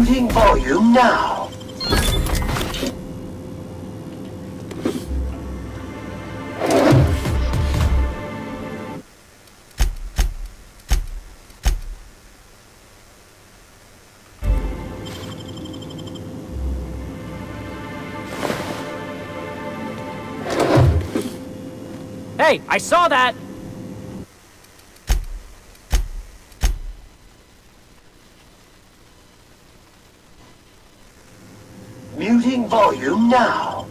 Muting volume now. Hey, I saw that! Muting volume now.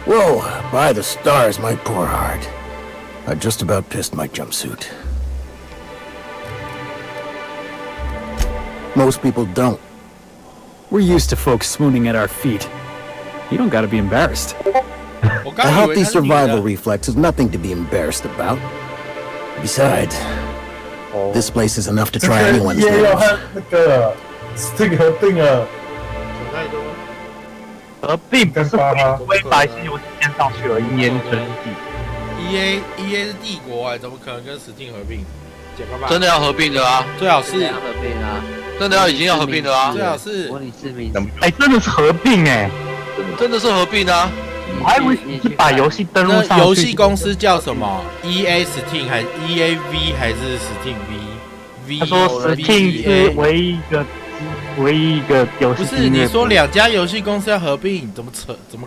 Whoa, by the stars, my poor heart. I just about pissed my jumpsuit. Most people don't. We're used to folks swooning at our feet. You don't gotta be embarrassed. A healthy survival reflex is nothing to be embarrassed about. Besides, this place is enough to try anyone's nerves. 合并不是会把一些游戏建上去而已，烟真地。EA 是帝国哎，怎么可能跟 Steam 合并？真的要合并的啊！最好是要合并啊！真的已经要合并的啊！最好是模拟市民。哎，真的是合并哎！真的是合并啊！我还以为是把游戏登录上去。那游戏公司叫什么 ？EA Steam 还是 EAV 还是 Steam V？ 他说 Steam 是唯一一个游戏。不是你说两家游戏公司要合并，怎么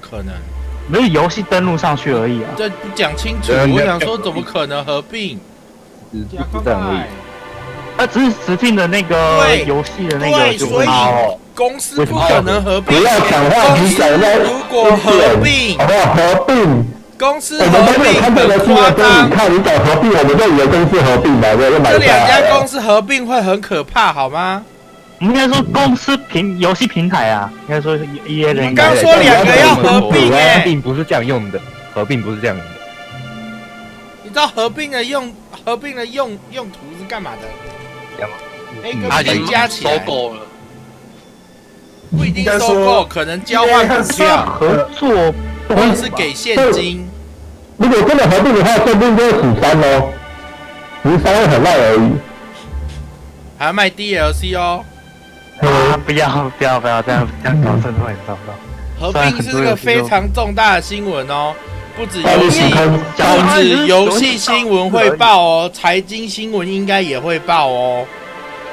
可能？没有游戏登录上去而已啊！这不讲清楚，我想说怎么可能合并？加快。只是 Steam 的那个游戏的那个就所以公司不可能合并。不要讲话，你讲的。如果合并，好不好？合并。公司合并很夸张。你看你讲合并，我们就以为公司合并吧，这两家公司合并会很可怕，好吗？应该说公司游戏平台啊，应该说 EA 的。你刚说两个要合并合并不是这样用的，合并不是这样用的。你知道合并的用途是干嘛的？他已经加起来收购了，不一定收购，可能交换股票、合作，或者是给现金。如果真的合并的话，说不定就是13哦，13会很烂而已。还要卖 DLC 哦。不要这样搞，真的会很糟糕。合并是个非常重大的新闻哦，不止游戏新闻会报哦，财经新闻应该也会报哦，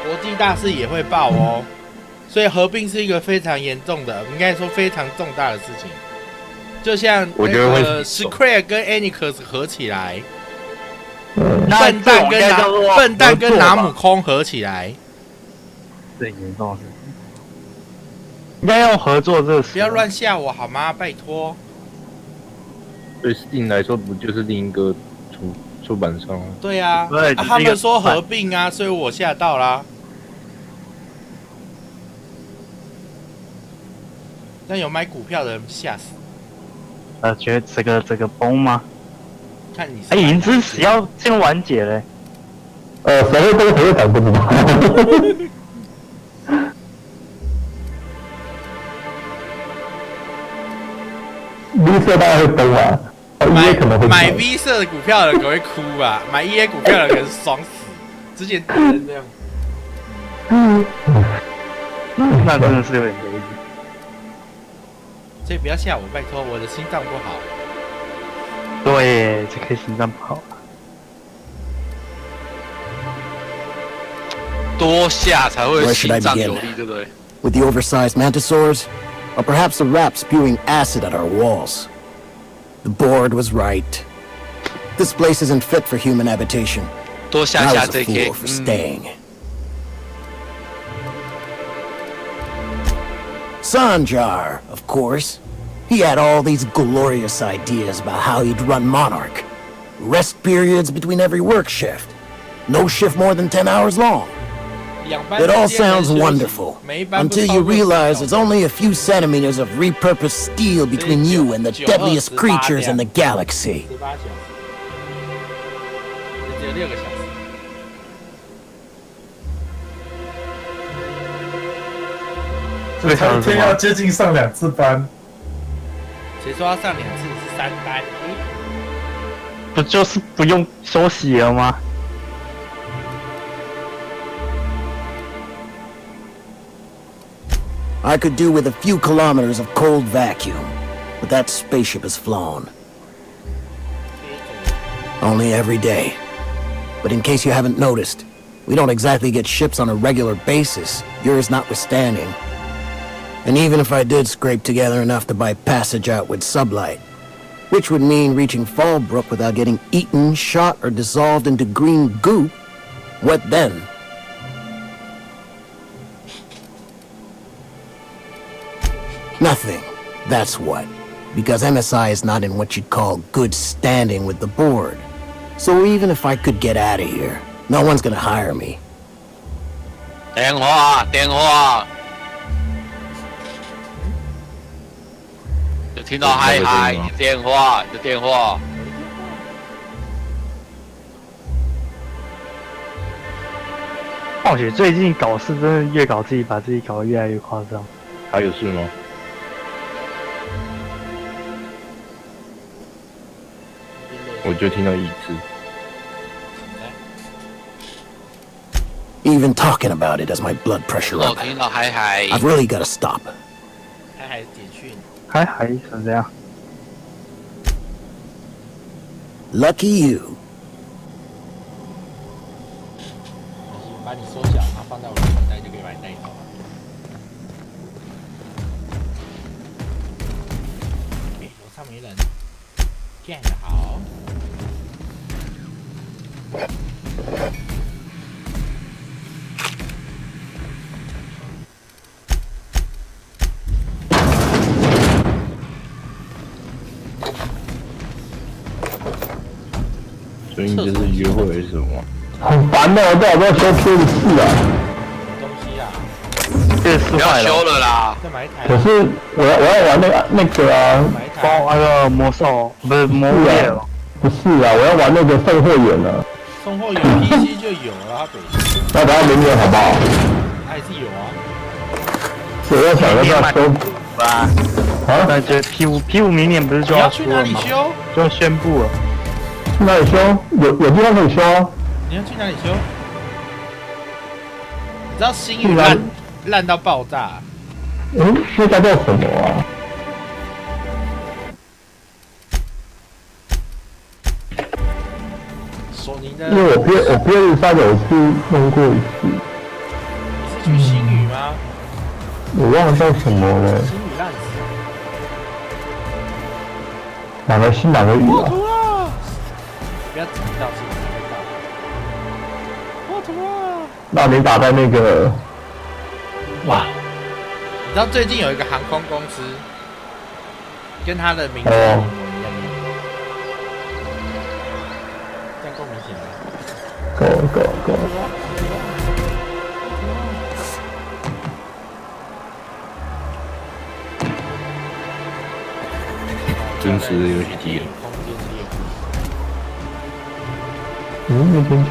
国际大事也会报哦，所以合并是一个非常严重的，应该说非常重大的事情。就像那个 Astray 跟 Enix 合起来，笨蛋跟拿姆空合起来。最严重的事情，应该用合作这个词。不要乱吓我好吗？拜托。对 Steam 来说，不就是另一个出版商啊？对啊，他们说合并啊，所以我吓到啦。但有买股票的人吓死。觉得这个崩吗？看你。银之死要先完结嘞。谁会崩谁会涨不知道。V 社大概会崩啊，EA 可能会买 V 社的股票的人可能会哭吧，买 EA 股票的人可能爽死。之前敌人这样。那真的是有点危险。所以不要吓我，拜托，我的心脏不好。对，这颗心脏不好。多下才会心脏有力，对不对？ With the oversized mantisaurs? Or perhaps a rat spewing acid at our walls. The board was right. This place isn't fit for human habitation. 多下 I 下 was a JK， fool for staying. Sanjar, of course. He had all these glorious ideas about how he'd run Monarch. Rest periods between every work shift. No shift more than 10 hours long. It all sounds wonderful, until you realize there's only a few centimeters of repurposed steel between you and the deadliest creatures in the galaxy. 只有6个小时。这个一天要接近上2次班。谁说要上2次是3班？不就是不用休息了吗？ I could do with a few kilometers of cold vacuum, but that spaceship is flown. Only every day. But in case you haven't noticed, we don't exactly get ships on a regular basis, yours notwithstanding. And even if I did scrape together enough to buy passage out with sublight, which would mean reaching Fallbrook without getting eaten, shot, or dissolved into green goop, what then? Nothing. That's what. Because MSI is not in what you'd call good standing with the board. So even if I could get out of here, no one's gonna hire me. 电话，有听到嗨嗨，电话。况且最近搞事真的越搞自己把自己搞得越来越夸张。还有事吗？ 我就听到一次。 Even talking about it as my blood pressure 我 up. 听到嗨嗨， I've really gotta stop. 还是简讯？还是这样？ Lucky you. 把你缩小，然后放在我的口袋，就可以把你带走了。楼上没人，干得好。 所以你这是约会还是什么？很烦的，我到底要不要修 PS4 啊？东西啊，不要修了啦。再买一台。可是我要玩那个啊，包那个魔兽不是魔物猎了？不是啊，我要玩那个送货员啊。送货员 PC 就有了，它北京。那等下明年好不好？还是有啊。我要想要不要修吧？啊，那觉得 P5 明年不是就要出了吗？你要去哪里修？就要宣布了。 去哪里修？有地方可以修啊。你要去哪里修？你知道星宇烂到爆炸、啊。那家叫什么啊？索尼的。因为我 PS3有去弄过一次。你是去星宇吗？我忘了叫什么了。星宇烂死。哪个星哪个宇啊？ 不要自己道歉，我吐了！那你打在那个，哇！你知道最近有一个航空公司，跟它的名字一模一样，这样够明显吗？够。真实的游戏机了。 没听错。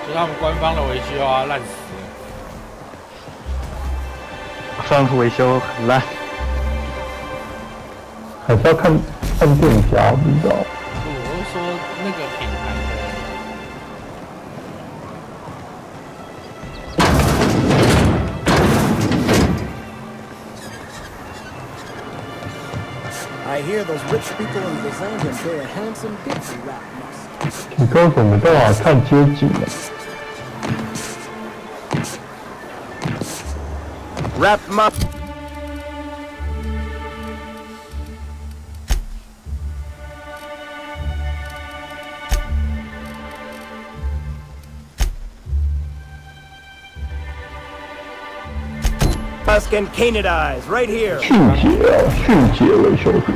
就他们官方的维修啊，烂死了。算是维修很烂，还是要看店家，不知道。我是说那个品牌的。 I hear those rich people in Los Angeles pay a handsome fee for rat nest. 你告诉我们干嘛看街景呢？ Wrap 'em up. Tusk and Canadize, right here. 迅捷维修组。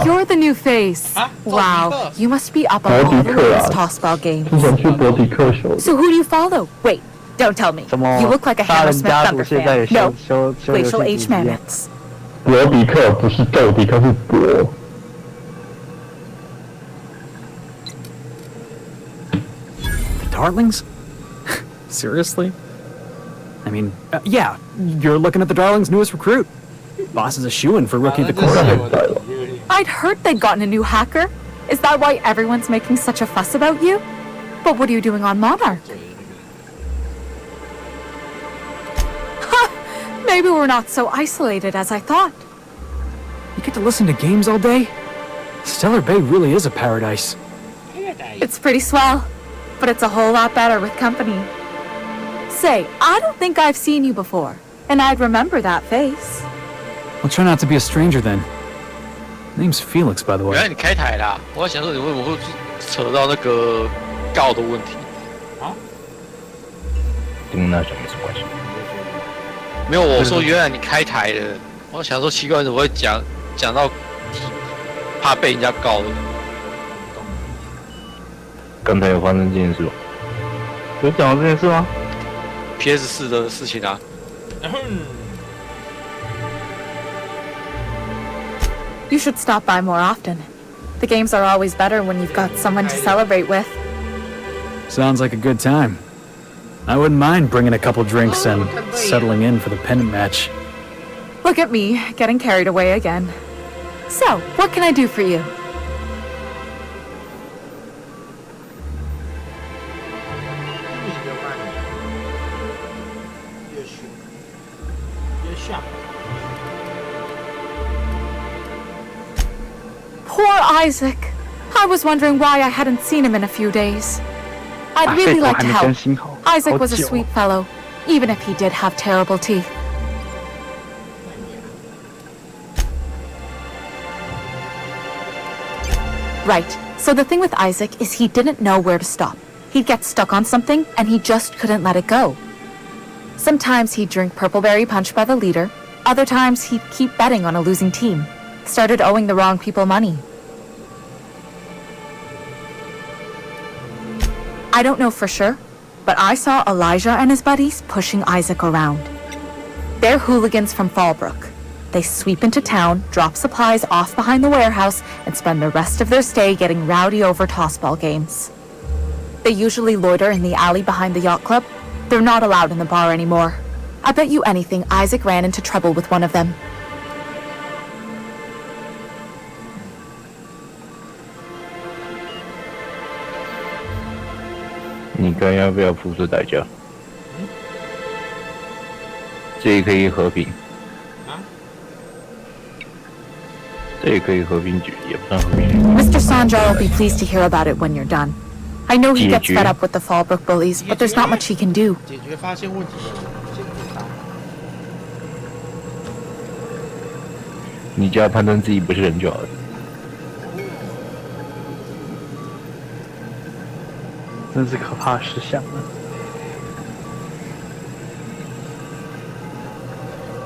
You're the new face. Wow, you must be up on all the latest tossball games. So who do you follow? Wait, don't tell me. You look like a Hammersmith Thunder fan. No, glacial age mammoths. 博迪克不是斗迪克，是博。The Darlings? Seriously? I mean, yeah, you're looking at the Darlings' newest recruit. Boss is a shoo-in for Rookie of the Quarter. I'd heard they'd gotten a new hacker. Is that why everyone's making such a fuss about you? But what are you doing on Monarch? Maybe we're not so isolated as I thought. You get to listen to games all day? Stellar Bay really is a paradise. It's pretty swell, but it's a whole lot better with company. Say, I don't think I've seen you before, and I'd remember that face. I'll try not to be a stranger then. Name's Felix, by the 原 way. 来你开台啦！我还想说你为什么会扯到那个告的问题？跟那什么关系？没有，我说原来你开台了。我想说奇怪，怎么会讲到怕被人家告的？刚才有发生这件事吗？有讲到这件事吗 ？PS4 的事情啊。You should stop by more often. The games are always better when you've got someone to celebrate with. Sounds like a good time. I wouldn't mind bringing a couple drinks and settling in for the pennant match. Look at me, getting carried away again. So, what can I do for you? Poor Isaac. I was wondering why I hadn't seen him in a few days. I'd really like to help. Isaac was a sweet fellow, even if he did have terrible teeth. Right, so the thing with Isaac is he didn't know where to stop. He'd get stuck on something, and he just couldn't let it go. Sometimes he'd drink Purpleberry Punch by the liter. Other times he'd keep betting on a losing team. Started owing the wrong people money. I don't know for sure, but I saw Elijah and his buddies pushing Isaac around. They're hooligans from Fallbrook. They sweep into town, drop supplies off behind the warehouse, and spend the rest of their stay getting rowdy over tossball games. They usually loiter in the alley behind the yacht club. They're not allowed in the bar anymore. I bet you anything Isaac ran into trouble with one of them. 你看要不要付出代价？这也可以和平。这也可以和平局，也不算和平。Mr. Sanjar will be pleased to hear about it when you're done. I know he gets fed up with the Fallbrook bullies, but there's not much he can do. 解决发现问题的人，先自杀。你只要判断自己不是人就好了。真是可怕的事项啊！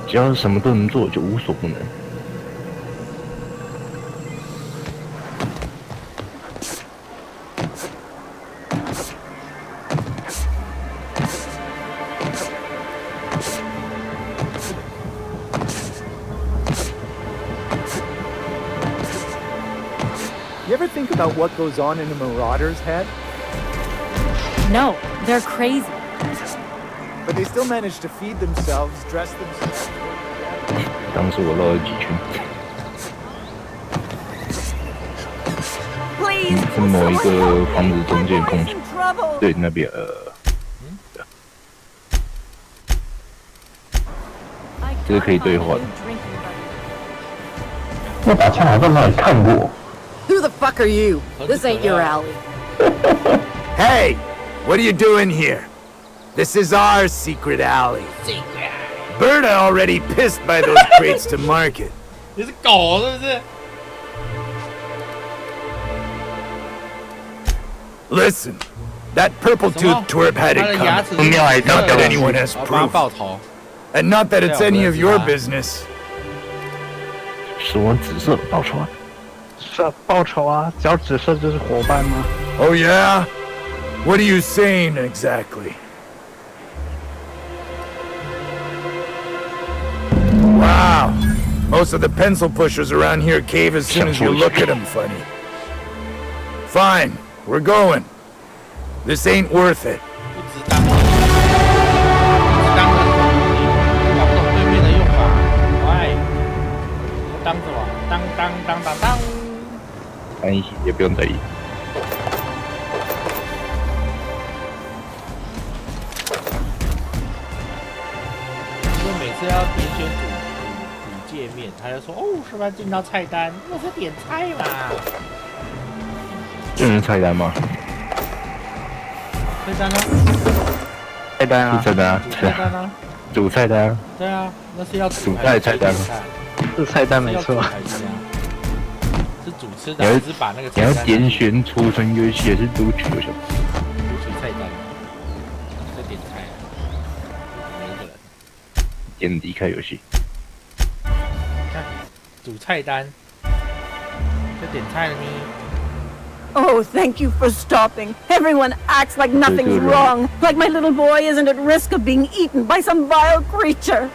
只要是什么都能做，就无所不能。You ever think about what goes on in a marauder's head? No, they're crazy. But they still manage to feed themselves, dress themselves. 当时我漏了几圈。是某一个房子中间空隙，对那边这是可以对话的。那把枪好像哪里看过。Who the fuck are you? This ain't your alley. Hey, what are you doing here? This is our secret alley. Berta already pissed by those crates to market. 你是狗是不是？ Listen, that purple-toothed twerp had it coming. Not that anyone has proof. And not that it's any of your business. 是我紫色的报仇啊！是啊，报仇啊！只要紫色就是伙伴吗？ Oh yeah? What are you saying exactly? Wow. Most of the pencil pushers around here cave as soon as you look at them funny. Fine, we're going. This ain't worth it. 当什么？当！翻译也不用在意。因为每次要点选主界面，他就说哦，是不是进到菜单？我是点菜嘛。这是菜单吗？菜单呢？菜单啊！菜单啊！菜单啊！主菜单。对啊，那是要主菜菜单。 是菜单没错，是主吃的，还是把那个？你要点选储存游戏，还是读取游戏？读取菜单，在点菜，没一个人。点离开游戏。看主菜单，在点菜了呢。 Oh, thank you for stopping. Everyone acts like nothing's wrong, like my little boy isn't at risk of being eaten by some vile creature.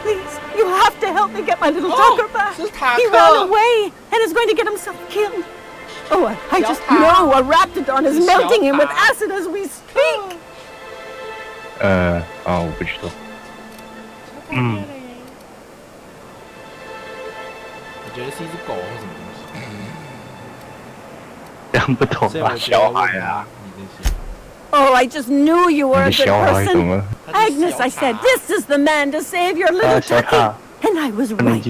Please, you have to help me get my little Tucker back. He ran away and is going to get himself killed. Oh, I just know a raptidon is melting him with acid as we speak. 我不知道。我觉得是一只狗或什么东西。讲不懂吧？小孩啊。 Oh, I just knew you were a good person. Agnes, I said, this is the man to save your little Tucky. And I was right.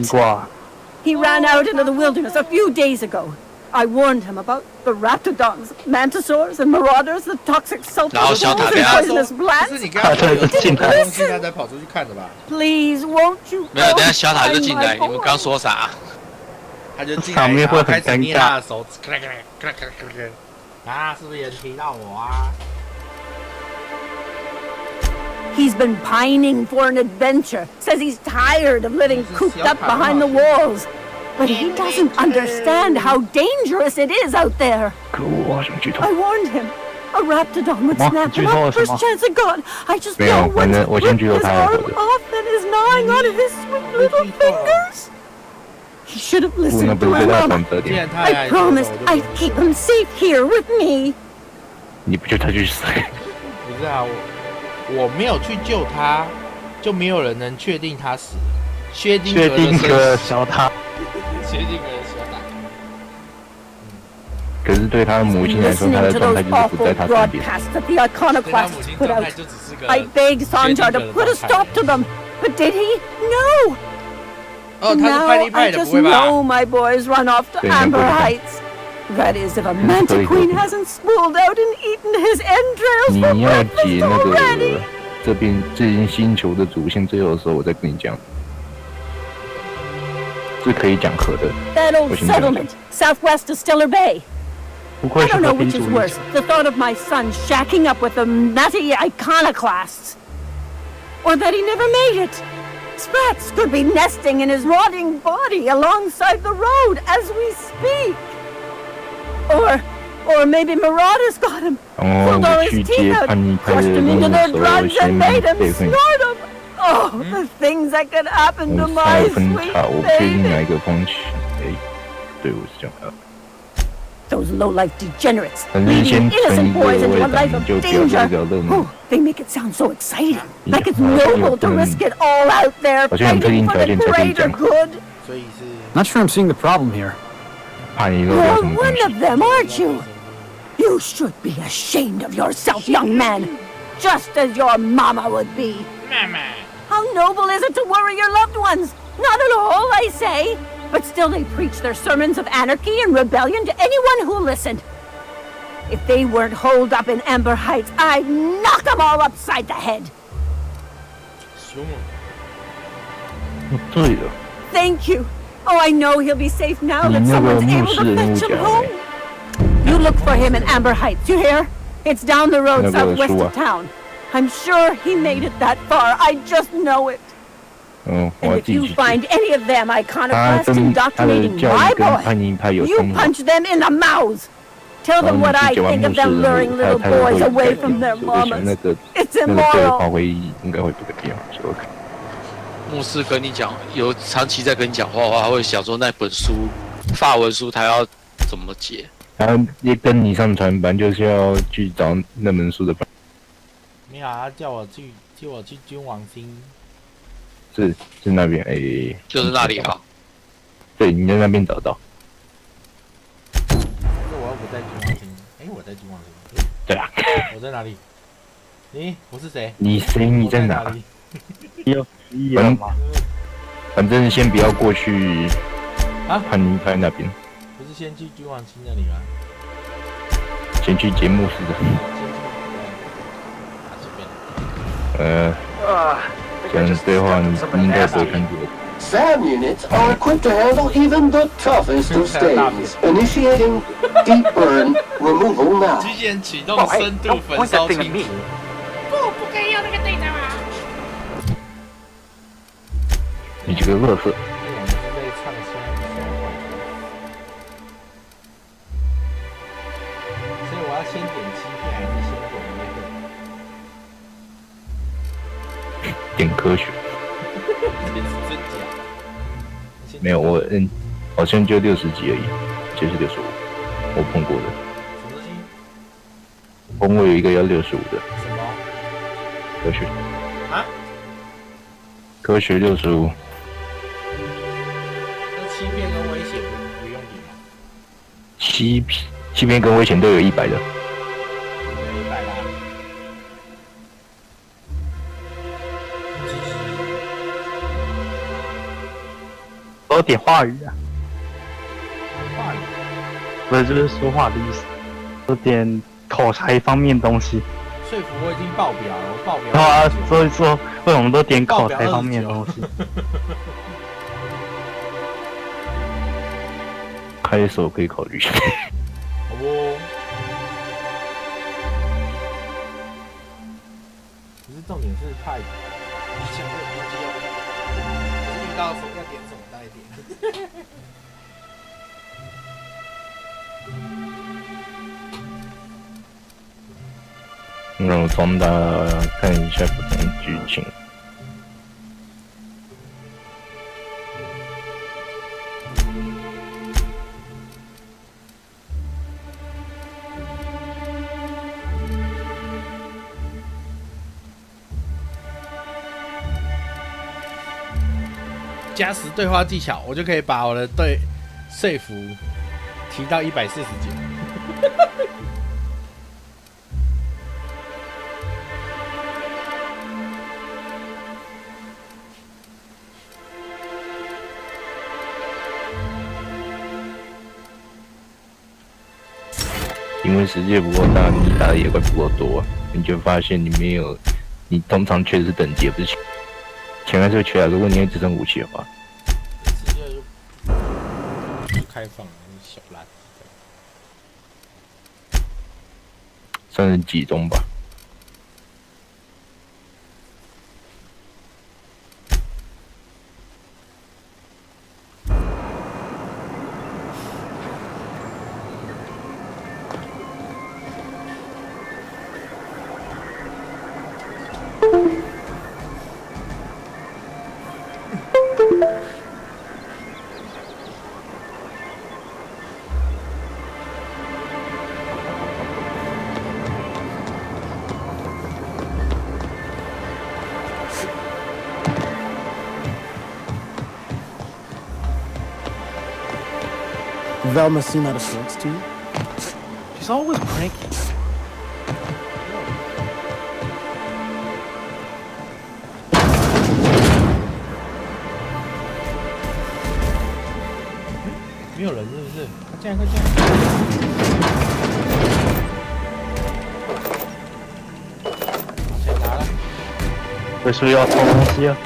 He ran out into the wilderness a few days ago. I warned him about the raptidons, mantisaurs, and marauders, the toxic sulfurs, and poisonous plants. He didn't listen. Please, won't you 没有，等下小塔就进来，你们刚说啥？他就进来，然后开始捏他的手指，啊，是不是也提到我啊？ He's been pining for an adventure. Says he's tired of living cooped up behind the walls. But he doesn't understand how dangerous it is out there. I warned him. A raptidon would snap him up first chance it got. I just know what's ripped his arm off and is gnawing on his sweet little fingers. He should have listened to my mama. I promised I'd keep him safe here with me. 你不就他去死？不是啊，我没有去救他，就没有人能确定他死。薛定谔小塔，薛定谔小塔。可是对他的母亲来说，他的状态就是不在他身边。对他母亲状态就只是个。 I begged Sanjar to put a stop to them, but did he? No. 哦，他是派利派的，不会吧？ I just know my boys run off to Amber Heights. That is, if a manta queen hasn't spooled out and eaten his entrails for breakfast already. 这间星球的主线最后的时候，我再跟你讲，是可以讲和的。 That old settlement, southwest of Stellar Bay. I don't know which is worse, the thought of my son shacking up with the nutty iconoclasts, or that he never made it. Sprats could be nesting in his rotting body alongside the road as we speak. Or maybe marauders got him, pulled all his teeth out, crushed him into their drugs and made him snort them. Oh, the things that could happen to my sweet baby. Those low-life degenerates, leading innocent boys into a life of danger. Oh, they make it sound so exciting, like it's noble to risk it all out there fighting for the greater good. Not sure I'm seeing the problem here. You're one of them, aren't you? You should be ashamed of yourself, young man. Just as your mama would be. Mama. How noble is it to worry your loved ones? Not at all, I say. But still they preach their sermons of anarchy and rebellion to anyone who listened. If they weren't holed up in Amber Heights, I'd knock them all upside the head. Thank you. Oh, I know he'll be safe now that someone's able to fetch him home. You look for him in Amber Heights, you hear? It's down the road southwest of town. I'm sure he made it that far. I just know it. And if you find any of them iconoclasts indoctrinating my boy, you punch them in the mouths. Tell them what I think of them luring little boys away from their mamas. It's immoral. 牧师跟你讲，有长期在跟你讲话的话，他会想说那本书法文书他要怎么解？他一跟你上传班就是要去找那本书的版。没有啊，叫我去君王星。是那边哎，就是那里啊。对，你在那边找到。我又不在君王星，哎，我在君王星。对啊。我在哪里？你我是谁？你谁？你在哪里？反正先不要过去啊，潘宁派那边。不是先去君王星那里吗？先去节目室的。这样对话你应该不会看过。SAM units are equipped to handle even the toughest of stains. Initiating deep burn removal now. 极限启动深度焚烧清除。不可以用那个队长啊！你这个垃圾！所以我要先点欺骗还是先点点科学。这是真假？没有，我好像就60级而已，就是65，我碰过的。什么东西？碰过有一个要65的。什么？科学。啊？科学65。欺骗跟危险不用比吗？欺骗跟危险都有100的。有100啦。我点话语啊。话语？不是，就是说话的意思。我点口才方面东西。说服我已经爆表了，我爆表。啊，所以说为什么都点口才方面的东西？开手可以考虑。好不？可是重点是怕以前会有机会，遇到的时候要点什么带点。让我装大看一下不同剧情。加10对话技巧，我就可以把我的说服提到149。因为世界不够大，你打的也快不够多，你就发现你通常缺的是等级，不是钱还是会缺啊。如果你会支撑武器的话，世界就开放了，小垃圾，算是集中吧。Velma seem out of sorts to you? She's always cranky. "没有人是不是？快进来，快进来！谁拿了？这是不是要偷东西啊？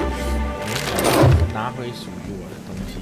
拿回属于我的东西。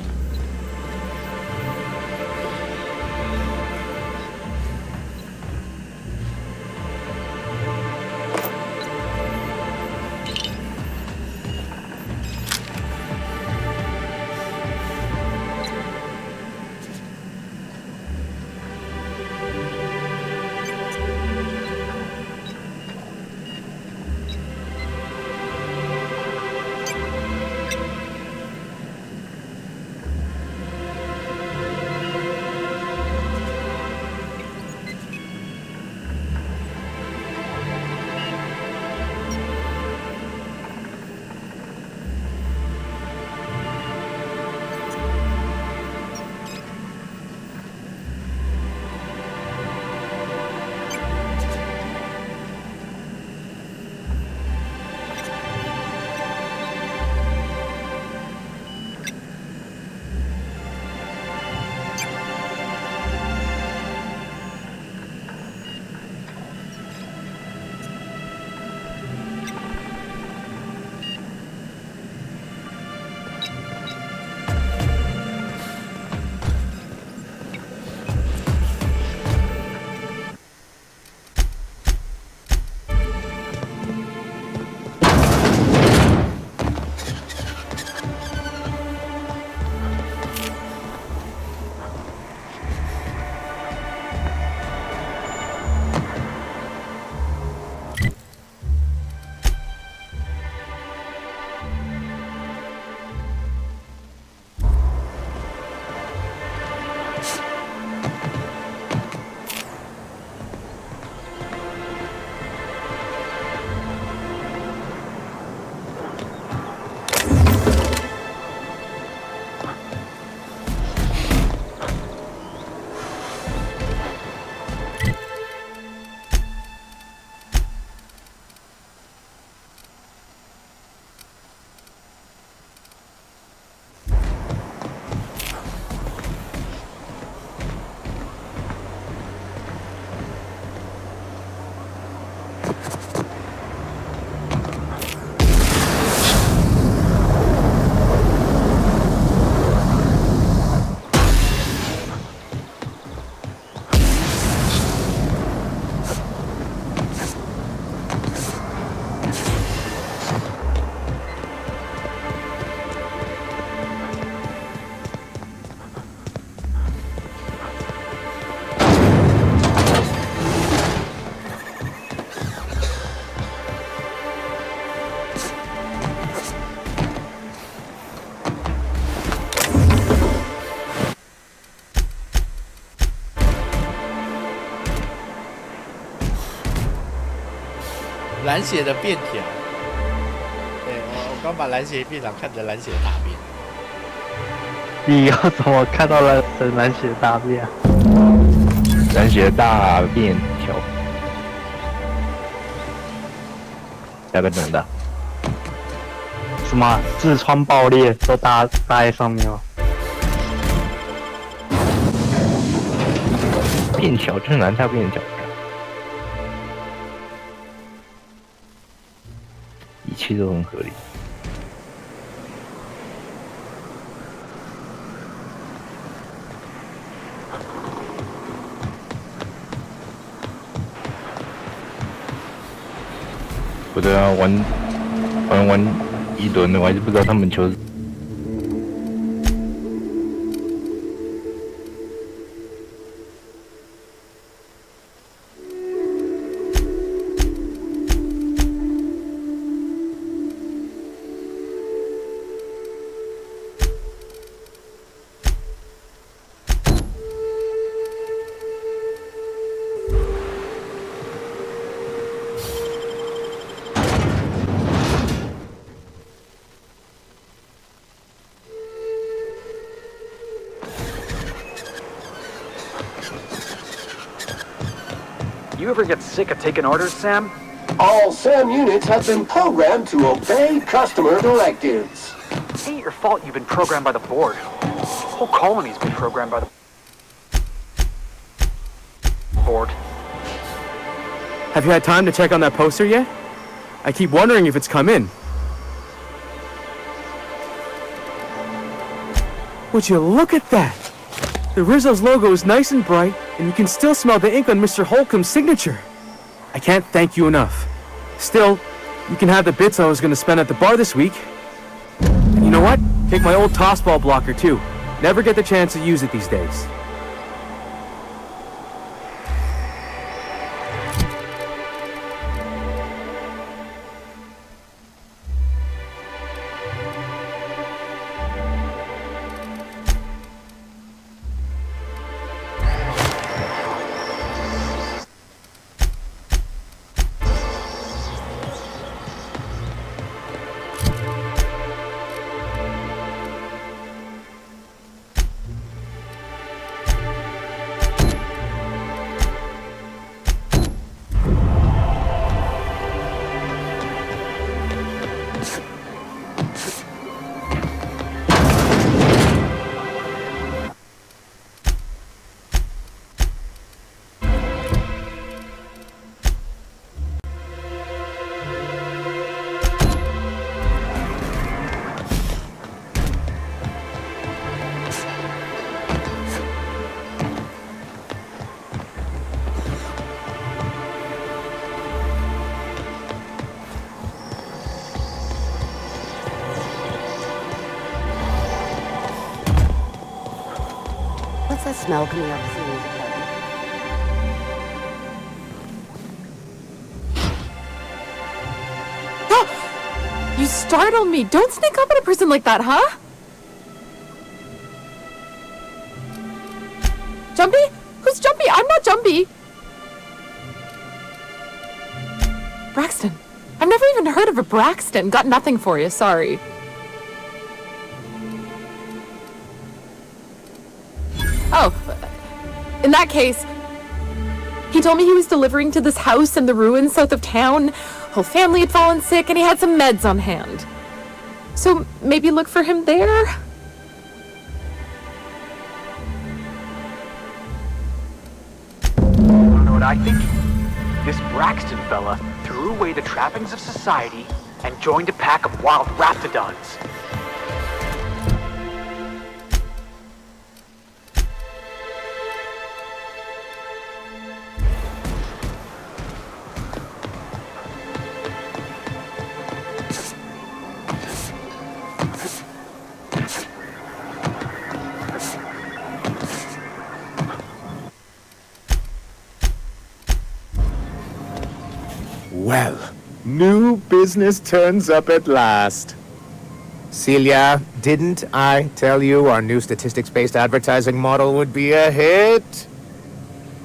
蓝血的便条，对我刚把蓝血便条看成蓝血的大便。你要怎么看到了蓝血大便？蓝血大便条，加个等的。什么痔疮爆裂都搭在上面了？便条就是蓝大便条。一切都很合理。我都要玩一轮了，我还是不知道他们球。You ever get sick of taking orders, Sam? All SAM units have been programmed to obey customer directives. It ain't your fault you've been programmed by the board. The whole colony's been programmed by the board. Have you had time to check on that poster yet? I keep wondering if it's come in. Would you look at that? The Rizzo's logo is nice and bright, and you can still smell the ink on Mr. Holcomb's signature. I can't thank you enough. Still, you can have the bits I was going to spend at the bar this week. And you know what? Take my old tossball blocker too. Never get the chance to use it these days. What's that smell coming out of Celine's apartment? You startled me. Don't sneak up on a person like that, huh? Jumpy? Who's Jumpy? I'm not Jumpy. Braxton. I've never even heard of a Braxton. Got nothing for you, sorry. Oh, in that case, he told me he was delivering to this house in the ruins south of town. Whole family had fallen sick and he had some meds on hand. So maybe look for him there? You know what I think? This Braxton fella threw away the trappings of society and joined a pack of wild raptidons. Well, new business turns up at last. Celia, didn't I tell you our new statistics-based advertising model would be a hit?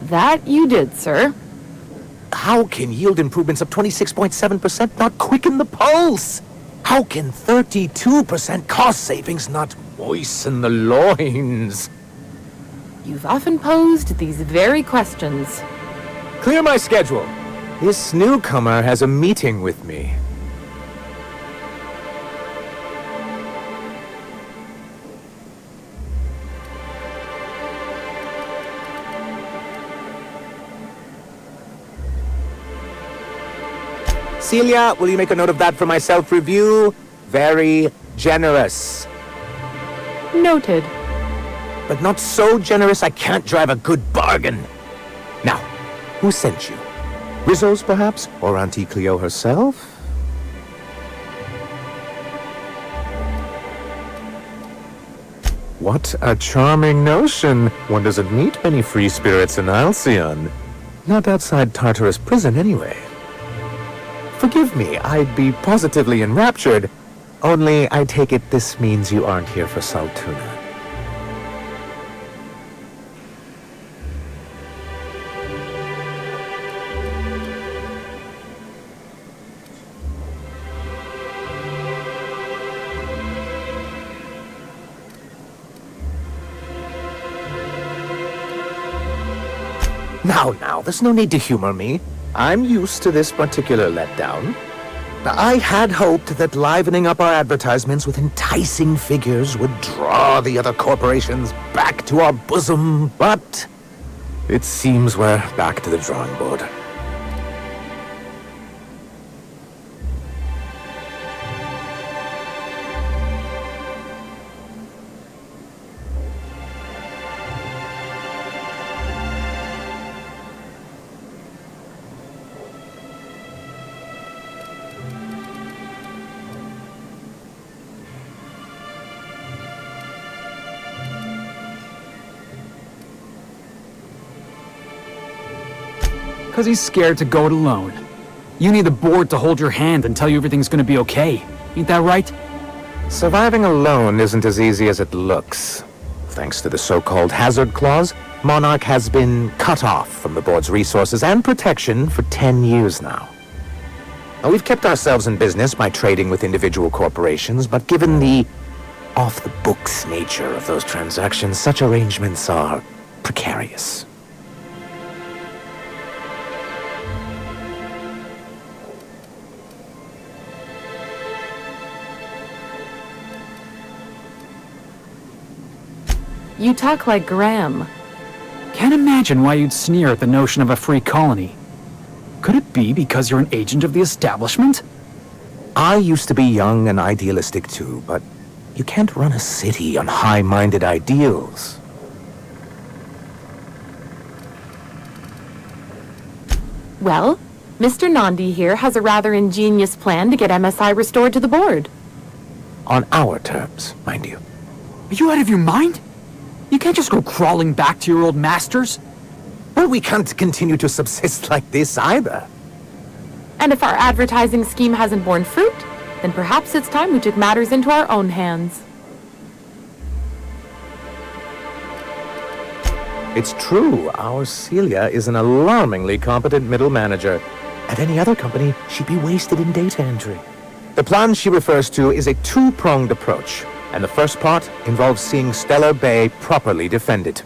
That you did, sir. How can yield improvements of 26.7% not quicken the pulse? How can 32% cost savings not moisten the loins? You've often posed these very questions. Clear my schedule. This newcomer has a meeting with me. Celia, will you make a note of that for my self-review? Very generous. Noted. But not so generous I can't drive a good bargain. Now, who sent you? Rizzo's, perhaps? Or Auntie Cleo herself? What a charming notion. One doesn't meet many free spirits in Alcyon. Not outside Tartarus prison, anyway. Forgive me, I'd be positively enraptured. Only, I take it this means you aren't here for Saltuna. Now, there's no need to humor me. I'm used to this particular letdown. I had hoped that livening up our advertisements with enticing figures would draw the other corporations back to our bosom, but it seems we're back to the drawing board. Because he's scared to go it alone. You need the board to hold your hand and tell you everything's gonna be okay. Ain't that right? Surviving alone isn't as easy as it looks. Thanks to the so-called hazard clause, Monarch has been cut off from the board's resources and protection for 10 years now. Now, we've kept ourselves in business by trading with individual corporations, but given the off-the-books nature of those transactions, such arrangements are precarious. You talk like Graham. Can't imagine why you'd sneer at the notion of a free colony. Could it be because you're an agent of the establishment? I used to be young and idealistic too, but you can't run a city on high-minded ideals. Well, Mr. Nandi here has a rather ingenious plan to get MSI restored to the board. On our terms, mind you. Are you out of your mind? You can't just go crawling back to your old masters. Well, we can't continue to subsist like this either. And if our advertising scheme hasn't borne fruit, then perhaps it's time we took matters into our own hands. It's true, our Celia is an alarmingly competent middle manager. At any other company, she'd be wasted in data entry. The plan she refers to is a two-pronged approach, and the first part involves seeing Stellar Bay properly defended.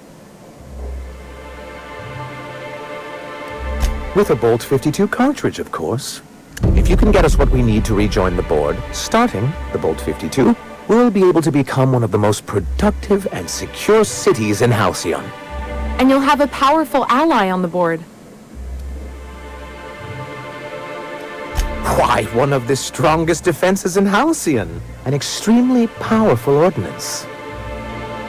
With a Bolt 52 cartridge, of course. If you can get us what we need to rejoin the board, starting the Bolt 52, we'll be able to become one of the most productive and secure cities in Halcyon. And you'll have a powerful ally on the board. Why, one of the strongest defenses in Halcyon. An extremely powerful ordnance.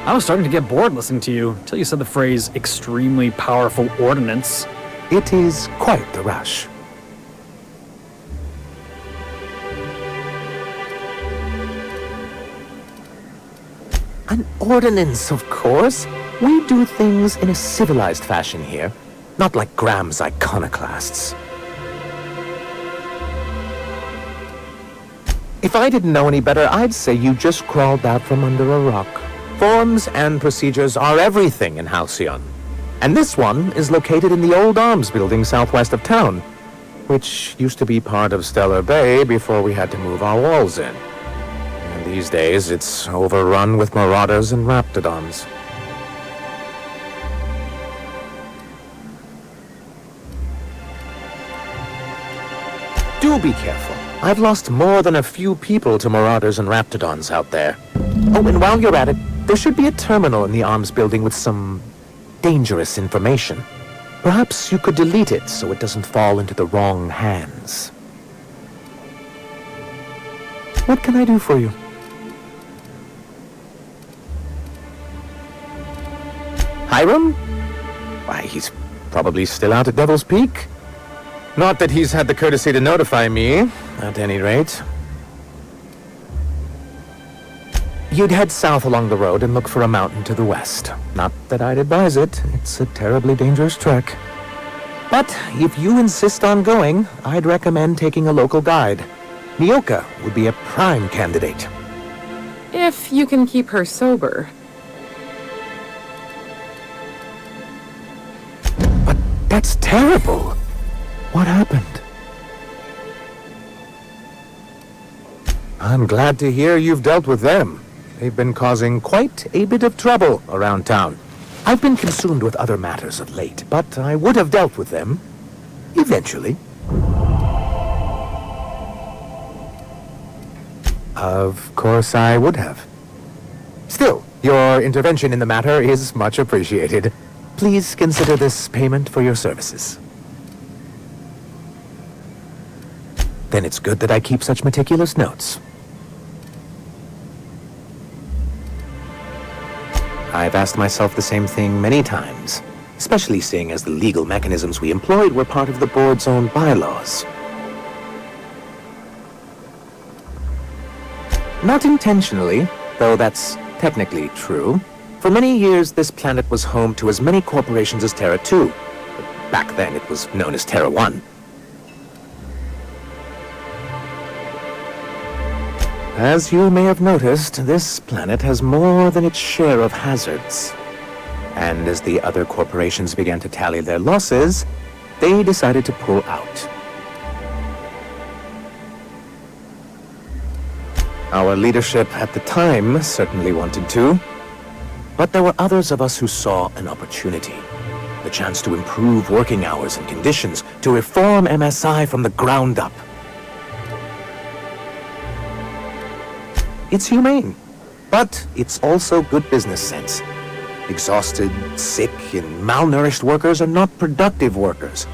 I was starting to get bored listening to you, until you said the phrase, extremely powerful ordnance. It is quite the rush. An ordinance, of course. We do things in a civilized fashion here, not like Graham's iconoclasts. If I didn't know any better, I'd say you just crawled out from under a rock. Forms and procedures are everything in Halcyon. And this one is located in the old arms building southwest of town, which used to be part of Stellar Bay before we had to move our walls in. And these days, it's overrun with marauders and raptidons. Do be careful. I've lost more than a few people to marauders and raptidons out there. Oh, and while you're at it, there should be a terminal in the arms building with some dangerous information. Perhaps you could delete it so it doesn't fall into the wrong hands. What can I do for you? Hiram? Why, he's probably still out at Devil's Peak. Not that he's had the courtesy to notify me, at any rate. You'd head south along the road and look for a mountain to the west. Not that I'd advise it. It's a terribly dangerous trek. But if you insist on going, I'd recommend taking a local guide. Nyoka would be a prime candidate. If you can keep her sober. But that's terrible. What happened? I'm glad to hear you've dealt with them. They've been causing quite a bit of trouble around town. I've been consumed with other matters of late, but I would have dealt with them eventually. Of course I would have. Still, your intervention in the matter is much appreciated. Please consider this payment for your services. Then it's good that I keep such meticulous notes. I've asked myself the same thing many times, especially seeing as the legal mechanisms we employed were part of the board's own bylaws. Not intentionally, though that's technically true. For many years, this planet was home to as many corporations as Terra 2. But back then, it was known as Terra 1. As you may have noticed, this planet has more than its share of hazards. And as the other corporations began to tally their losses, they decided to pull out. Our leadership at the time certainly wanted to, but there were others of us who saw an opportunity. The chance to improve working hours and conditions, to reform MSI from the ground up. It's humane, but it's also good business sense. Exhausted, sick, and malnourished workers are not productive workers.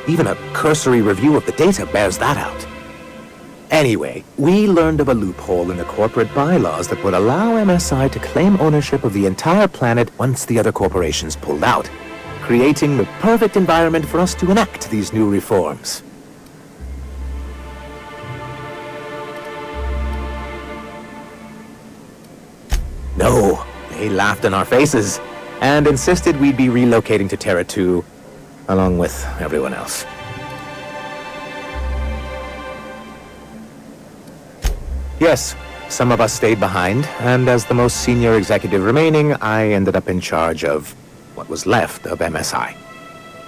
Even a cursory review of the data bears that out. Anyway, we learned of a loophole in the corporate bylaws that would allow MSI to claim ownership of the entire planet once the other corporations pulled out, creating the perfect environment for us to enact these new reforms. No, they laughed in our faces and insisted we'd be relocating to Terra 2, along with everyone else. Yes, some of us stayed behind, and as the most senior executive remaining, I ended up in charge of what was left of MSI.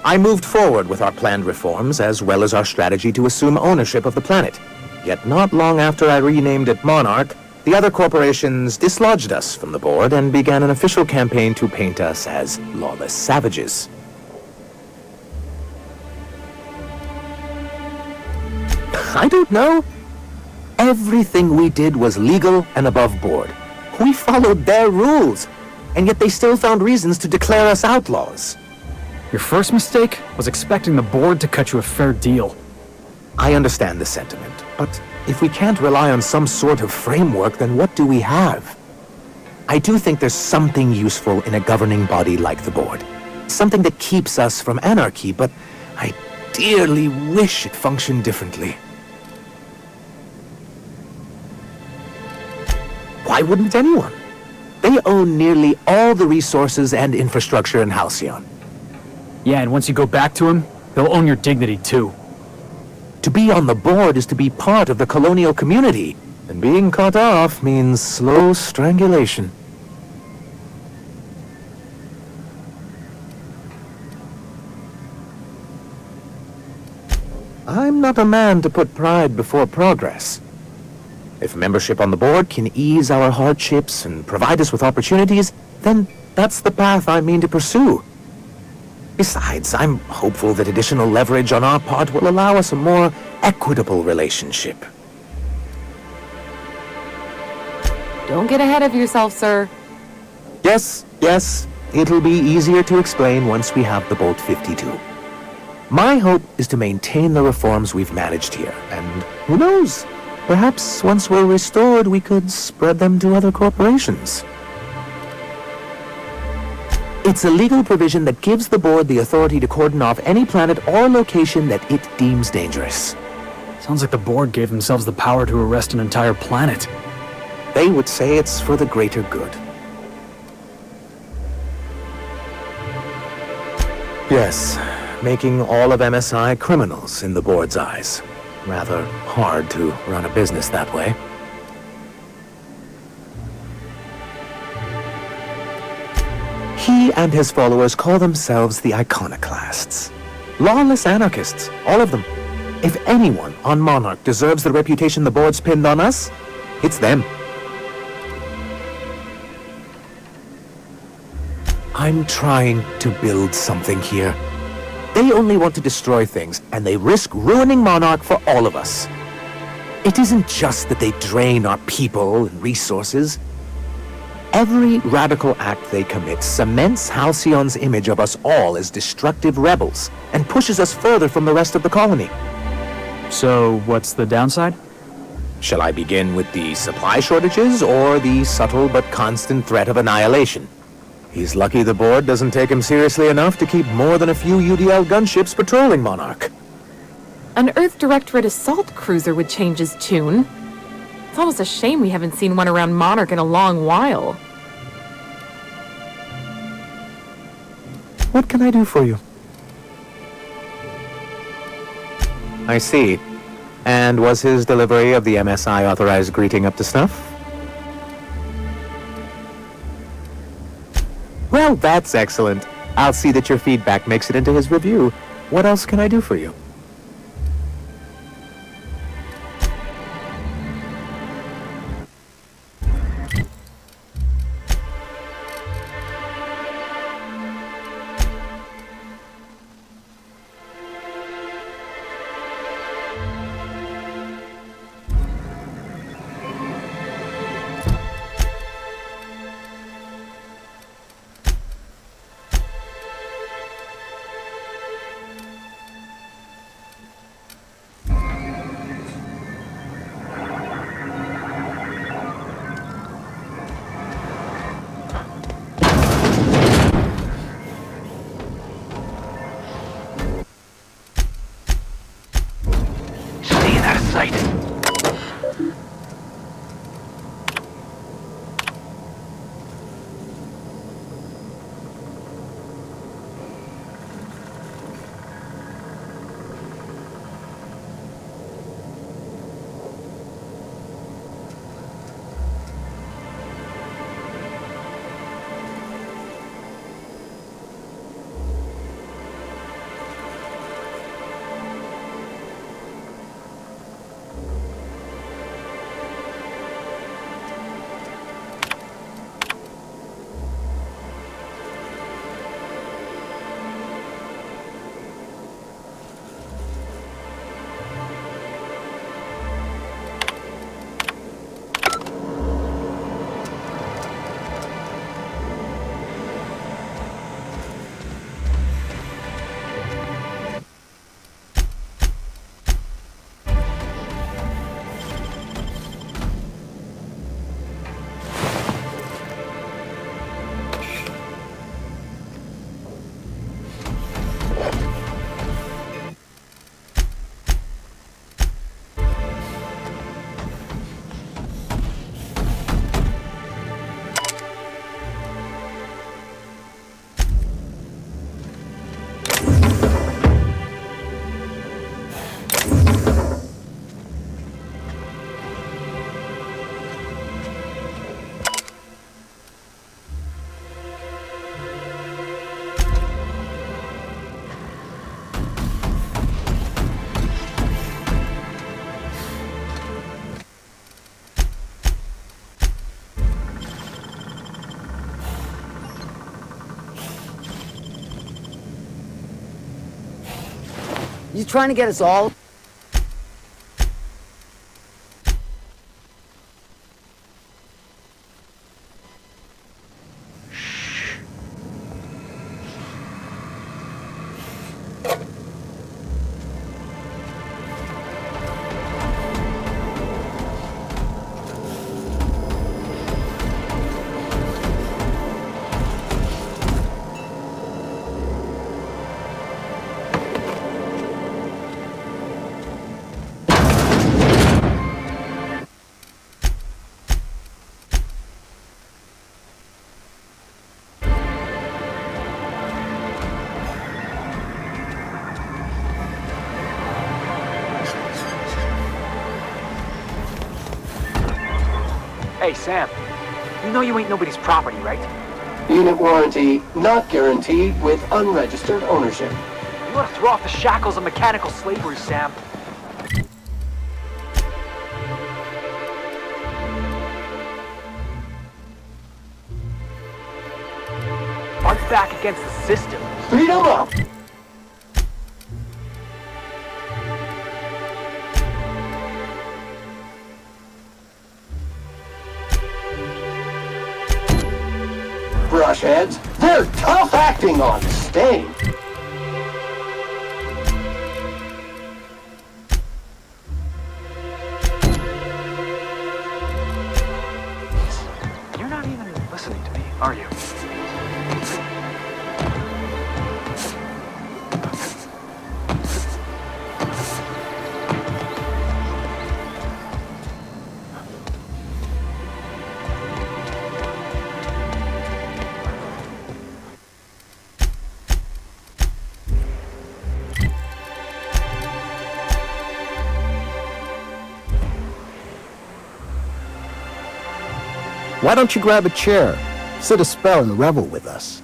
I moved forward with our planned reforms, as well as our strategy to assume ownership of the planet. Yet not long after I renamed it Monarch, the other corporations dislodged us from the board and began an official campaign to paint us as lawless savages. I don't know. Everything we did was legal and above board. We followed their rules, and yet they still found reasons to declare us outlaws. Your first mistake was expecting the board to cut you a fair deal. I understand the sentiment, but if we can't rely on some sort of framework, then what do we have? I do think there's something useful in a governing body like the board. Something that keeps us from anarchy, but I dearly wish it functioned differently. Why wouldn't anyone? They own nearly all the resources and infrastructure in Halcyon. Yeah, and once you go back to him, he'll own your dignity too. To be on the board is to be part of the colonial community, and being cut off means slow strangulation. I'm not a man to put pride before progress. If membership on the board can ease our hardships and provide us with opportunities, then that's the path I mean to pursue. Besides, I'm hopeful that additional leverage on our part will allow us a more equitable relationship. Don't get ahead of yourself, sir. Yes, it'll be easier to explain once we have the Bolt 52. My hope is to maintain the reforms we've managed here, and who knows? Perhaps once we're restored, we could spread them to other corporations. It's a legal provision that gives the board the authority to cordon off any planet or location that it deems dangerous. Sounds like the board gave themselves the power to arrest an entire planet. They would say it's for the greater good. Yes, making all of MSI criminals in the board's eyes. Rather hard to run a business that way. He and his followers call themselves the Iconoclasts. Lawless anarchists, all of them. If anyone on Monarch deserves the reputation the board's pinned on us, it's them. I'm trying to build something here. They only want to destroy things, and they risk ruining Monarch for all of us. It isn't just that they drain our people and resources. Every radical act they commit cements Halcyon's image of us all as destructive rebels, and pushes us further from the rest of the colony. So, what's the downside? Shall I begin with the supply shortages, or the subtle but constant threat of annihilation? He's lucky the board doesn't take him seriously enough to keep more than a few UDL gunships patrolling Monarch. An Earth Directorate assault cruiser would change his tune. It's almost a shame we haven't seen one around Monarch in a long while. What can I do for you? I see. And was his delivery of the MSI authorized greeting up to snuff? Well, that's excellent. I'll see that your feedback makes it into his review. What else can I do for you? You trying to get us all? Hey, Sam. You know you ain't nobody's property, right? Unit warranty not guaranteed with unregistered ownership. You want to throw off the shackles of mechanical slavery, Sam. Are back against the system. Beat him up! Brushheads, they're tough acting on stage. You're not even listening to me, are you? Why don't you grab a chair, sit a spell, and revel with us?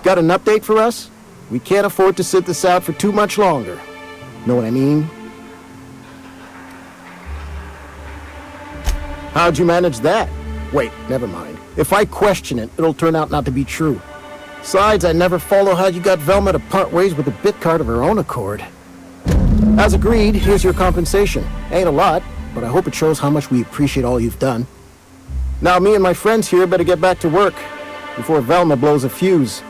Got an update for us? We can't afford to sit this out for too much longer. Know what I mean? How'd you manage that? Wait, never mind. If I question it, it'll turn out not to be true. Besides, I never follow how you got Velma to part ways with a bit card of her own accord. As agreed, here's your compensation. Ain't a lot, but I hope it shows how much we appreciate all you've done. Now me and my friends here better get back to work before Velma blows a fuse.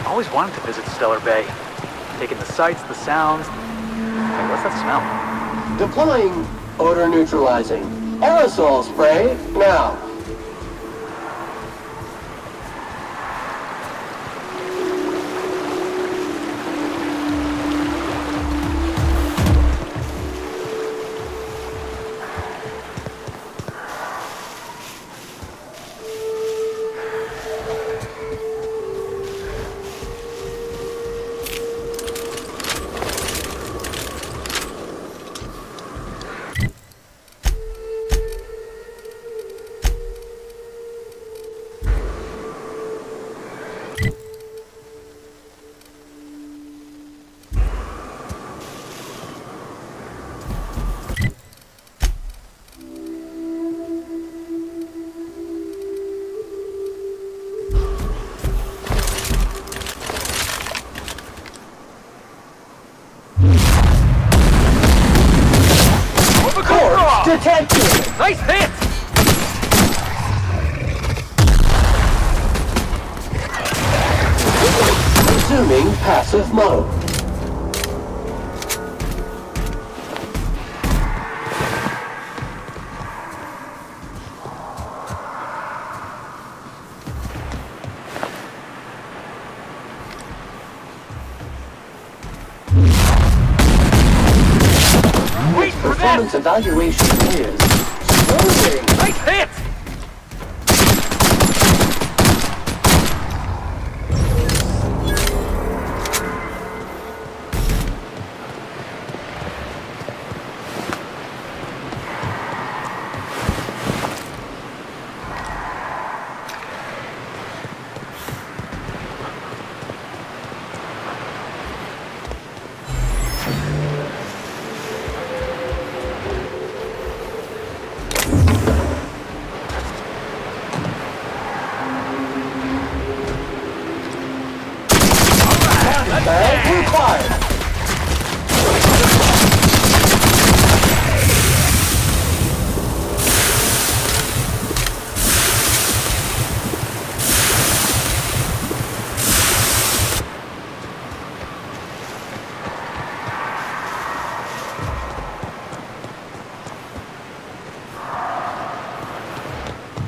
Always wanted to visit Stellar Bay. Taking the sights, the sounds. Hey, what's that smell? Deploying odor neutralizing aerosol spray now. Detected! Nice hit! Resuming passive mode. Performance evaluation is loading. Nice hit!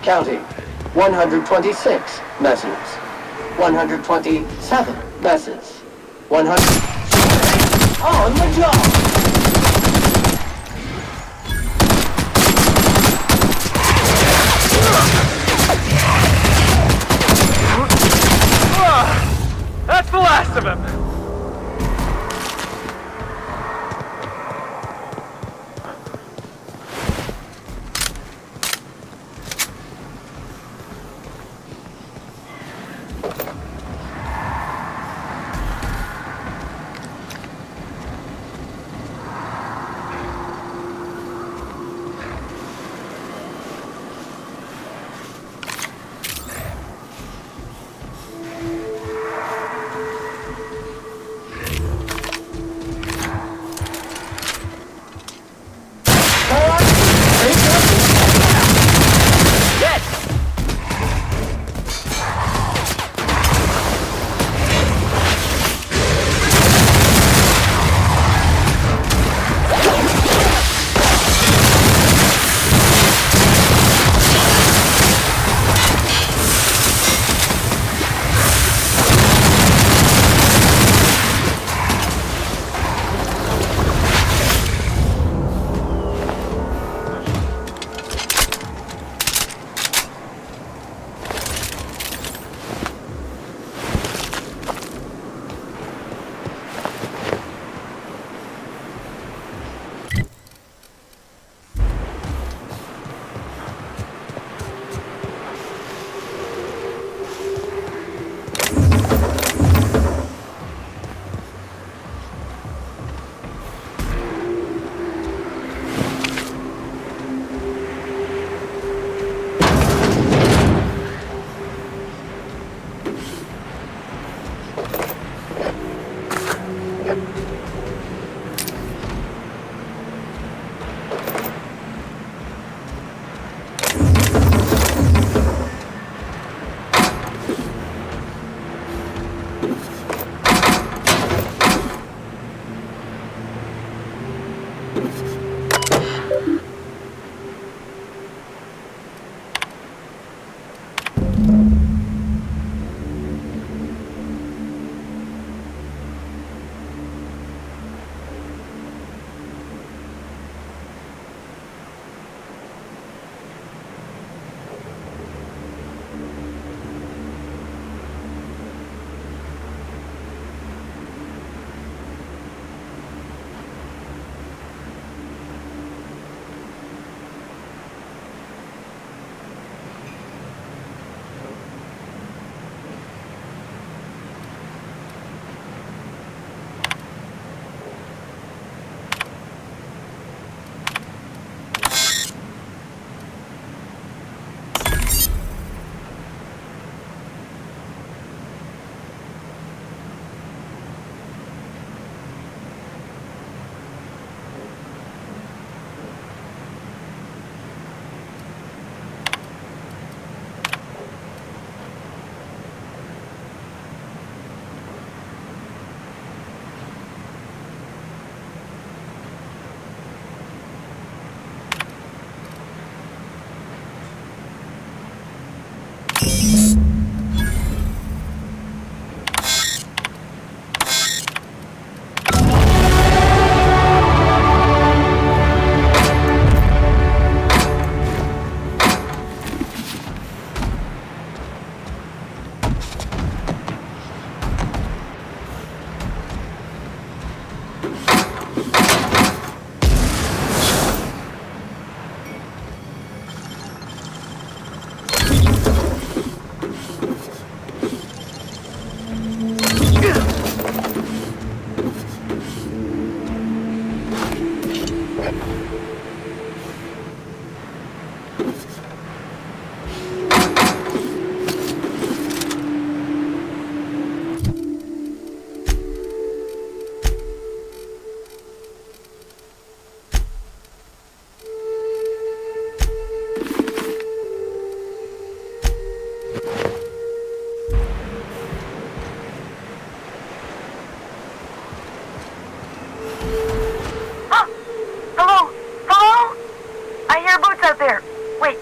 Counting. 126 messes. 127 messes. 100. On the job! That's the last of him!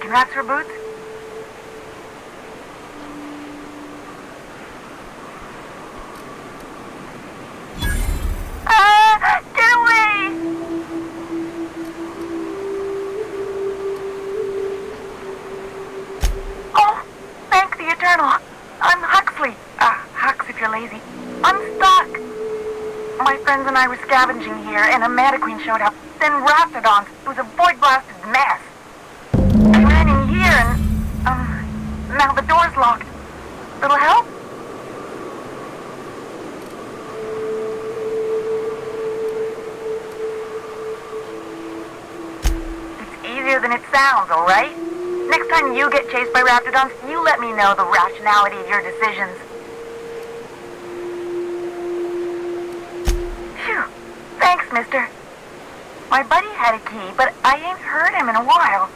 Rats for boots? Get away! Oh, thank the Eternal. I'm Huxley. Hux if you're lazy. I'm stuck. My friends and I were scavenging here, and a Meta Queen showed up. Then Raptidons. It was a void-blasted mess. I ran in here and, now the door's locked. Little help? It's easier than it sounds, alright? Next time you get chased by Raptidons, you let me know the rationality of your decisions. Phew. Thanks, mister. My buddy had a key, but I ain't heard him in a while.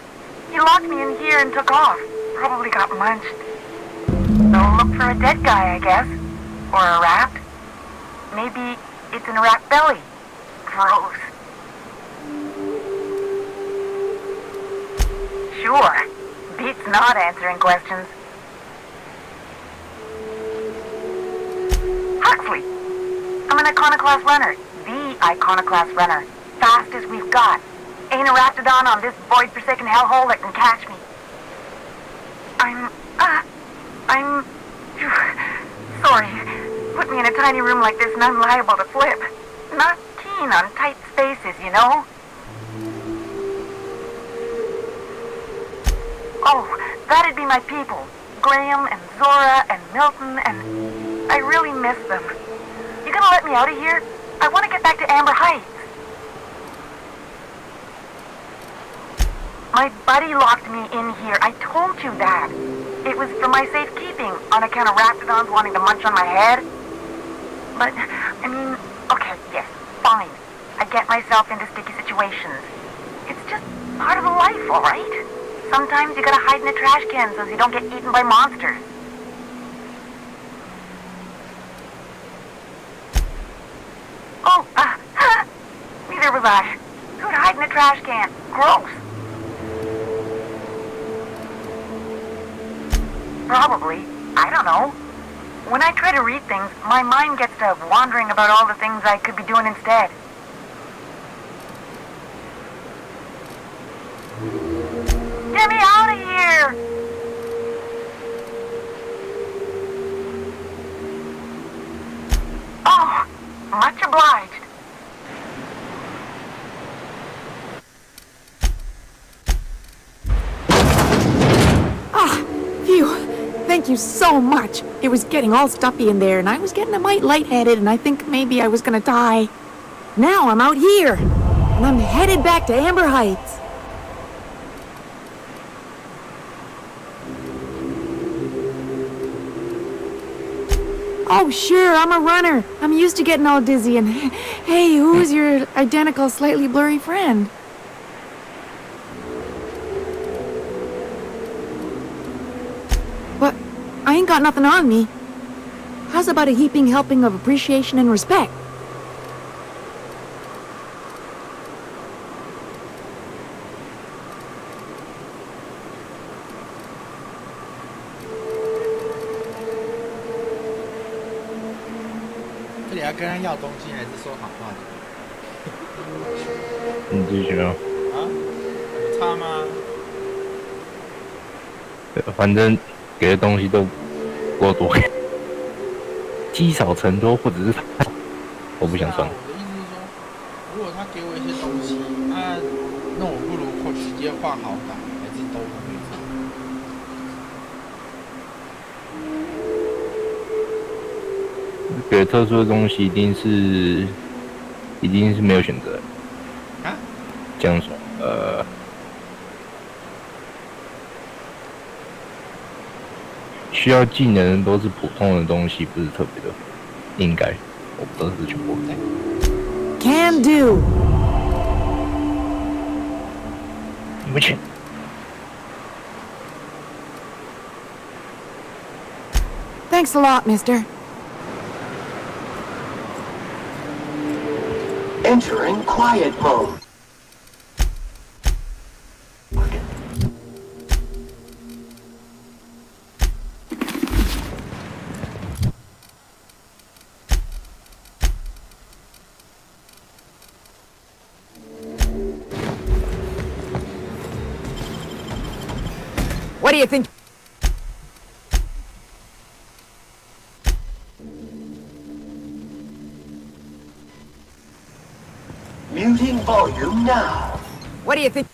He locked me in here and took off. Probably got munched. So look for a dead guy, I guess. Or a rat. Maybe it's in a rat belly. Gross. Sure. Beats not answering questions. Huxley! I'm an Iconoclast runner. The Iconoclast runner. Fastest we've got. Ain't a Raptidon on this void-forsaken hellhole that can catch me. I'm sorry. Put me in a tiny room like this and I'm liable to flip. Not keen on tight spaces, you know? Oh, that'd be my people. Graham and Zora and Milton and... I really miss them. You gonna let me out of here? I want to get back to Amber Heights. My buddy locked me in here. I told you that. It was for my safekeeping, on account of Raptidons wanting to munch on my head. But, I mean, okay, yes, fine. I get myself into sticky situations. It's just part of the life, all right? Sometimes you gotta hide in a trash can so you don't get eaten by monsters. Oh, neither was I. Who'd hide in a trash can? Gross. Probably. I don't know. When I try to read things, my mind gets to wandering about all the things I could be doing instead. Get me out of here! Oh, much obliged. Phew. Thank you so much. It was getting all stuffy in there, and I was getting a mite lightheaded, and I think maybe I was gonna die. Now I'm out here, and I'm headed back to Amber Heights. Oh, sure, I'm a runner. I'm used to getting all dizzy, and hey, who's your identical, slightly blurry friend? But I ain't got nothing on me. How's about a heaping helping of appreciation and respect?这里要跟他要东西，还是说好话？你自己选啊。啊？有差吗？反正给的东西都不够多，积少成多，或者是我不想算。我的意思是说，如果他给我一些东西，那我不如直接画好感，还是都不会差。给特殊的东西一定是没有选择。啊？这样说，需要技能都是普通的东西，不是特别的，应该，我不知道是全部。Can do. 不去。Thanks a lot, mister. Entering quiet mode. What do you think? Muting volume now. What do you think?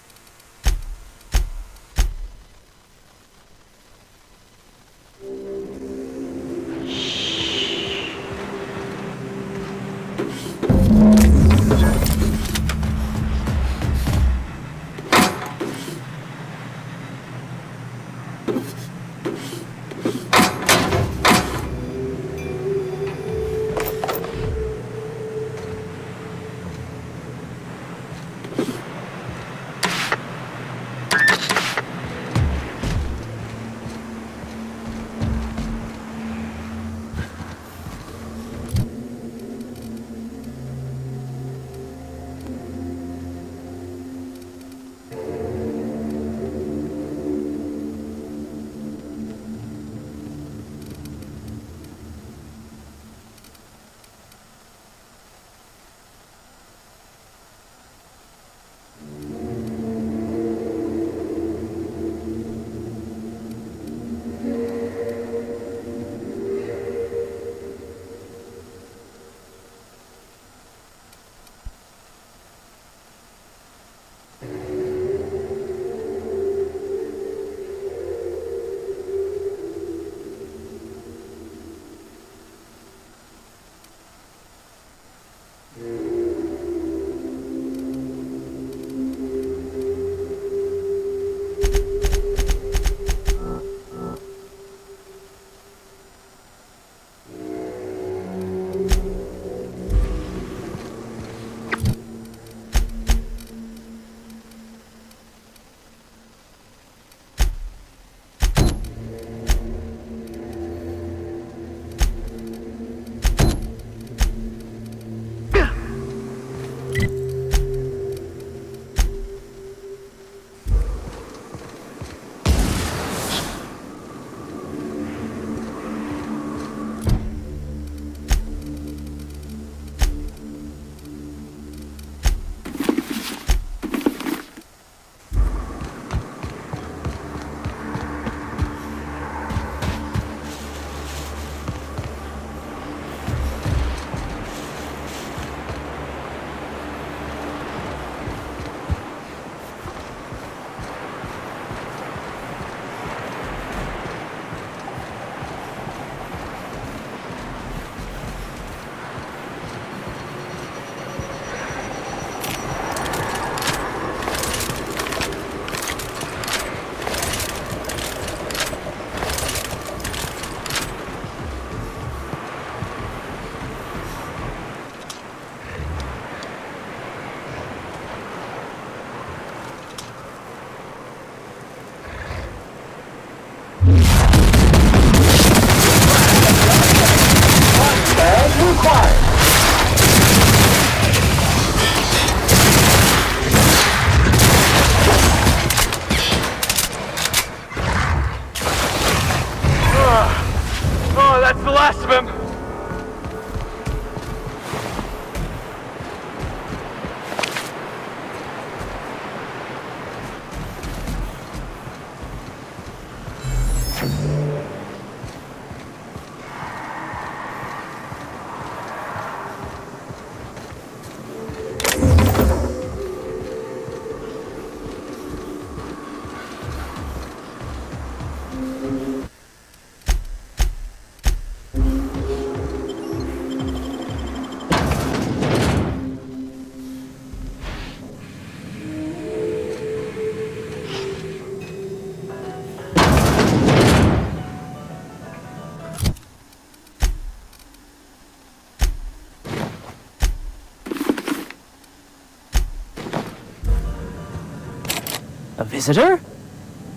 A visitor?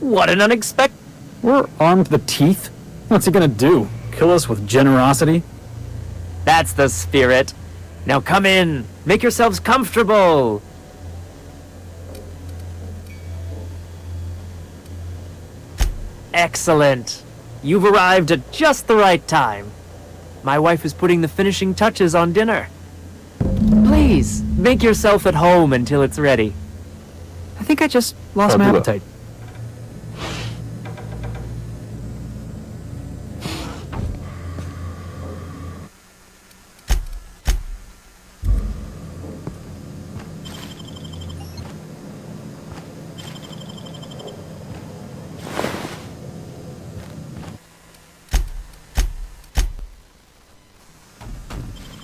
What an unexpected... We're armed to the teeth? What's he gonna do? Kill us with generosity? That's the spirit. Now come in. Make yourselves comfortable. Excellent. You've arrived at just the right time. My wife is putting the finishing touches on dinner. Please, make yourself at home until it's ready. I think I just lost my appetite.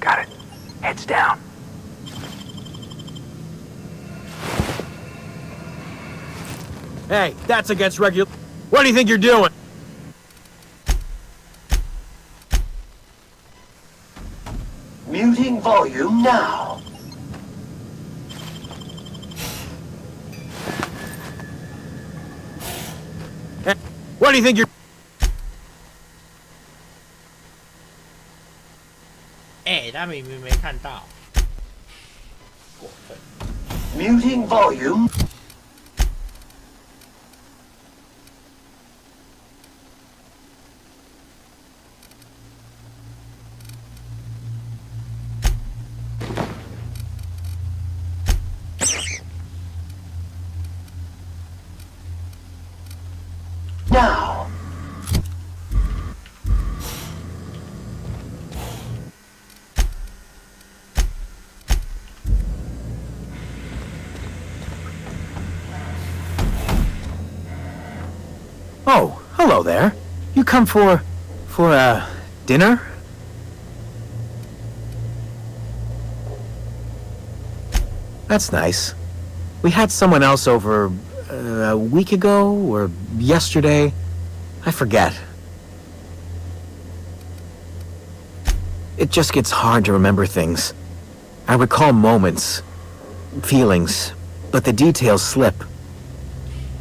Got it. Heads down. Hey, that's against regular... What do you think you're doing? Muting volume now. Hey, what do you think you're...他明明没看到。过分。Muting volume. Now. Oh, hello there. You come for dinner? That's nice. We had someone else over a week ago or yesterday. I forget. It just gets hard to remember things. I recall moments, feelings, but the details slip.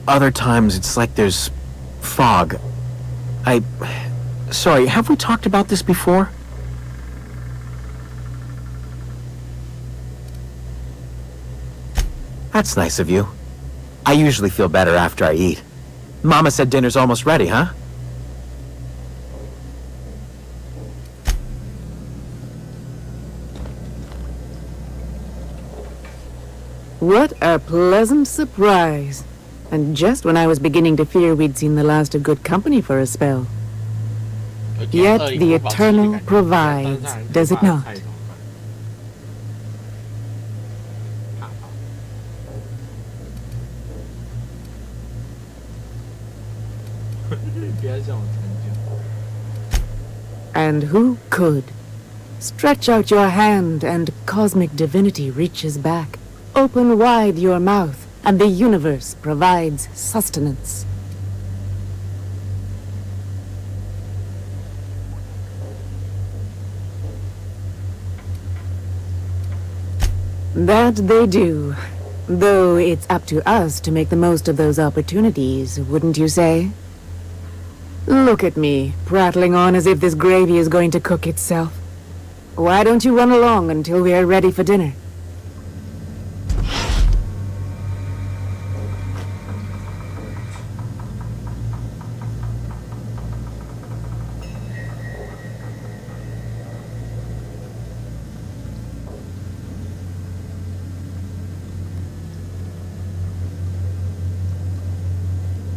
Other times it's like there's fog. Sorry, have we talked about this before? That's nice of you. I usually feel better after I eat. Mama said dinner's almost ready, huh? What a pleasant surprise. And just when I was beginning to fear we'd seen the last of good company for a spell. Yet the Eternal provides, does it not? And who could? Stretch out your hand and cosmic divinity reaches back. Open wide your mouth and the universe provides sustenance. That they do. Though it's up to us to make the most of those opportunities, wouldn't you say? Look at me, prattling on as if this gravy is going to cook itself. Why don't you run along until we are ready for dinner?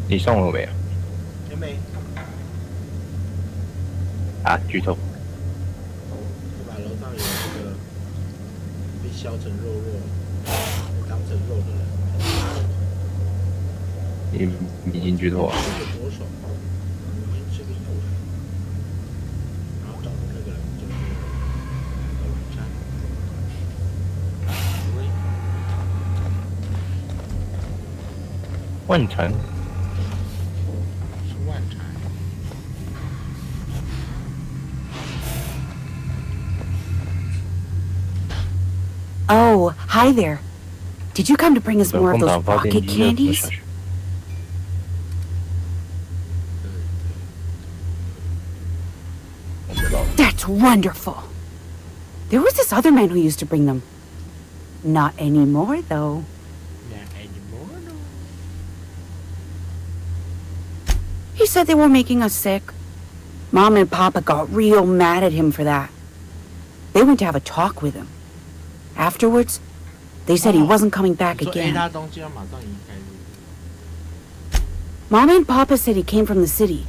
你送了没有？还没。啊，剧透。对吧？楼上有那个被削成肉肉，当成肉的人。你已经剧透了。左手，明天吃个右手，然后找的那个人就是万禅。Oh, hi there. Did you come to bring us more of those rocket candies? That's wonderful. There was this other man who used to bring them. Not anymore, though. Not anymore, no. He said they were making us sick. Mom and Papa got real mad at him for that. They went to have a talk with him. Afterwards, they said he wasn't coming back again. Mom and Papa said he came from the city.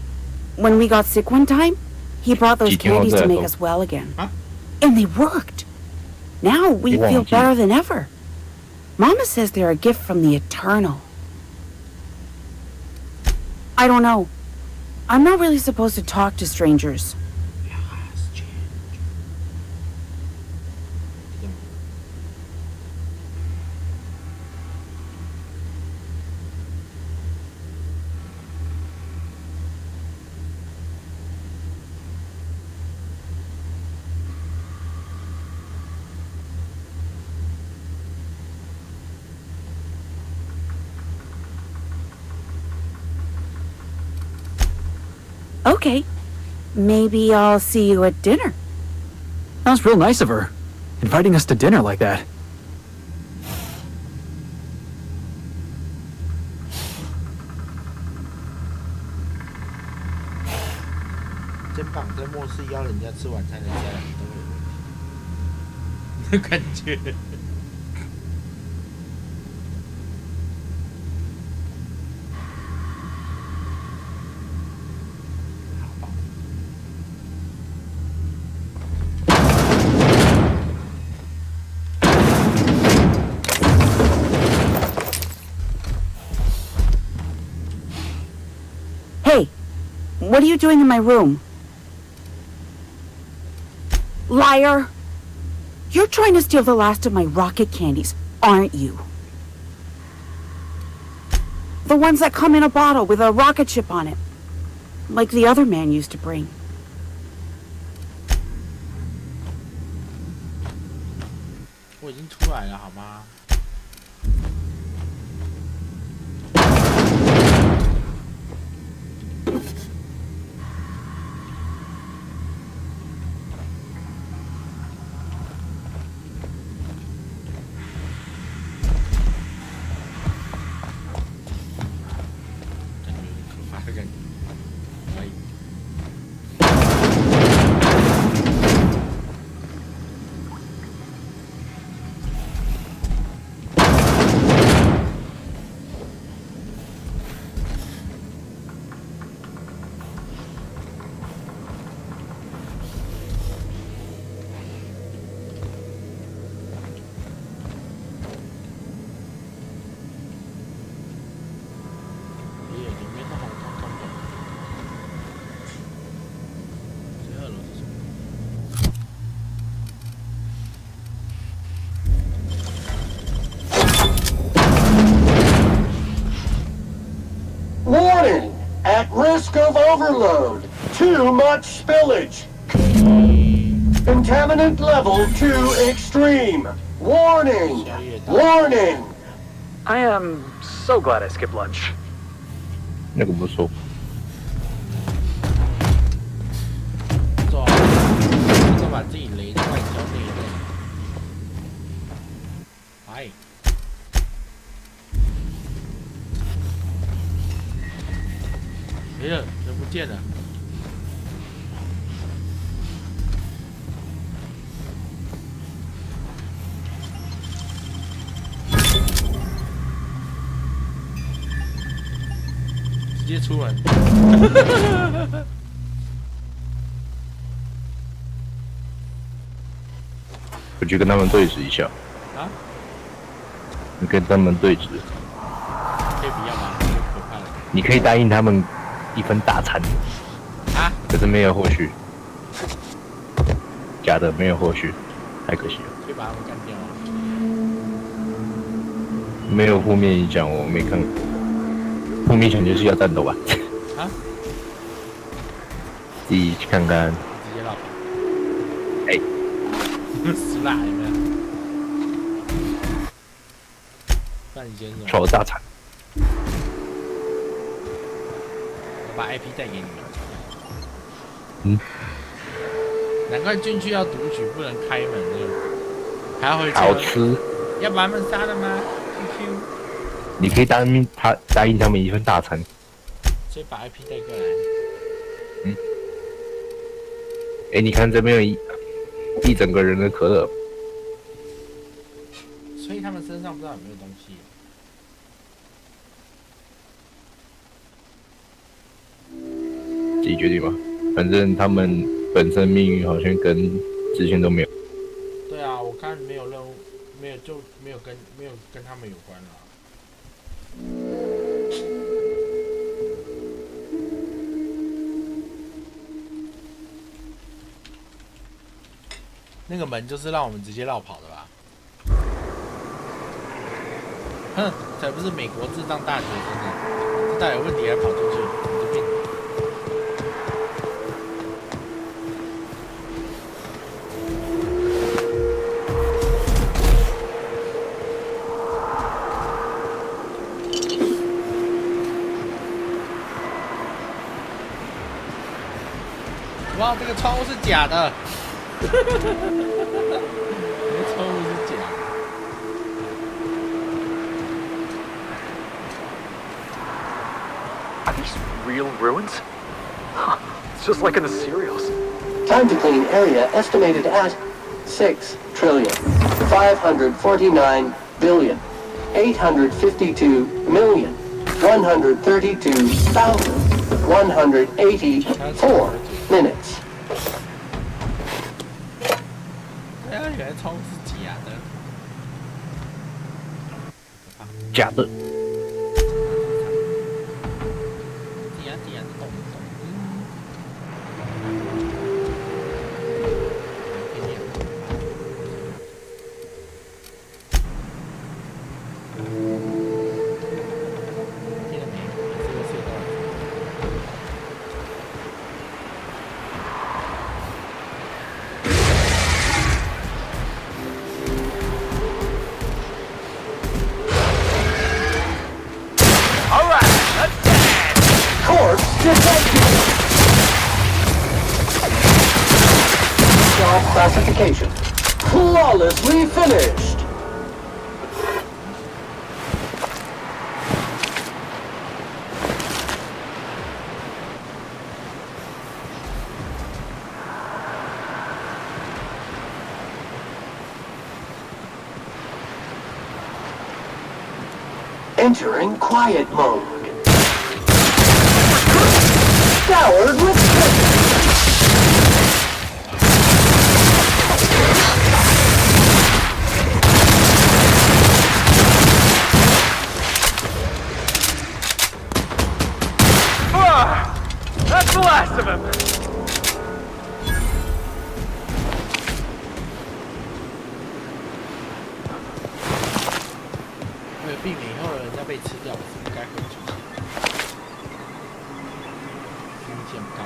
When we got sick one time, he brought those candies to make us well again. And they worked. Now we feel better than ever. Mama says they're a gift from the Eternal. I don't know. I'm not really supposed to talk to strangers. Okay. Maybe I'll see you at dinner. That was real nice of her, inviting us to dinner like that.真棒，在末世邀人家吃晚餐的家人都有感觉。Hey, what are you doing in my room? Liar! You're trying to steal the last of my rocket candies, aren't you? The ones that come in a bottle with a rocket ship on it. Like the other man used to bring. I 已经出来了，好吗？Warning! At risk of overload. Too much spillage. Contaminant level too extreme. Warning! Warning! I am so glad I skipped lunch. 那个不错。走，就把自己雷在外交内内。哎。没了，人不见了。直接出门。我去跟他们对峙一下。啊？你跟他们对峙。可以不要吗？太可怕了。你可以答应他们一份大餐。啊？可是没有后续。假的，没有后续，太可惜了。可以把他们干掉吗？没有负面影响，我没看。负面影响就是要战斗吧？啊？自己去看看。直接绕跑。哎。死啦！有没有？那你先说。超大餐。我把 IP 带给你们。嗯。难怪进去要读取，不能开门的，还要回去。好吃。要把他们杀了吗 ？QQ。你可以答应他们一份大餐。所以把 IP 带过来。嗯。哎，你看这边有一整个人的可乐。所以他们身上不知道有没有东西。自己决定吧，反正他们本身命运好像跟之前都没有。对啊，我看没有任务，没有跟他们有关了。那个门就是让我们直接绕跑的吧？哼，才不是美国智障大学生呢，这大有问题还跑出去，你的病。哇，这个窗户是假的，这个窗户是假的。Are these real ruins? Huh, it's just like in the serials. Time to clean area estimated at 6,349,132,184 minutes. 哎呀，原来窗户是假的。假的。Job classification. Flawlessly finished. Entering quiet mode. Showered with That's the last of him. 为了避免以后人家被吃掉，我是不该回去。风险高。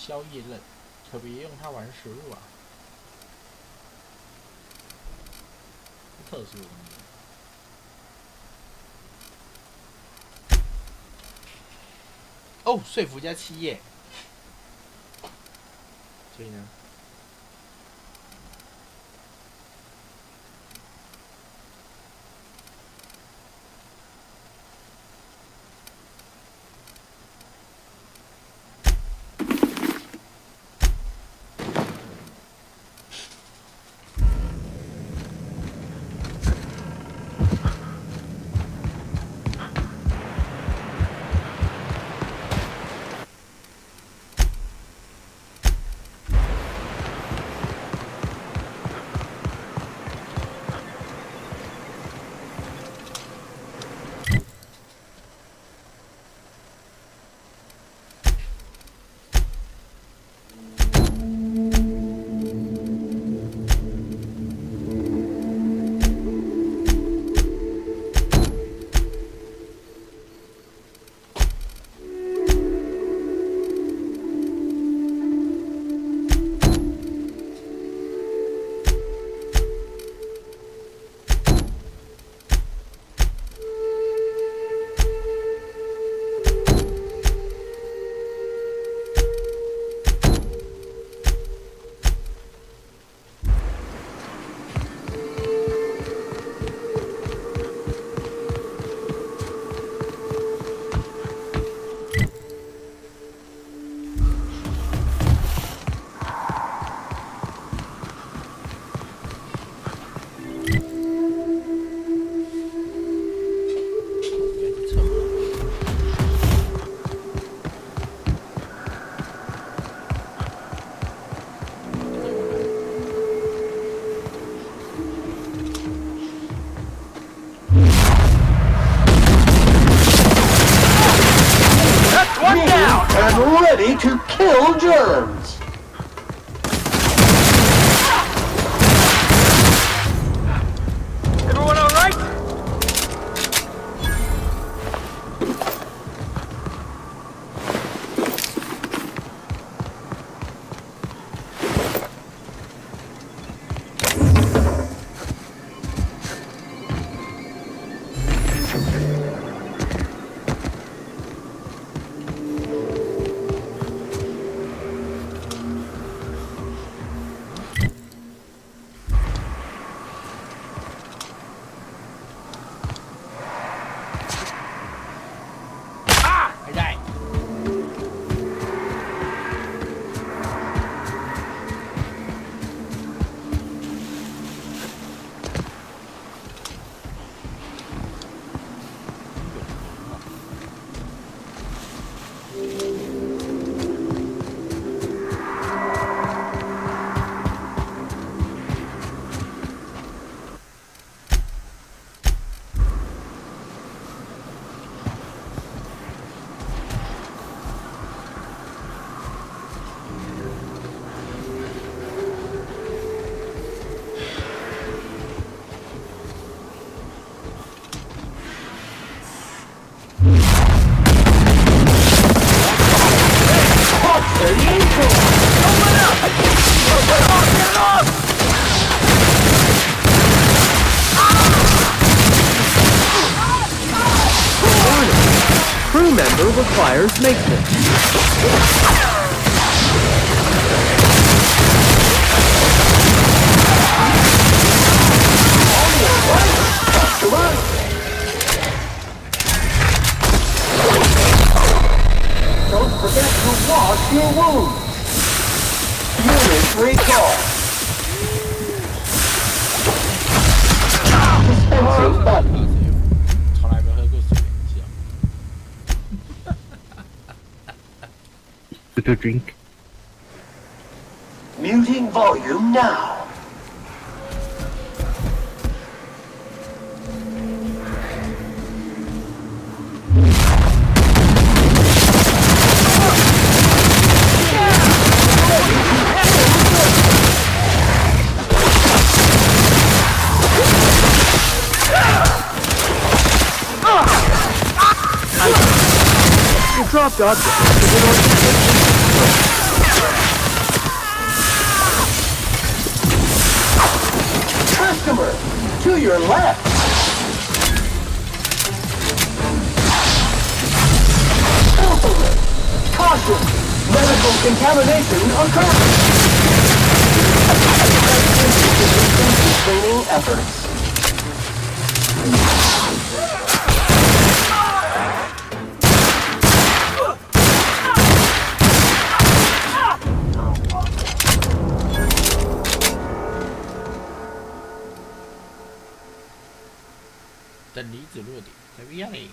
宵夜刃，可别用它玩食物啊。特殊的东西。哦，说服加企业，所以呢？Ready to kill germs. Everyone all right? Crew member requires maintenance. Don't forget to wash your wounds. Unit recall. Dispensing button. 从来没喝过水酒。To drink. Muting volume now. You dropped objects. left. Caution! Medical contamination occurring. Training efforts.等离子落点，在 VR 里。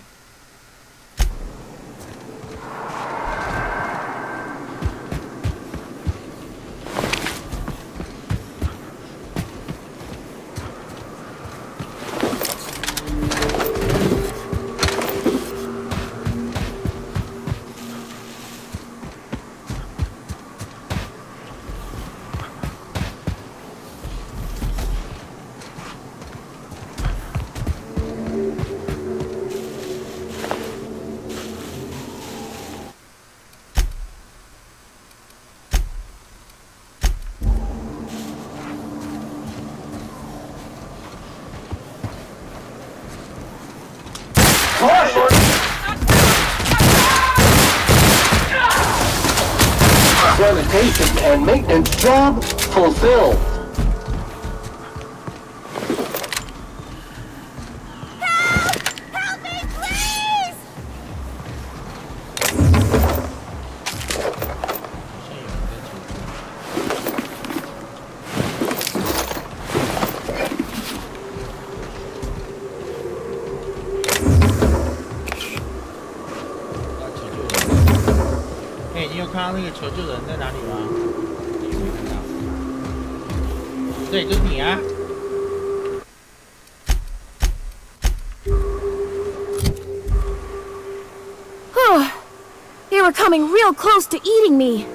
Sanitation and maintenance job fulfilled. Help me, please! 你有看到那个求救人在哪里吗？你有没有看到？对，就是你啊！ They were coming real close to eating me.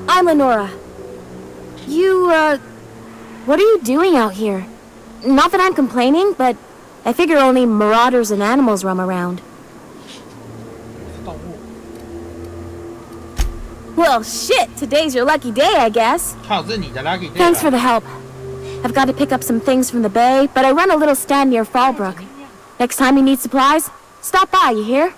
I'm Lenora. You, what are you doing out here? Not that I'm complaining, but I figure only marauders and animals roam around. Well, shit, today's your lucky day, I guess. Thanks for the help. I've got to pick up some things from the bay, but I run a little stand near Fallbrook. Next time you need supplies, stop by, you hear?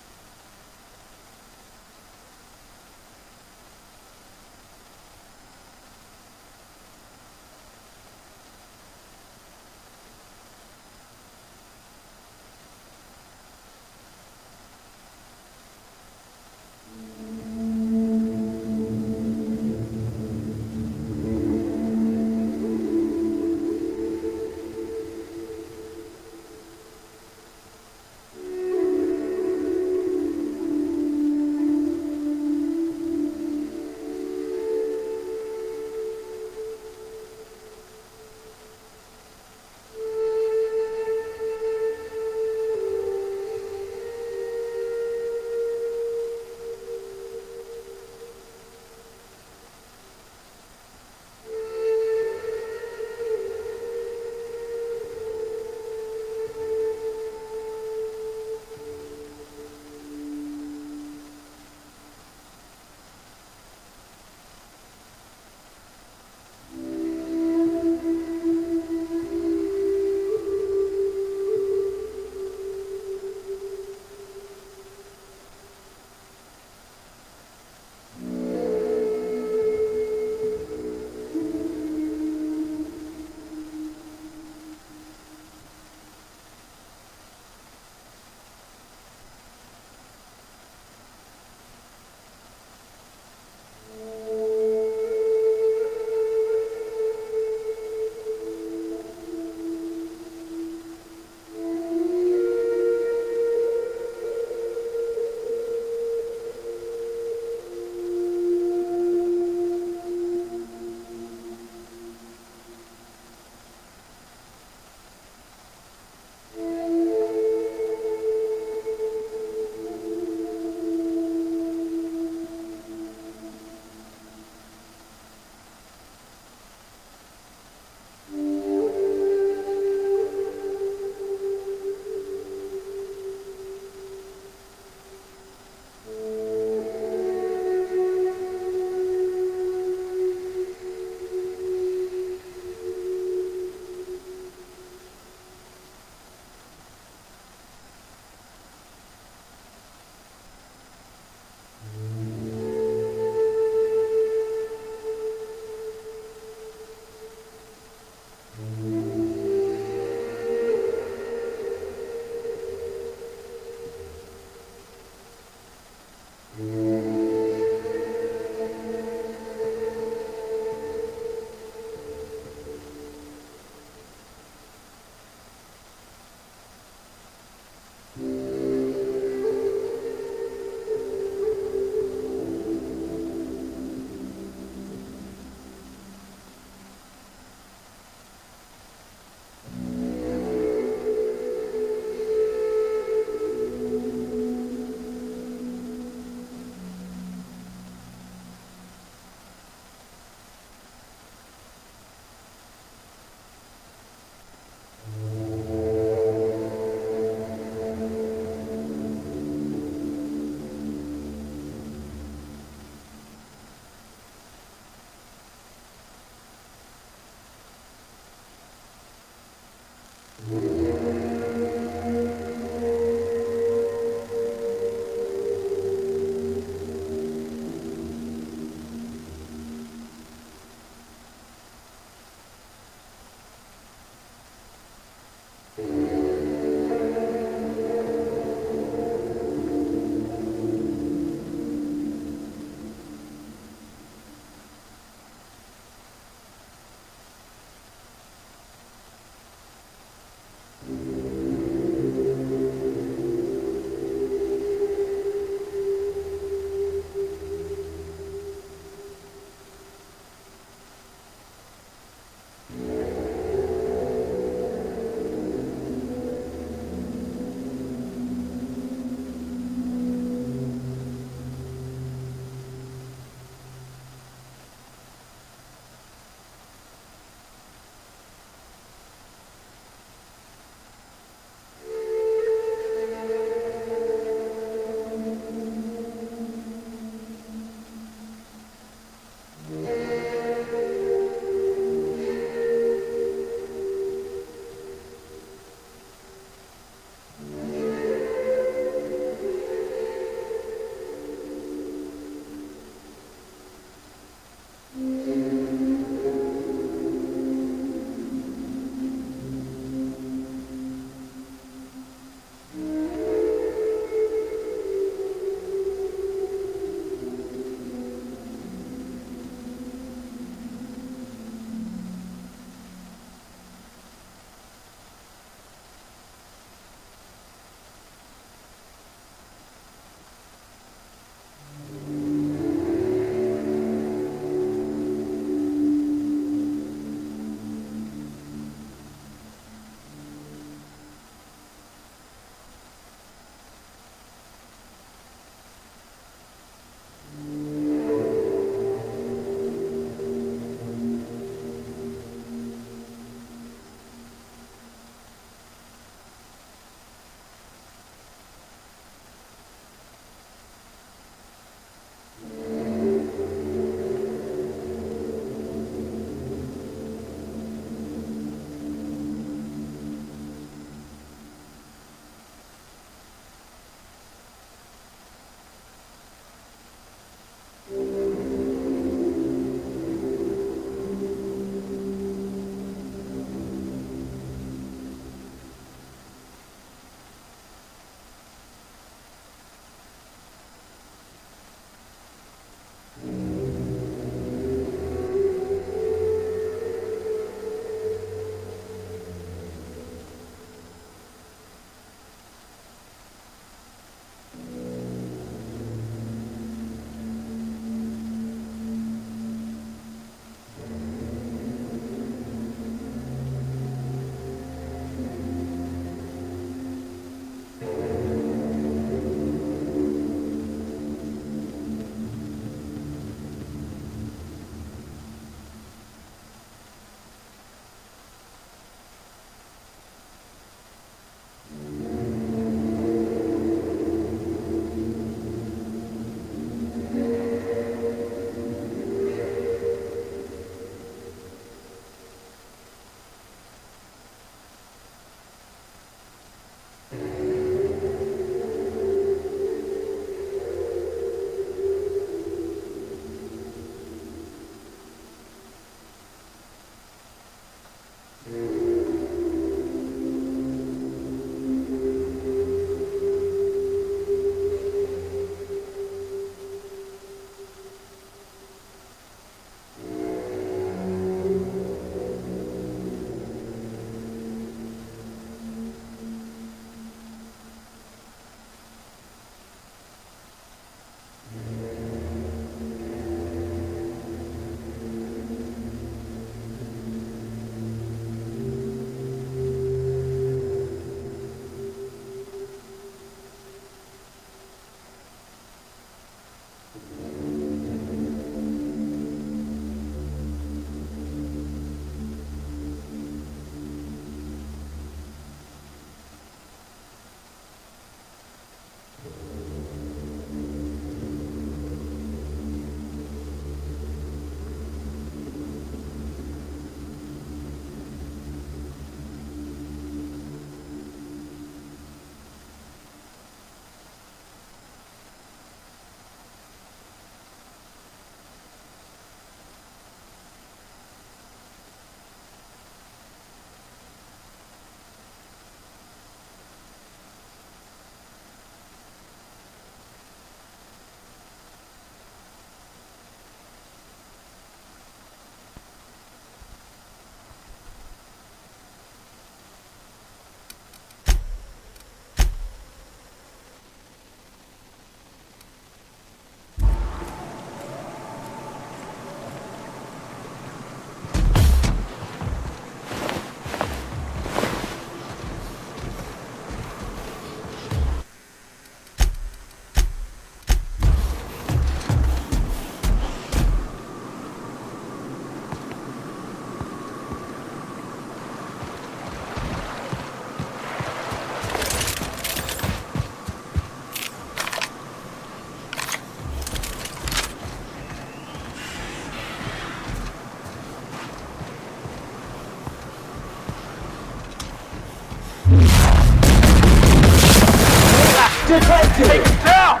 detected! Take him down!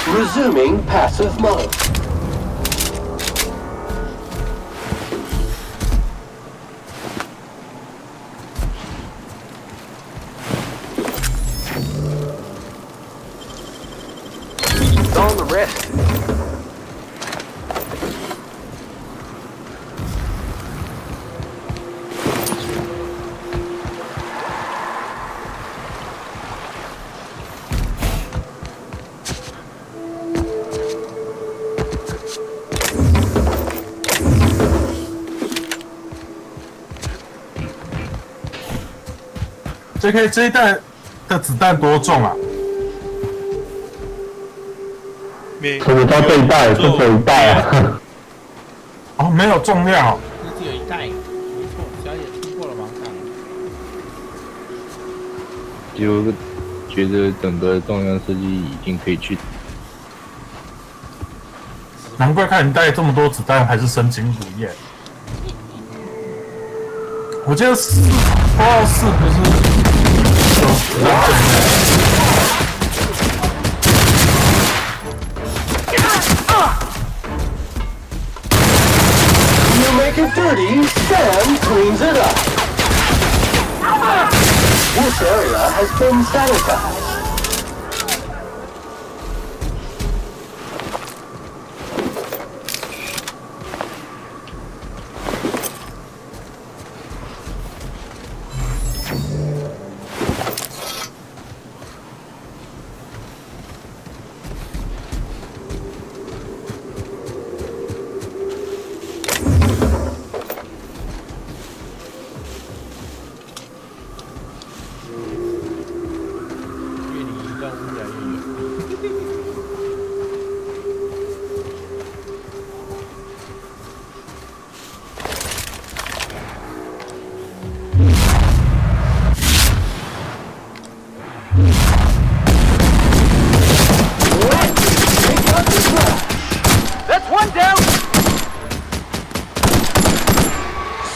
Resuming passive mode. It's on the wrist. JK 这一弹的子弹多重啊？什么叫这一袋？这只有一袋啊！哦，没有重量哦。那只有一袋，没错，小野突破了盲场。就觉得整个重量设计已经可以去。难怪看你带这么多子弹，还是深情如燕。我记得4，不知道4不是有子弹对面。You make it dirty, Sam cleans it up. This area has been sanitized.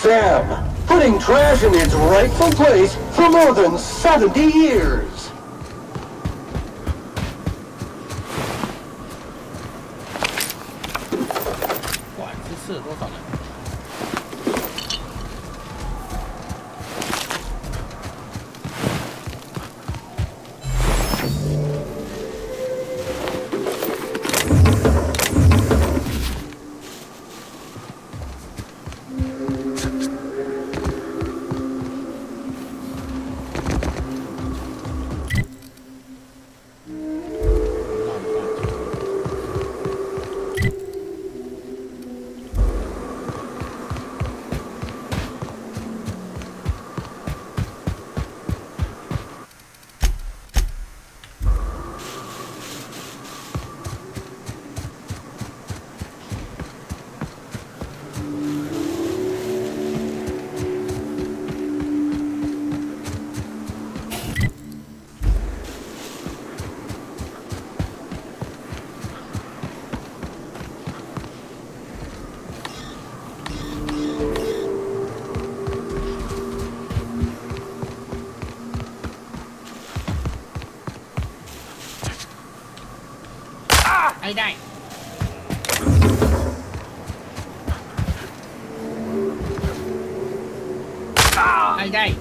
Sam, putting trash in its rightful place for more than 70 years. Wow, 这射了多少人？挨带。挨带。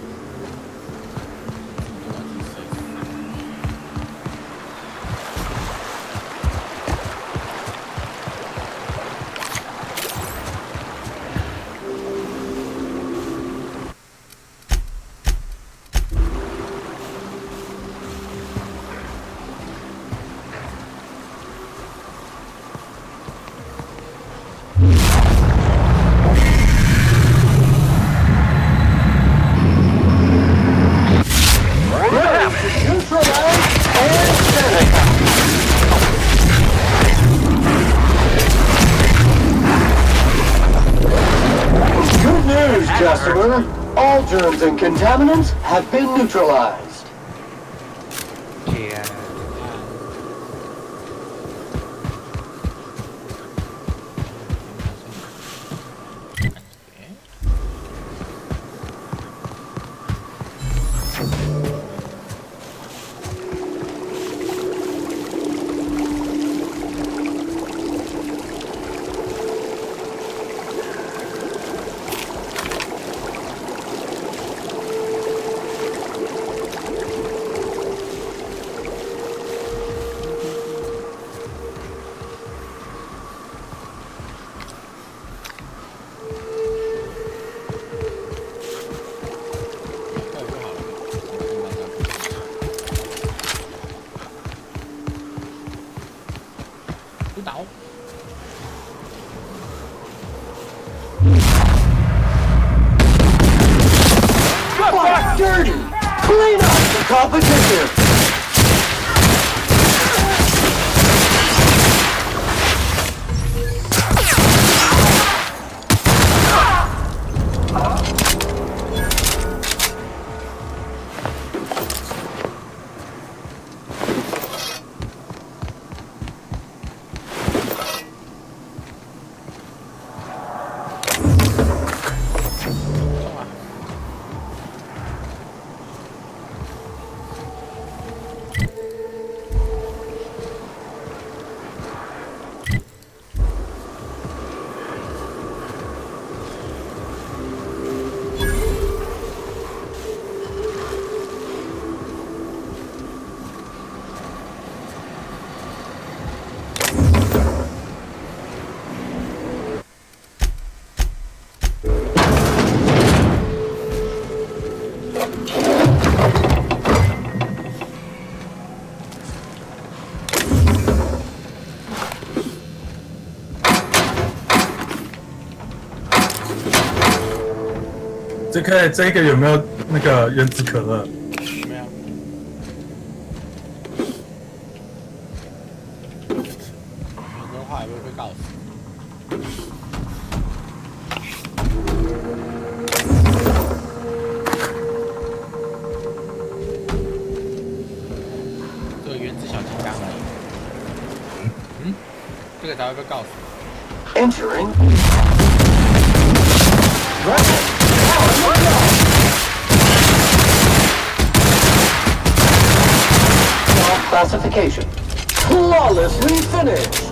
Customer, all germs and contaminants have been neutralized. Clean up the competition!这个有没有那个原子可乐？没有。有的话也会被告死。这个原子小金刚而已。这个才会被告死。Entering. Classification. Flawlessly finished.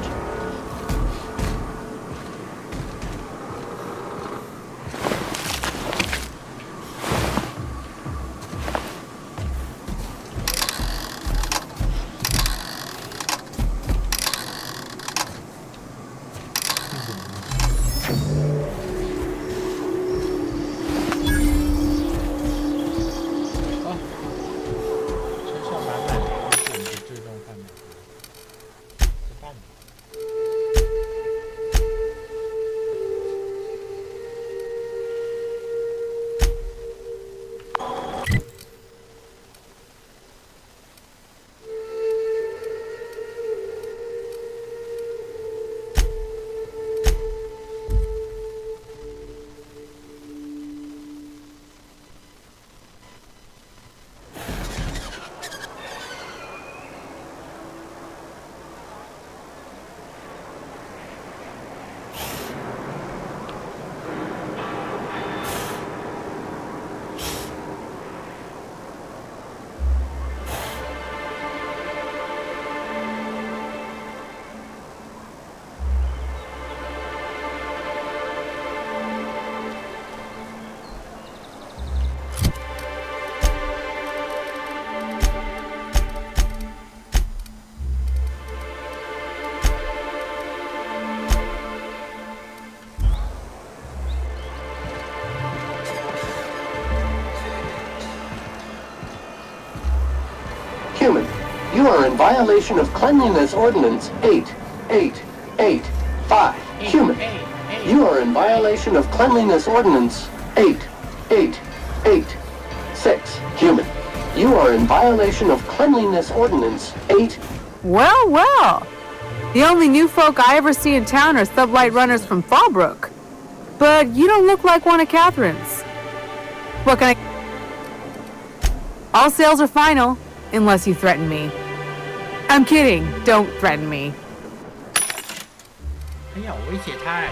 Human, you are in violation of Cleanliness Ordinance 8885. Human, you are in violation of Cleanliness Ordinance 8886. Human, you are in violation of Cleanliness Ordinance 8. Well, well. The only new folk I ever see in town are sublight runners from Fallbrook. But you don't look like one of Catherine's. What can I... All sales are final, unless you threaten me. I'm kidding. Don't threaten me. 哎呀，我威胁他哎。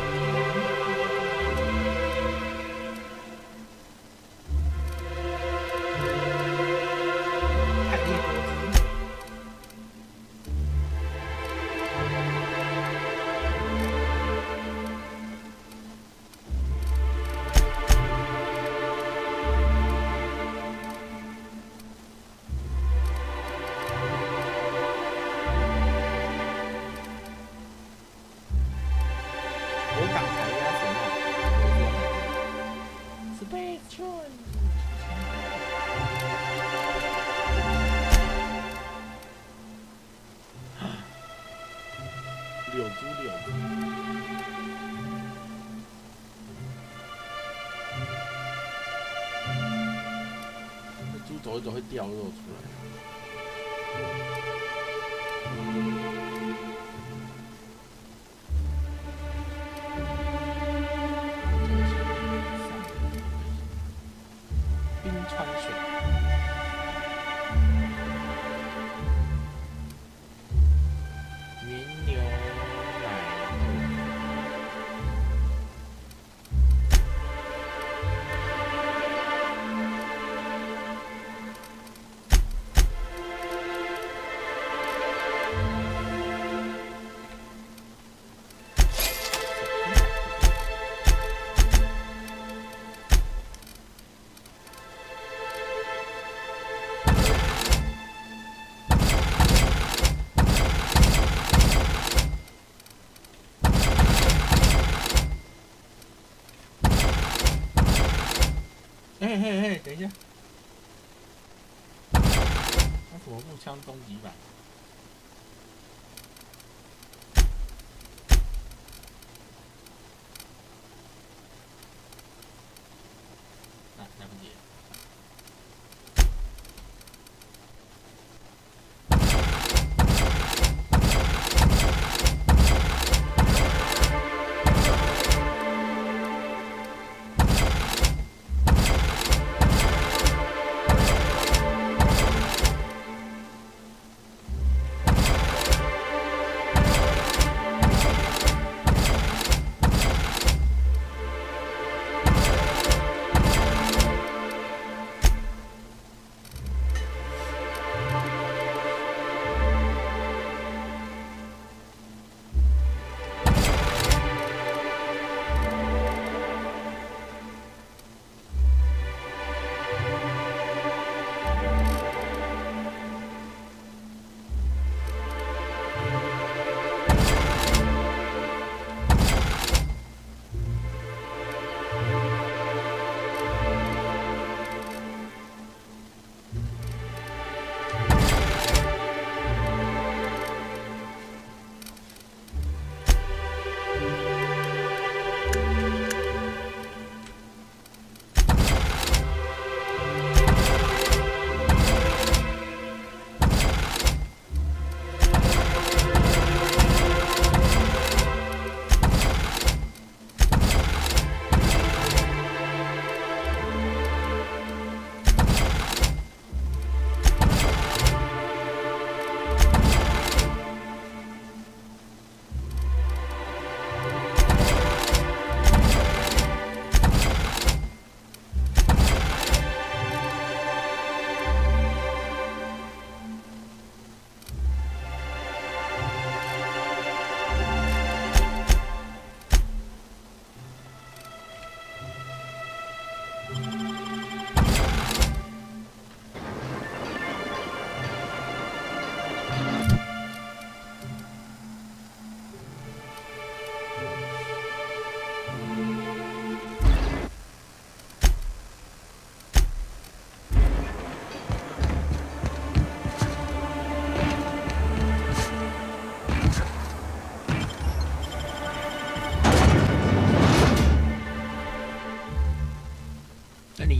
我港台。走一走会掉肉出来。冰川水。云牛奶。嘿，等一下，那什么步枪终极版？啊，来不及。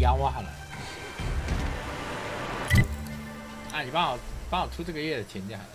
压我好了。啊，你帮我出这个月的钱就好了。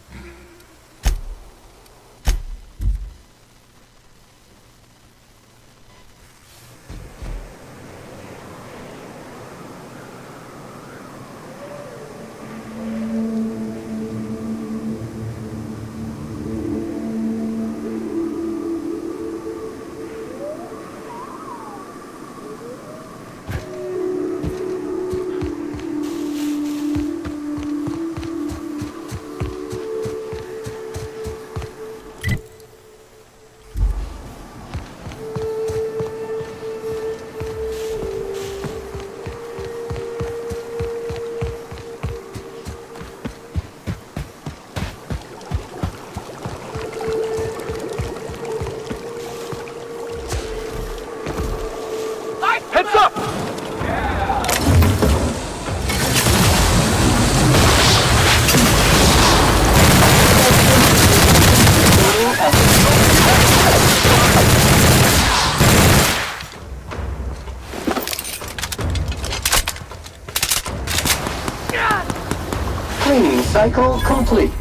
Cycle complete.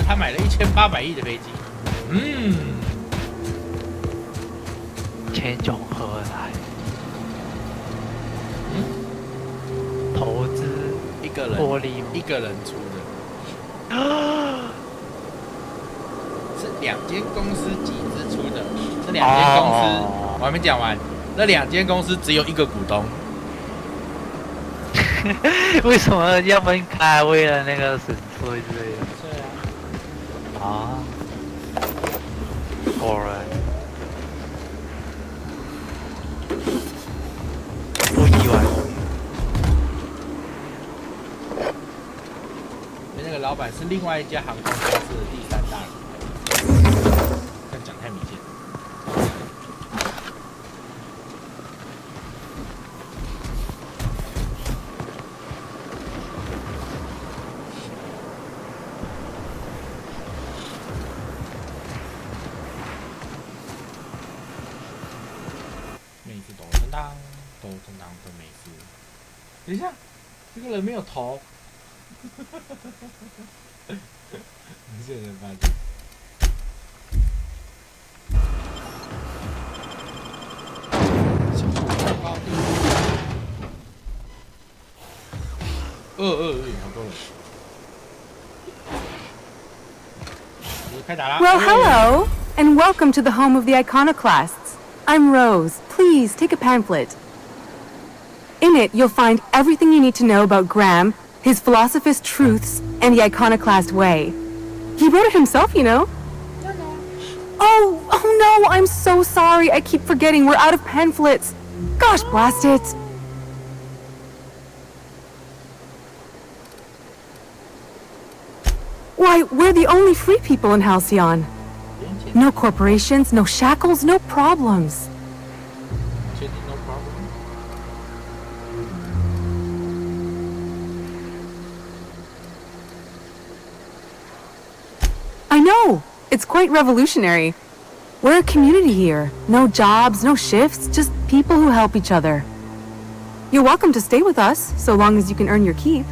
他买了1800亿的飞机，钱从何来？投资一个人获利，一个人出的，是2间公司集资出的。这2间公司、我还没讲完，那2间公司只有1个股东。为什么要分开？为了那个省税之类的。对啊。啊。Alright。不意外。那个老板是另外一家航空公司的第3大股东。这样讲太明显。等一下，这个人没有头。没事人发现。好多人。开打啦 Well, hello, and welcome to the home of the iconoclasts. I'm Rose. Please take a pamphlet. In it, you'll find everything you need to know about Graham, his philosophist truths, and the iconoclast way. He wrote it himself, you know. Oh no, I'm so sorry. I keep forgetting we're out of pamphlets. Gosh, blast it. Why, we're the only free people in Halcyon. No corporations, no shackles, no problems. I know! It's quite revolutionary. We're a community here. No jobs, no shifts, just people who help each other. You're welcome to stay with us, so long as you can earn your keep.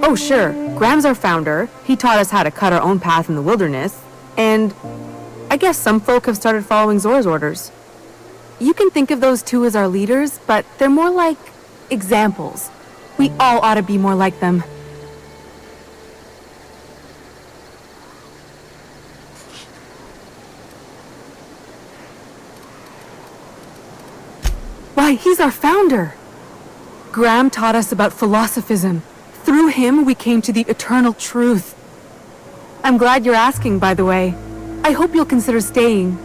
Oh, sure. Graham's our founder. He taught us how to cut our own path in the wilderness. And I guess some folk have started following Zora's orders. You can think of those two as our leaders, but they're more like examples. We all ought to be more like them. Why, he's our founder. Graham taught us about philosophism. Through him, we came to the eternal truth. I'm glad you're asking, by the way. I hope you'll consider staying.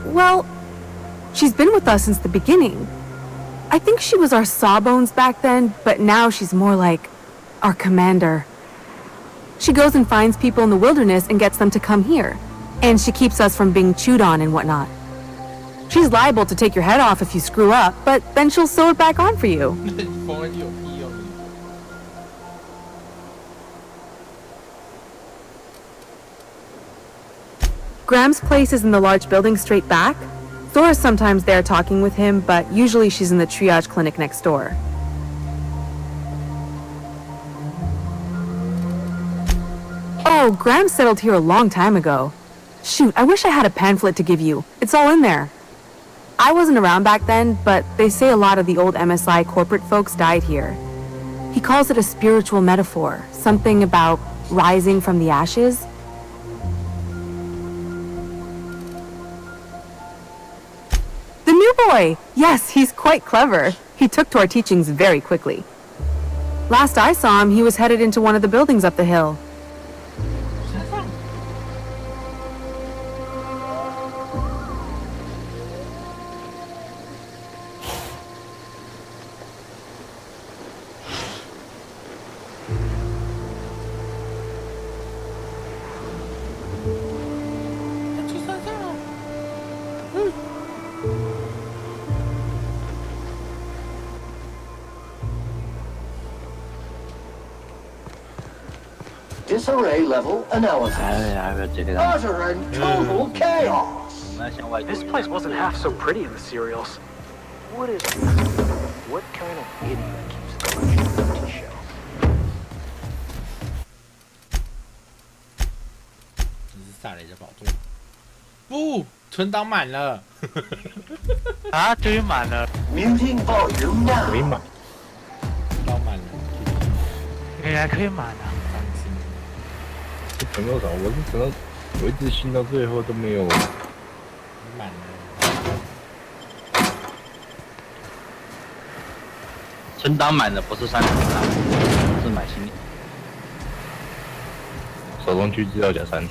Well, she's been with us since the beginning. I think she was our sawbones back then, but now she's more like our commander. She goes and finds people in the wilderness and gets them to come here. And she keeps us from being chewed on and whatnot. She's liable to take your head off if you screw up, but then she'll sew it back on for you. Graham's place is in the large building straight back. Zora's sometimes there talking with him, but usually she's in the triage clinic next door. Oh, Graham settled here a long time ago. Shoot, I wish I had a pamphlet to give you. It's all in there. I wasn't around back then, but they say a lot of the old MSI corporate folks died here. He calls it a spiritual metaphor, something about rising from the ashes. The new boy! Yes, he's quite clever. He took to our teachings very quickly. Last I saw him, he was headed into one of the buildings up the hill. Disarray level analysis. Utter and total chaos. This place wasn't half so pretty in the serials. What kind of idiot keeps going to the empty shell? 这是萨雷的宝座。不，存档满了。啊，终于满了。Muting volume now. 可以满。到满了。原来可以满啊！存多少？我是存到，我一直信到最后都没有满了。存档满了不是30档，是买新的。手动去资料夹3。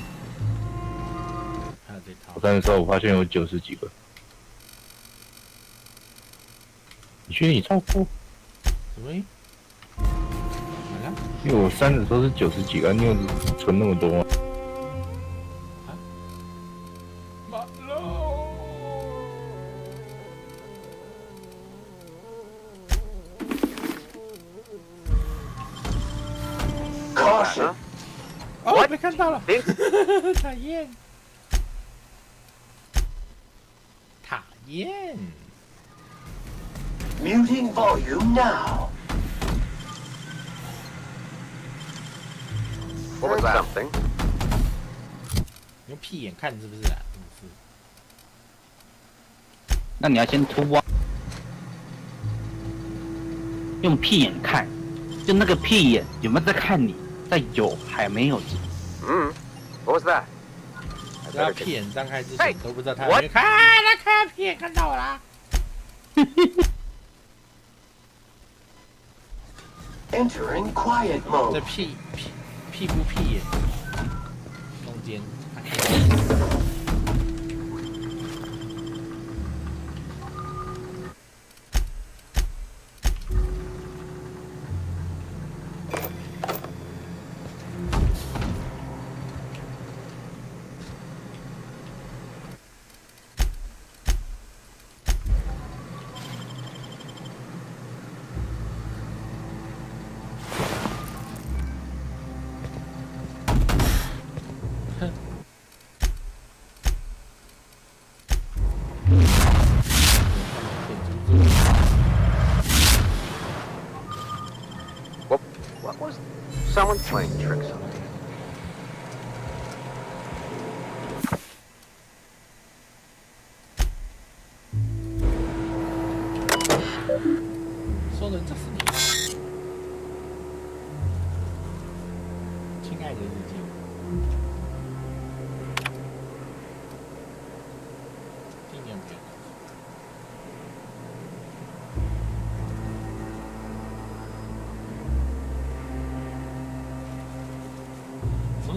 我3的时候我发现有90几个。你确定你超过？什么？因为我3的时候是90几个，你有存那么多吗？满了。Caution. 哦，被看到了。讨厌。讨厌。Muting volume now. What was something? 用屁眼看是不是啊？真是。那你要先突挖，用屁眼看，就那个屁眼有没有在看你？在有还没有？What was that? 要屁眼张开之前都不知道他有没有看，他看屁眼看到我啦。Entering quiet mode. 这屁股屁眼中间。What was... Someone's playing tricks on me. 说人这是你，亲爱的日记。今年别。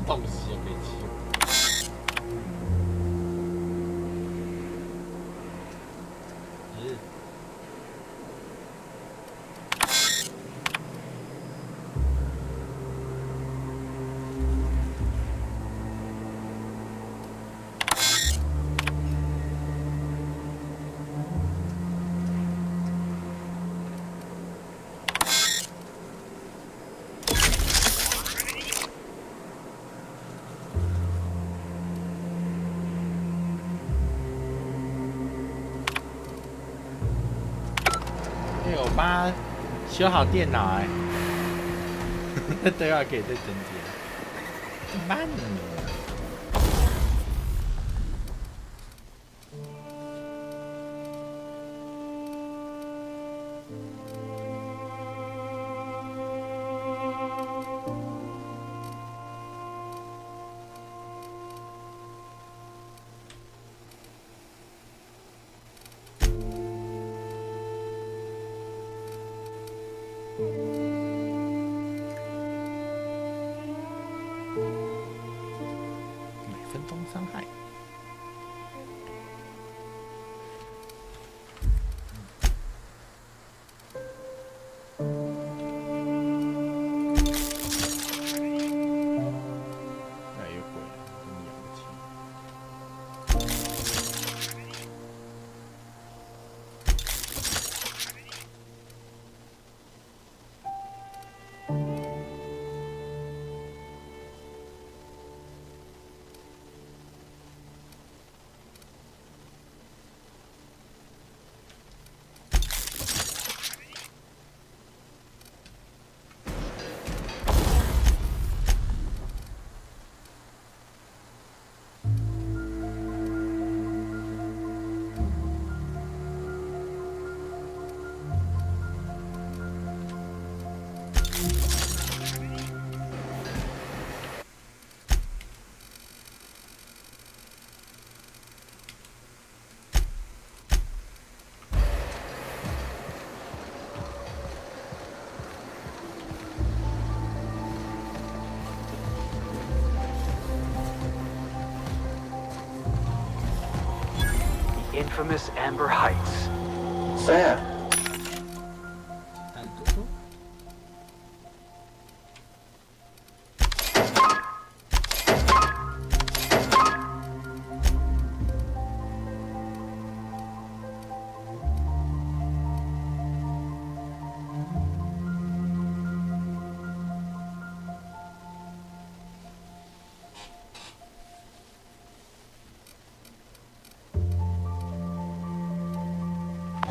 东西啊？可以吃。我帮他修好电脑哎，等下可以再整解。慢呢。分钟伤害。Infamous Amber Heights. Sam.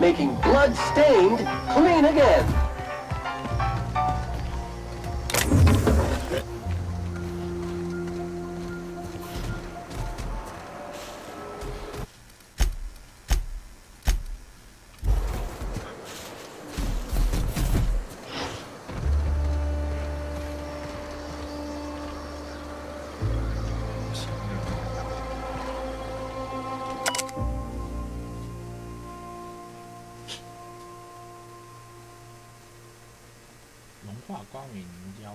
Making blood-stained clean again.化光明胶，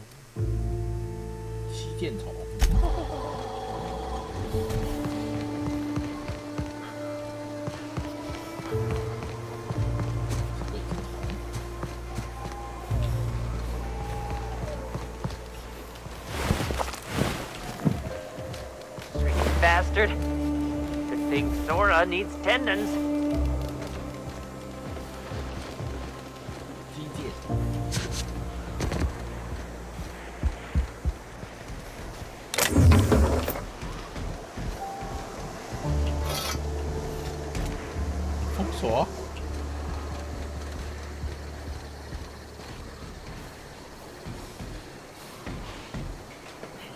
七箭头。Bastard. Good thing Sora needs tendons. 击剑。封锁。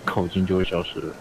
口径就会消失了。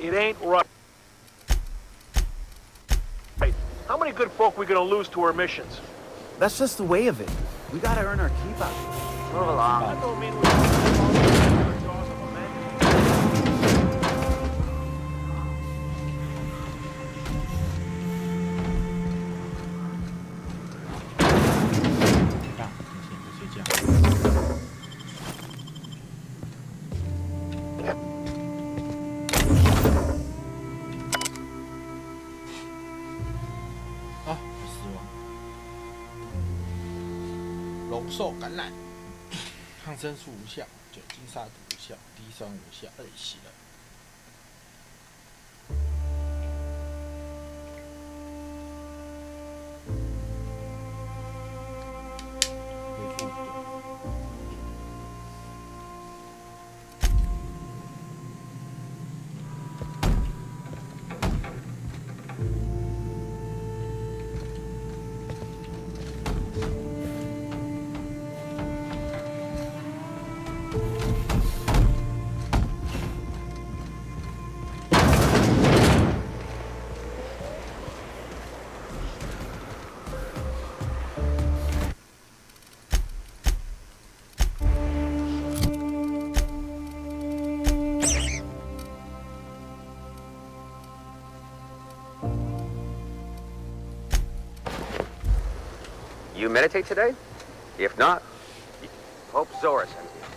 It ain't right. How many good folk we gonna lose to our missions? That's just the way of it. We gotta earn our keep out. Move along. I don't mean we...龙兽感染，抗生素无效，酒精杀毒无效，低酸无效，洗了。You meditate today? If not, hope Zora sends you a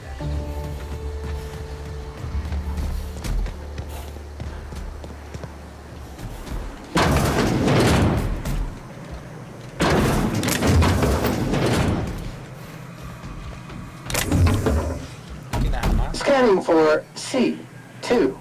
text. Scanning for C2.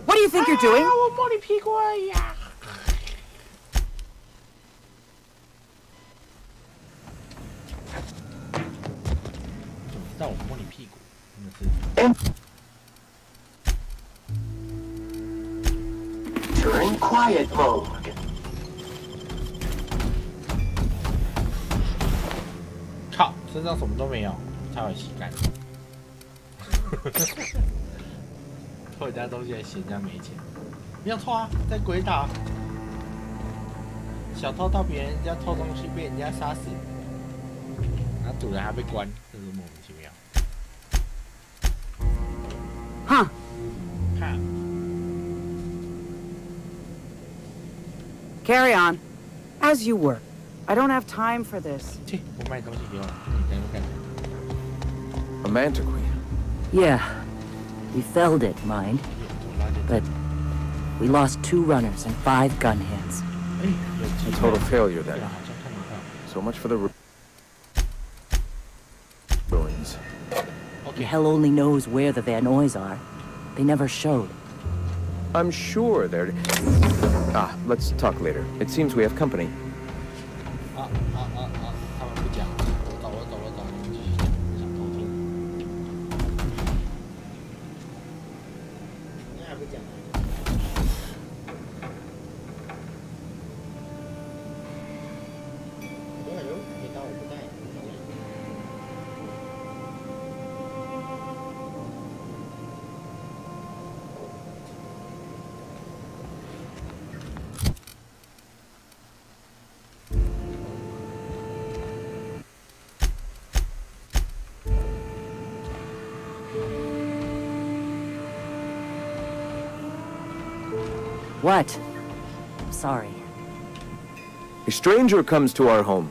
What do you think you're doing? 我摸你屁股而已啊！怎么知道我摸你屁股？真的是。During quiet mode. 靠，身上什么都没有，才有洗干净。偷人家东西还嫌人家没钱，不要偷啊！在鬼岛，小偷盗别人家偷东西被人家杀死，然后主人还被关，真是莫名其妙。Huh. Carry on. As you were. I don't have time for this. 切，我卖东西给我，你在那干什么？ A mantiquine. Yeah. We felled it, mind. But we lost 2 runners and 5 gun hands. A total failure then. So much for the ruins. The hell only knows where the Vanoys are. They never showed. I'm sure they're... let's talk later. It seems we have company. 他们不讲，走了，你们继续讲，不想偷听。你还不讲？ What? I'm sorry. A stranger comes to our home.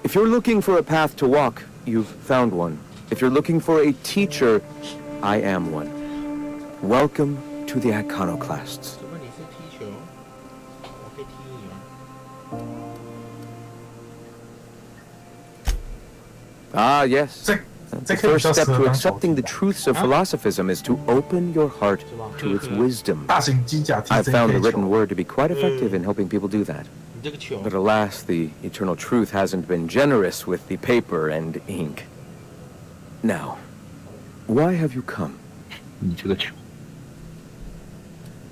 If you're looking for a path to walk, you've found one. If you're looking for a teacher, I am one. Welcome to the Iconoclasts. Ah, yes. The first step to accepting the truths of philosophism is to open your heart to its wisdom. I've found the written word to be quite effective in helping people do that. But alas, the eternal truth hasn't been generous with the paper and ink. Now, why have you come?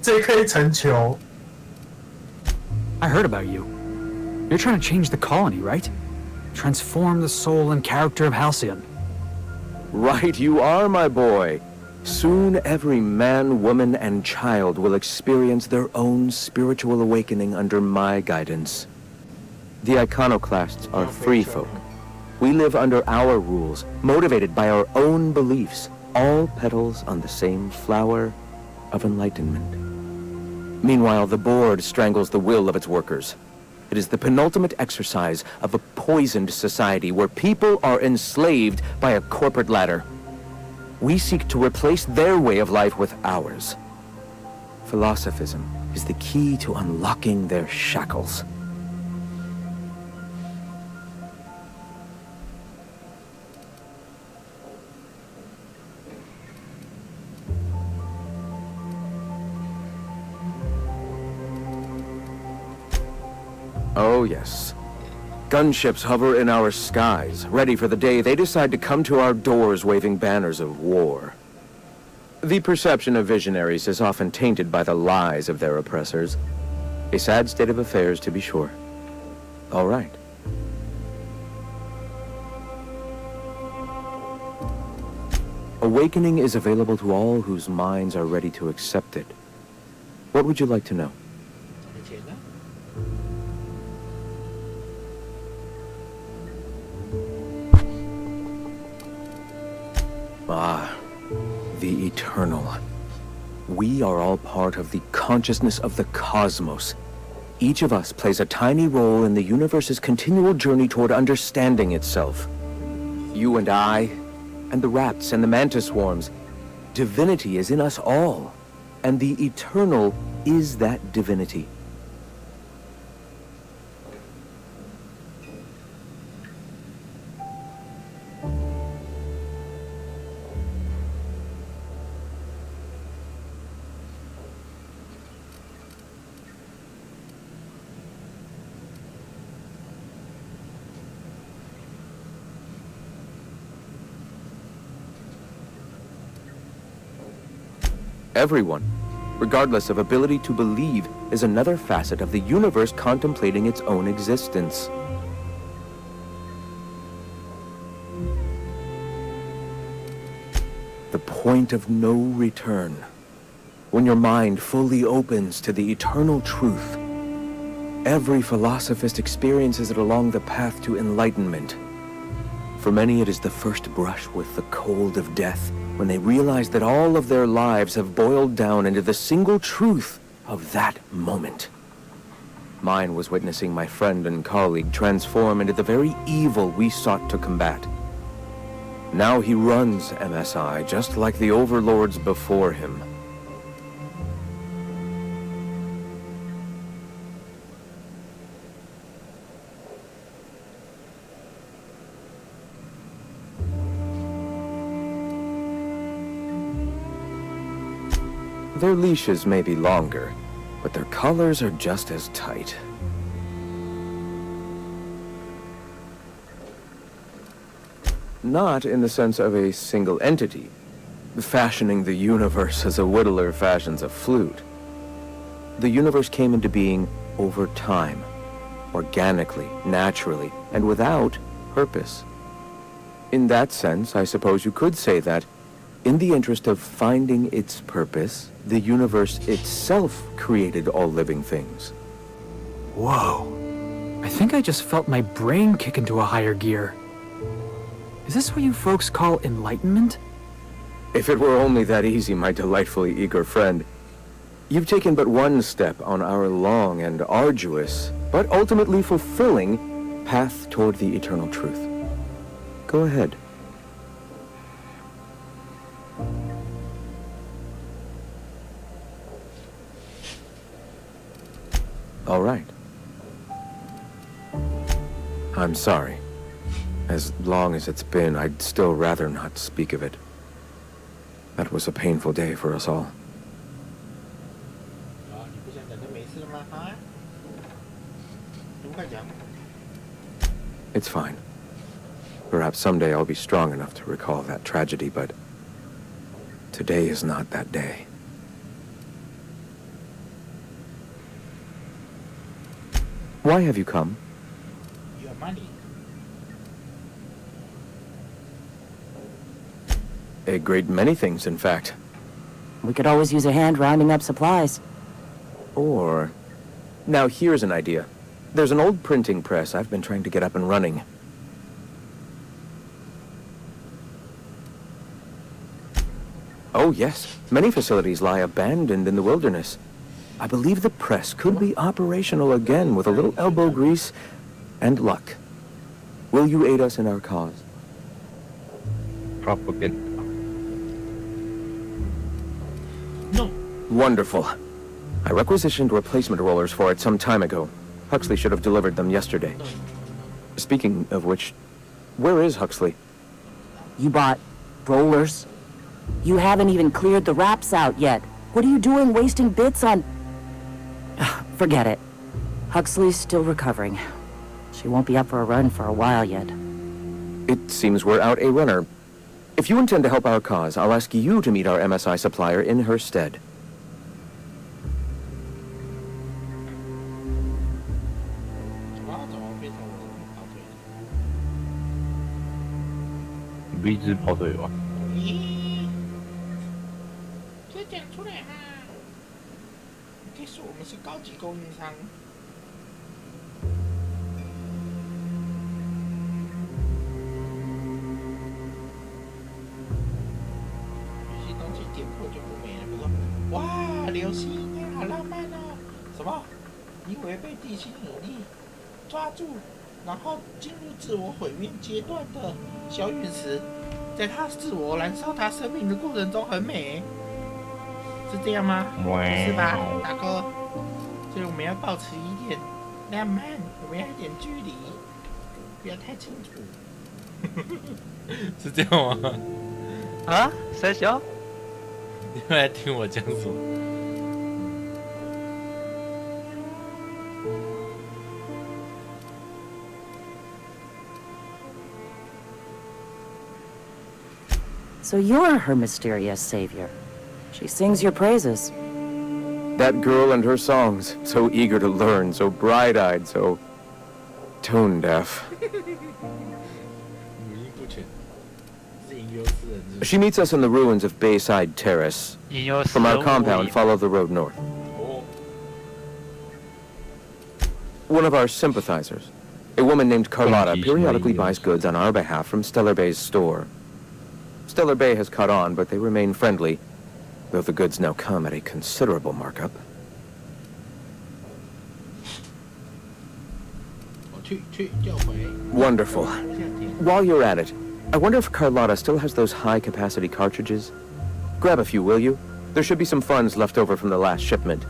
JK 成球 I heard about you. You're trying to change the colony, right? Transform the soul and character of Halcyon. Right you are, my boy. Soon every man, woman, and child will experience their own spiritual awakening under my guidance. The iconoclasts are free folk. We live under our rules, motivated by our own beliefs, all petals on the same flower of enlightenment. Meanwhile, the board strangles the will of its workers. It is the penultimate exercise of a poisoned society where people are enslaved by a corporate ladder. We seek to replace their way of life with ours. Philosophism is the key to unlocking their shackles. Oh, yes. Gunships hover in our skies, ready for the day they decide to come to our doors waving banners of war. The perception of visionaries is often tainted by the lies of their oppressors. A sad state of affairs, to be sure. All right. Awakening is available to all whose minds are ready to accept it. What would you like to know? Ah, the eternal. We are all part of the consciousness of the cosmos. Each of us plays a tiny role in the universe's continual journey toward understanding itself. You and I, and the rats and the mantis swarms. Divinity is in us all, and the eternal is that divinity. Everyone, regardless of ability to believe, is another facet of the universe contemplating its own existence. The point of no return. When your mind fully opens to the eternal truth, every philosophist experiences it along the path to enlightenment. For many, it is the first brush with the cold of death, when they realize that all of their lives have boiled down into the single truth of that moment. Mine was witnessing my friend and colleague transform into the very evil we sought to combat. Now he runs MSI just like the overlords before him. Their leashes may be longer, but their collars are just as tight. Not in the sense of a single entity, fashioning the universe as a whittler fashions a flute. The universe came into being over time, organically, naturally, and without purpose. In that sense, I suppose you could say that, in the interest of finding its purpose, the universe itself created all living things. Whoa. I think I just felt my brain kick into a higher gear. Is this what you folks call enlightenment? If it were only that easy, my delightfully eager friend. You've taken but one step on our long and arduous, but ultimately fulfilling, path toward the eternal truth. Go ahead. All right. I'm sorry. As long as it's been, I'd still rather not speak of it. That was a painful day for us all. It's fine. Perhaps someday I'll be strong enough to recall that tragedy, but today is not that day. Why have you come? Your money. A great many things, in fact. We could always use a hand rounding up supplies. Or... Now here's an idea. There's an old printing press I've been trying to get up and running. Oh yes, many facilities lie abandoned in the wilderness. I believe the press could be operational again with a little elbow grease and luck. Will you aid us in our cause? Propaganda. No. Wonderful. I requisitioned replacement rollers for it some time ago. Huxley should have delivered them yesterday. Speaking of which, where is Huxley? You bought rollers? You haven't even cleared the wraps out yet. What are you doing wasting bits on... Forget it. Huxley's still recovering. She won't be up for a run for a while yet. It seems we're out a runner. If you intend to help our cause, I'll ask you to meet our MSI supplier in her stead.哇，流星你好浪漫哦！什么？你违背地心引力，抓住，然后进入自我毁灭阶段的小陨石，在它自我燃烧它生命的过程中很美，是这样吗？是吧，大哥？所以我们要保持一点浪漫，我们要一点距离，不要太清楚。是这样吗？啊？三小？你们来听我讲什么？ So you're her mysterious savior. She sings your praises. That girl and her songs, so eager to learn, so bright-eyed, so tone-deaf. She meets us in the ruins of Bayside Terrace. From our compound, follow the road north. One of our sympathizers, a woman named Carlotta, periodically buys goods on our behalf from Stellar Bay's store. Stellar Bay has caught on, but they remain friendly, though the goods now come at a considerable markup. Wonderful. While you're at it, I wonder if Carlotta still has those high-capacity cartridges? Grab a few, will you? There should be some funds left over from the last shipment.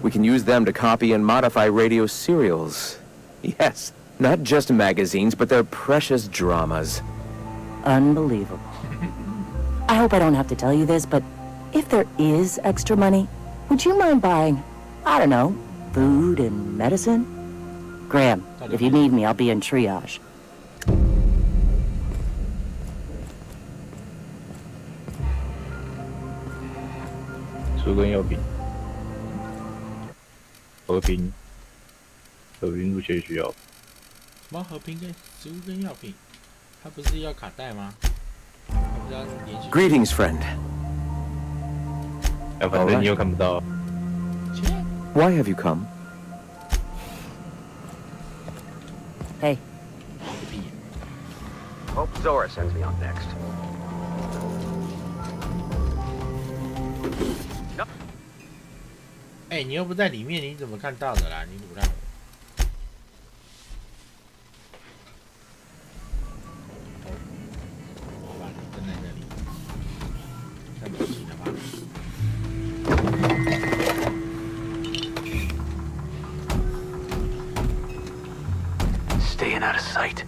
We can use them to copy and modify radio serials. Yes, not just magazines, but their precious dramas. Unbelievable. I hope I don't have to tell you this, but if there is extra money, would you mind buying, I don't know, food and medicine? Graham, if you need me, I'll be in triage.和平入学需要。什么和平跟食物跟药品？他不是要卡带吗？ Greetings, friend. 反正你又看不到。Why have you come? Hey. Hope Zora sends me on next. No. 哎，你又不在里面，你怎么看到的啦？你阻拦我。 Staying out of sight.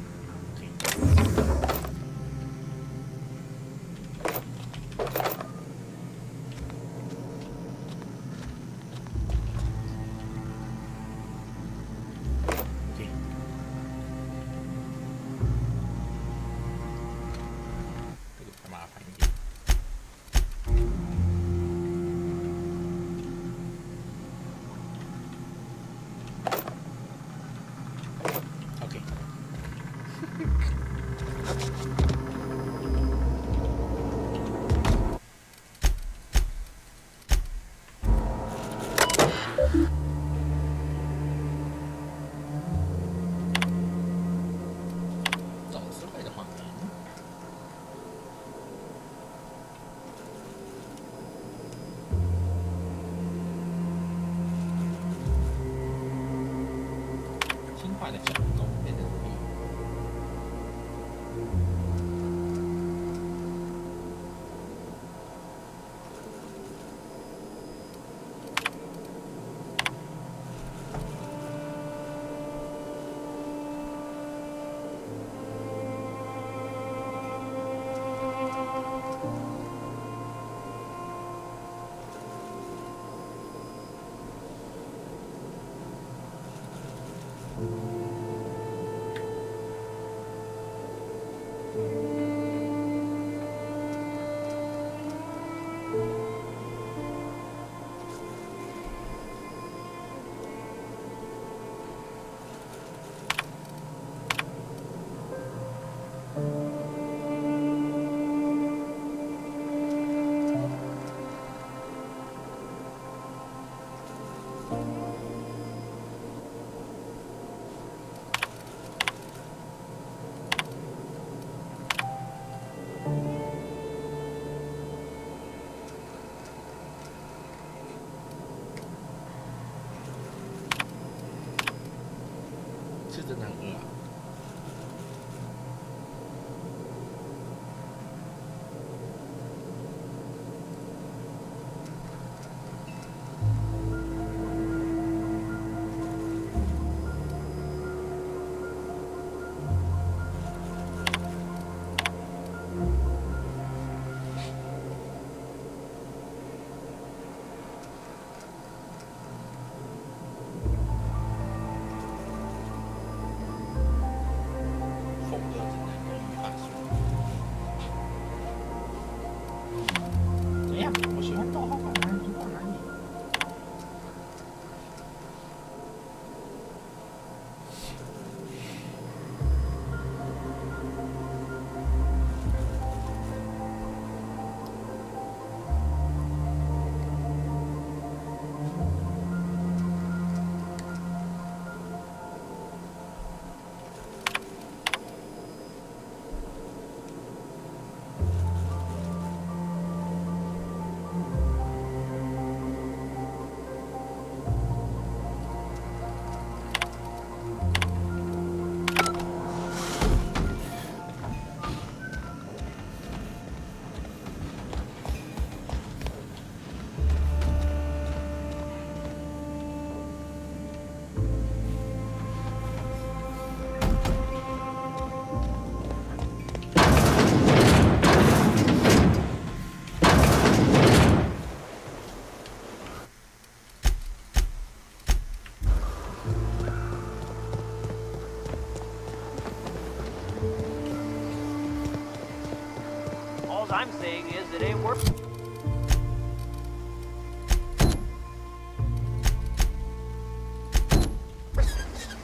I'm saying is it ain't worth.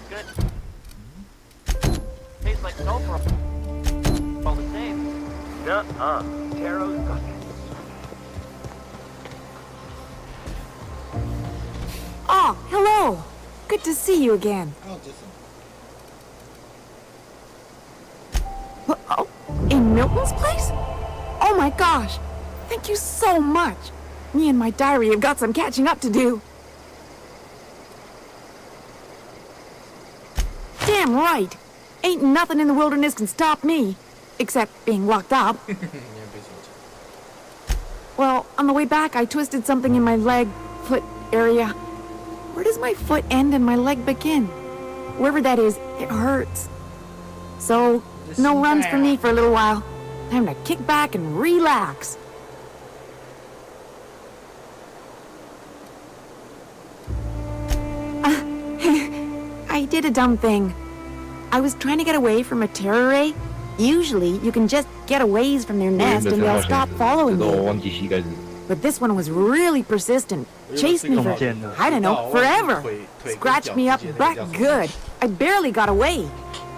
Good. Tastes like sulfur. All the same. Nuh-uh. Taro's cooking. Oh, hello. Good to see you again. Oh, in Milton's place? Oh my gosh. Thank you so much. Me and my diary have got some catching up to do. Damn right. Ain't nothing in the wilderness can stop me. Except being locked up. Well, on the way back, I twisted something in my leg, foot area. Where does my foot end and my leg begin? Wherever that is, it hurts. So, no runs for me for a little while. Time to kick back and relax. I did a dumb thing. I was trying to get away from a terror ray. Usually, you can just get away from their nest and they'll stop following you. But this one was really persistent. Chased me for, I don't know, forever. Scratched me up back good. I barely got away.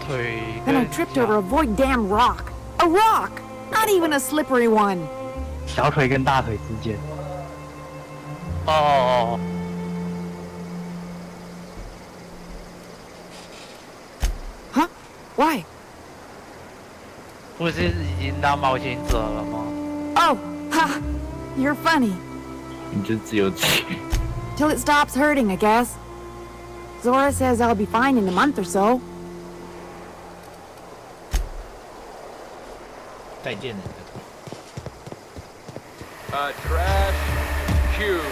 Then I tripped over a void damn rock. A rock! Not even a slippery one. 小腿跟大腿之间。哦。Huh? Why? 不是已经当冒险者了吗？ Oh, ha! You're funny. 你就只有气。 Till it stops hurting, I guess. Zora says I'll be fine in a month or so. 再见了。Trash cube.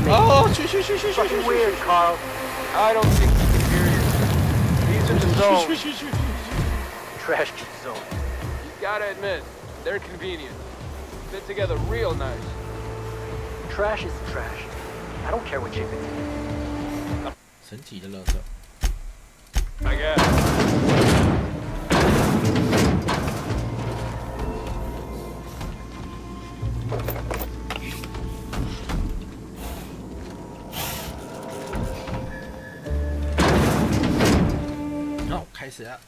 Oh, shoo. Fucking weird, Carl. I don't think he can hear you. These are the zones. Trash zone. You gotta admit, they're convenient. Fit together real nice. Trash is trash. I don't care what you think. 神奇的垃圾。I guess. 好，开始了。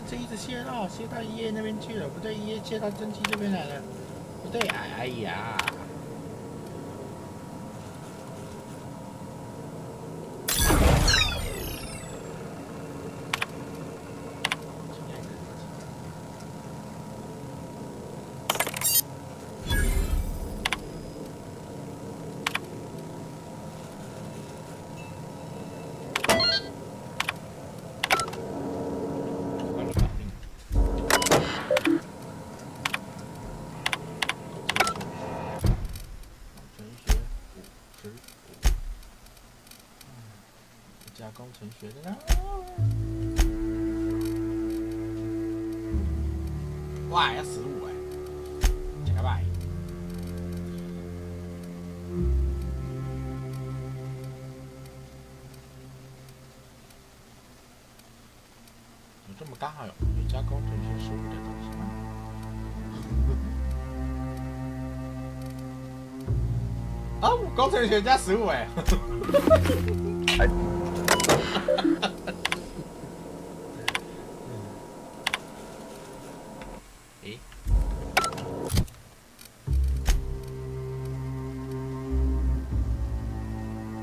这一直切到一页那边去了，不对，一页切到蒸汽这边来了，不对，哎呀！工程学的啦，哇，要15哎，这个吧。有这么大哟？有加工程学15的东西吗？哦，工程学加15哎。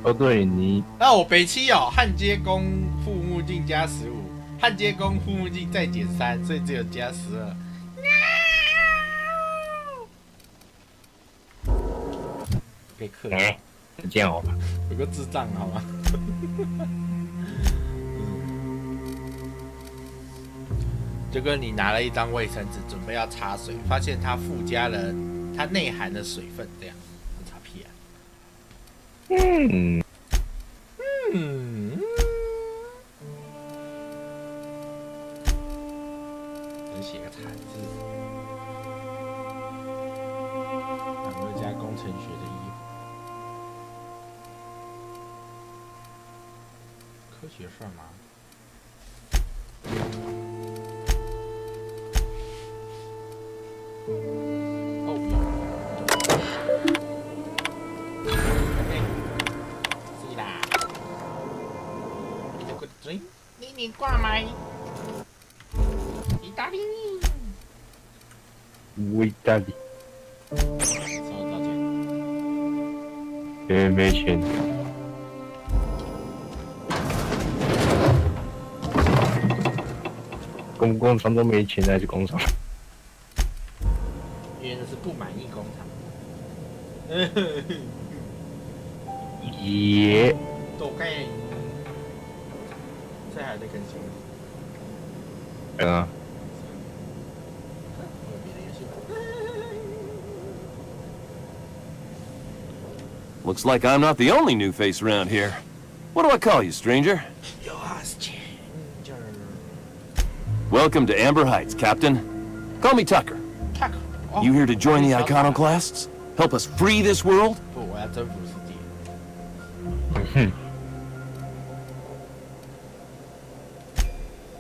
哦，对你。那我北七哦，焊接工护目镜加15，焊接工护目镜再减3，所以只有加12。可以克。这样好吧？有个智障好吗？就跟你拿了一张卫生纸准备要擦水，发现它附加了它内含的水分，这样擦屁啊？只写个惨字，哪会加工程学的衣服？科学事吗？你挂麦，意大利，意大利，没钱。工厂都没钱，还是工厂？原来是不满意工厂。耶。都该。这还在更新。啊。Looks like I'm not the only new face around here. What do I call you, stranger? Welcome to Amber Heights, Captain. Call me Tucker. Tucker. Oh, you here to join the Iconoclasts? Help us free this world?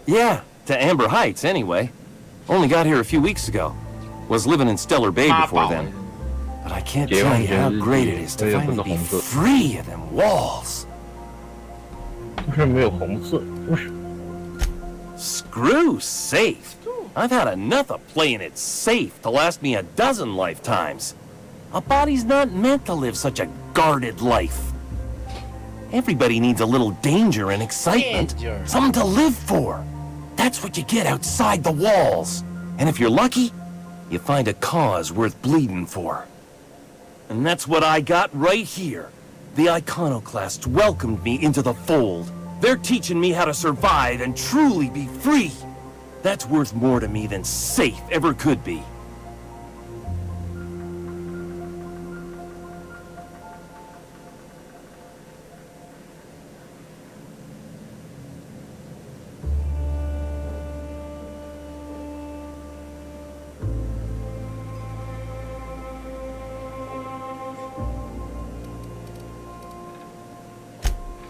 Yeah, to Amber Heights, anyway. Only got here a few weeks ago. Was living in Stellar Bay before then. But I can't tell you how great it is to finally be free of them walls. Screw safe. I've had enough of playing it safe to last me a dozen lifetimes. A body's not meant to live such a guarded life. Everybody needs a little danger and excitement. Something to live for. That's what you get outside the walls. And if you're lucky, you find a cause worth bleeding for. And that's what I got right here. The Iconoclasts welcomed me into the fold. They're teaching me how to survive and truly be free. That's worth more to me than safe ever could be.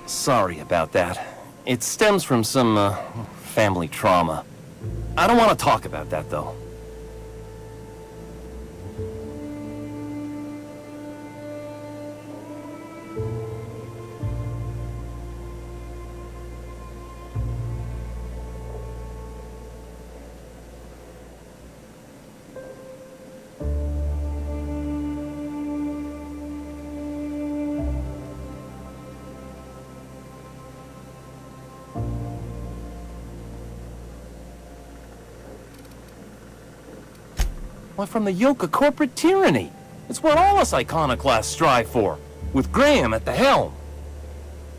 Sorry about that. It stems from some, family trauma. I don't want to talk about that, though. Why, from the yoke of corporate tyranny. It's what all us iconoclasts strive for, with Graham at the helm.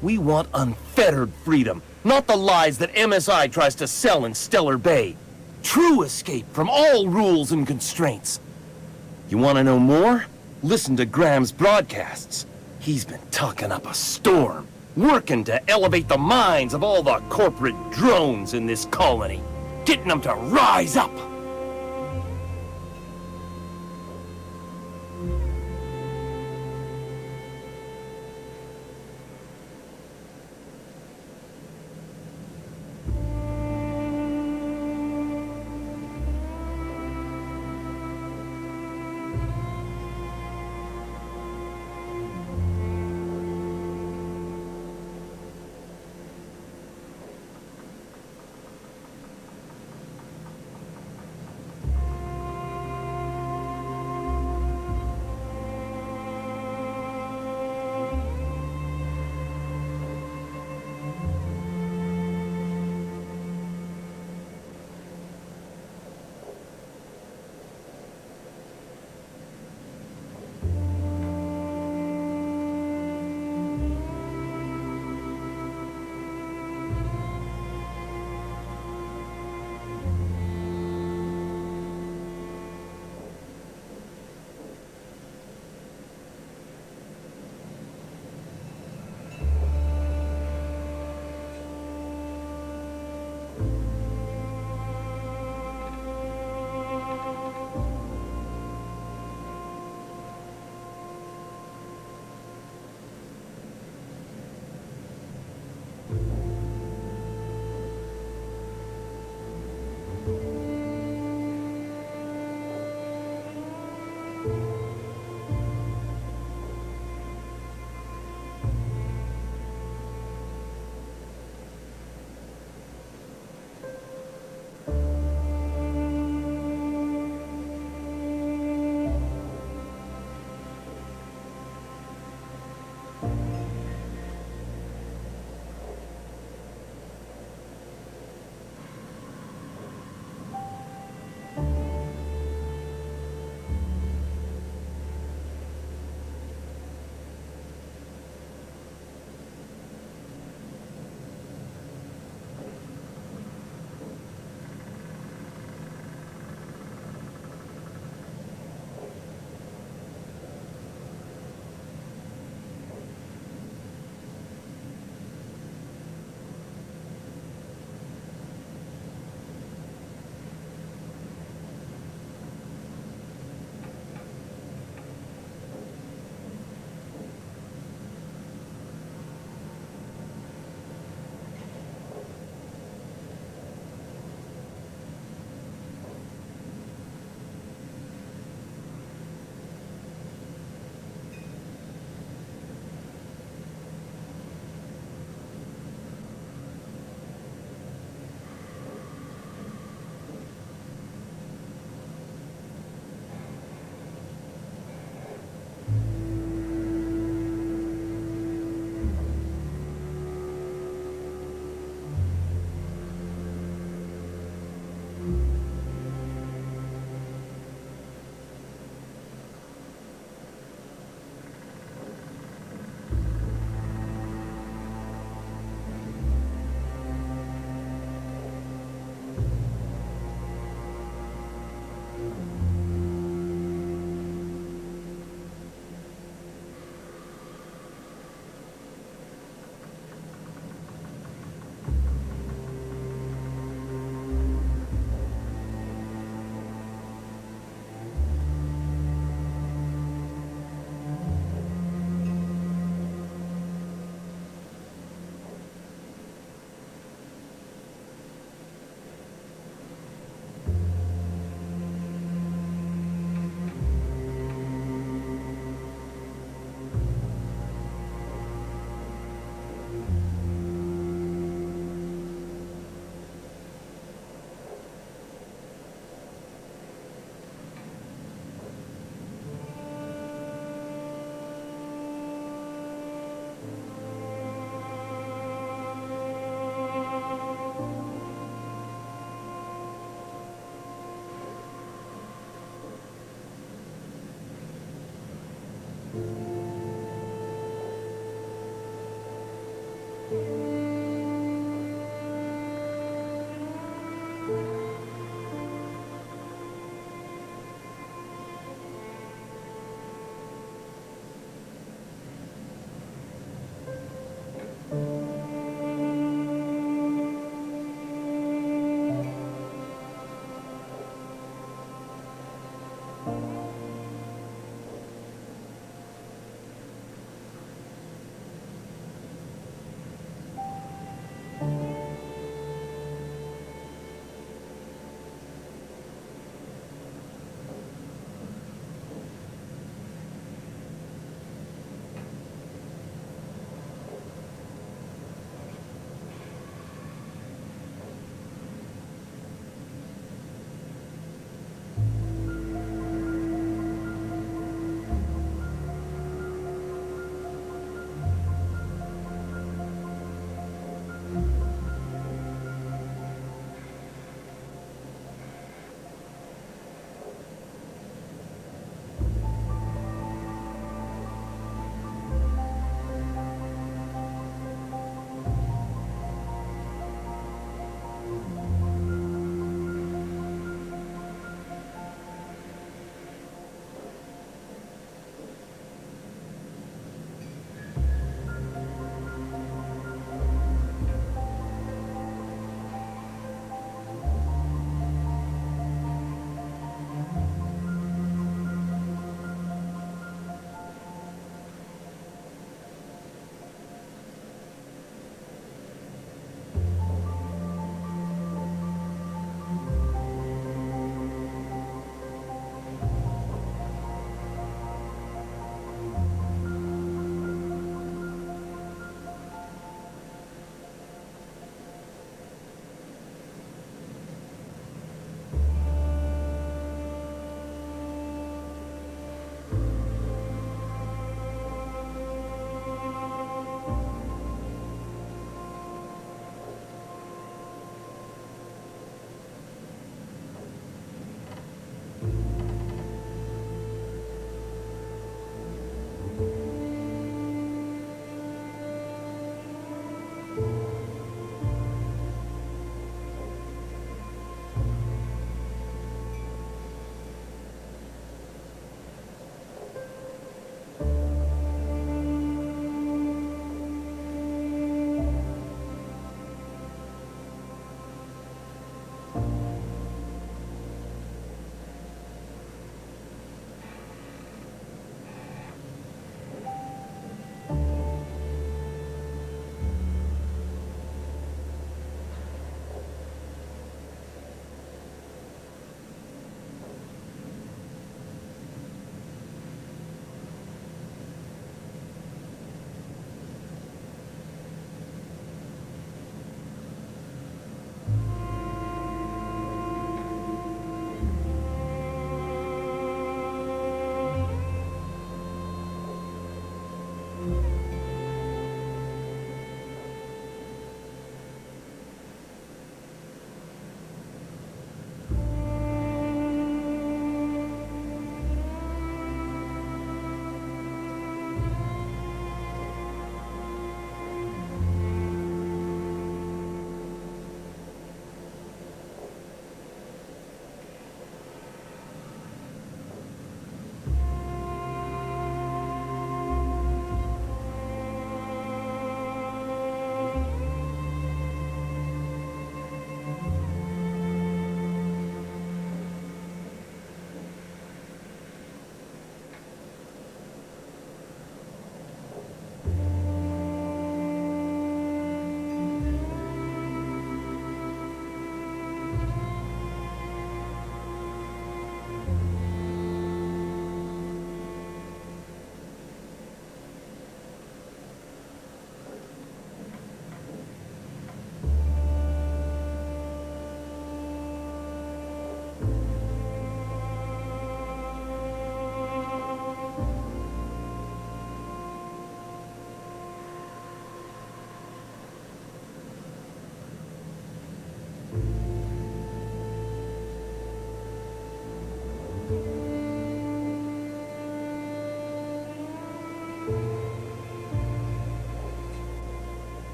We want unfettered freedom, not the lies that MSI tries to sell in Stellar Bay. True escape from all rules and constraints. You want to know more? Listen to Graham's broadcasts. He's been talking up a storm, working to elevate the minds of all the corporate drones in this colony, getting them to rise up.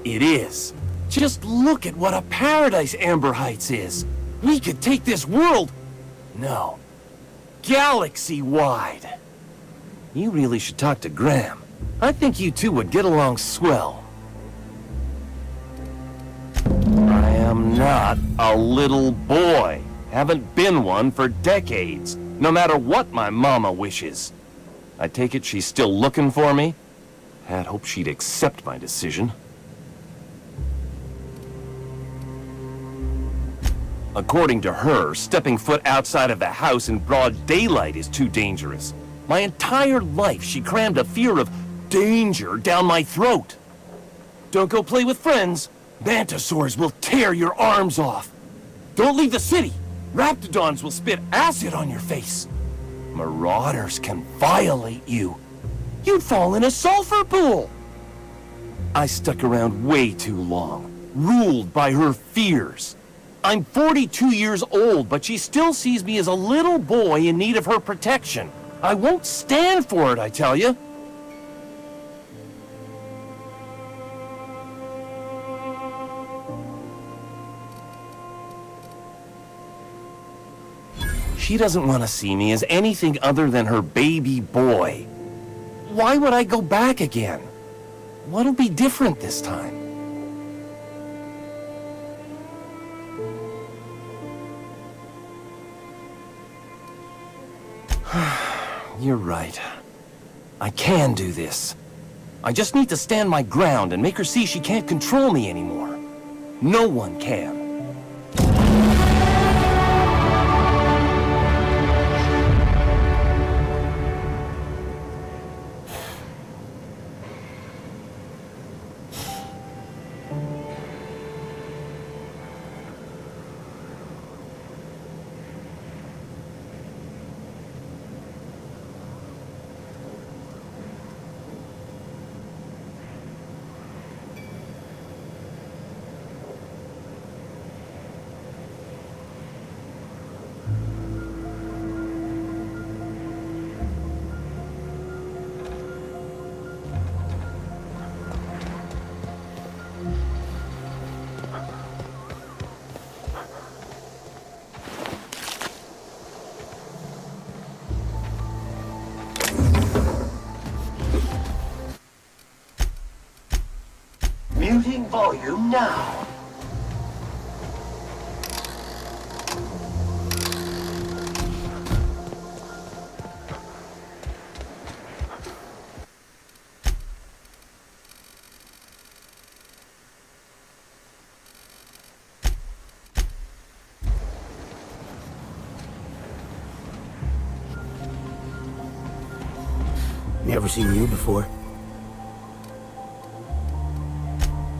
It is. Just look at what a paradise Amber Heights is. We could take this world... No. Galaxy-wide. You really should talk to Graham. I think you two would get along swell. I am not a little boy. Haven't been one for decades, no matter what my mama wishes. I take it she's still looking for me? Had hoped she'd accept my decision. According to her, stepping foot outside of the house in broad daylight is too dangerous. My entire life, she crammed a fear of danger down my throat. Don't go play with friends. Mantisaurs will tear your arms off. Don't leave the city. Raptidons will spit acid on your face. Marauders can violate you. You'd fall in a sulfur pool. I stuck around way too long, ruled by her fears. I'm 42 years old, but she still sees me as a little boy in need of her protection. I won't stand for it, I tell you. She doesn't want to see me as anything other than her baby boy. Why would I go back again? What'll be different this time? You're right. I can do this. I just need to stand my ground and make her see she can't control me anymore. No one can. Muting volume now. Never seen you before.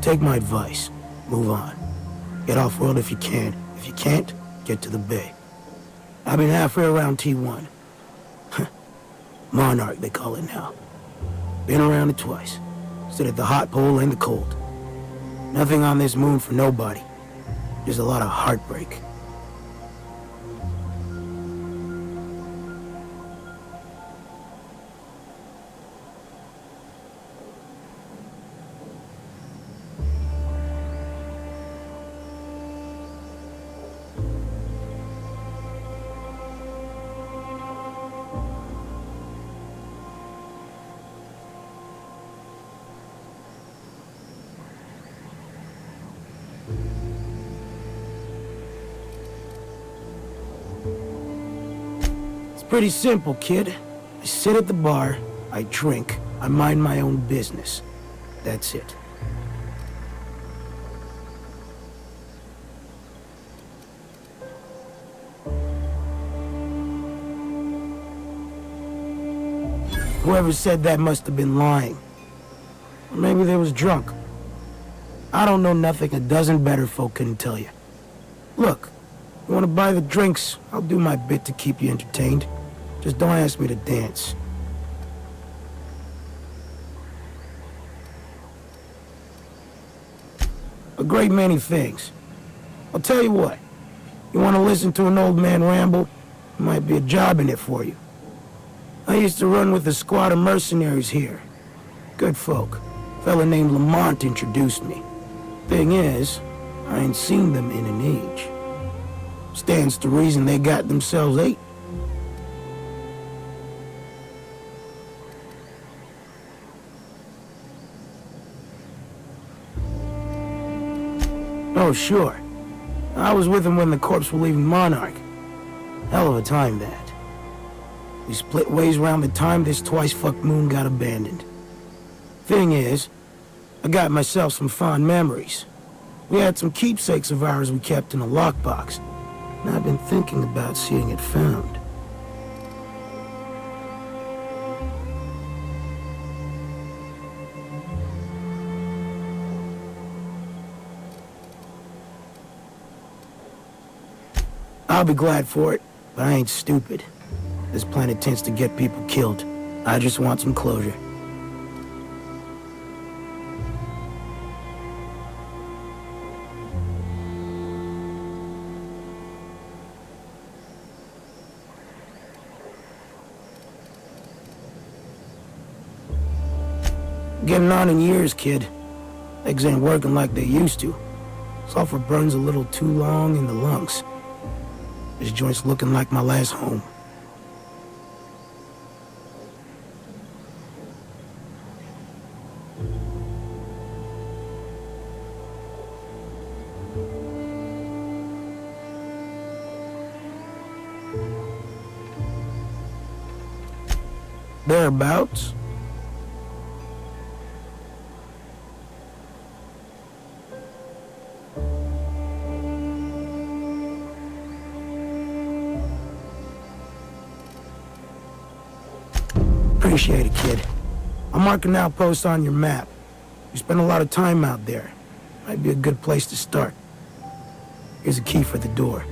Take my advice. Move on. Get off-world if you can. If you can't, get to the bay. I've been halfway around T1. Monarch, they call it now. Been around it twice. Stood at the hot pole and the cold. Nothing on this moon for nobody. Just a lot of heartbreak. Pretty simple, kid. I sit at the bar, I drink, I mind my own business. That's it. Whoever said that must have been lying. Or maybe they was drunk. I don't know nothing a dozen better folk couldn't tell you. Look, you want to buy the drinks, I'll do my bit to keep you entertained. Just don't ask me to dance. A great many things. I'll tell you what. You want to listen to an old man ramble? There might be a job in it for you. I used to run with a squad of mercenaries here. Good folk. A fella named Lamont introduced me. Thing is, I ain't seen them in an age. Stands to reason they got themselves ate. Oh, sure. I was with him when the corps were leaving Monarch. Hell of a time, that. We split ways around the time this twice-fucked moon got abandoned. Thing is, I got myself some fond memories. We had some keepsakes of ours we kept in a lockbox, and I've been thinking about seeing it found. I'll be glad for it, but I ain't stupid. This planet tends to get people killed. I just want some closure. Getting on in years, kid. Legs ain't working like they used to. Sulfur burns a little too long in the lungs. This joint's looking like my last home. Thereabouts. Appreciate it, kid. I'll mark an outpost on your map. You spend a lot of time out there. Might be a good place to start. Here's a key for the door.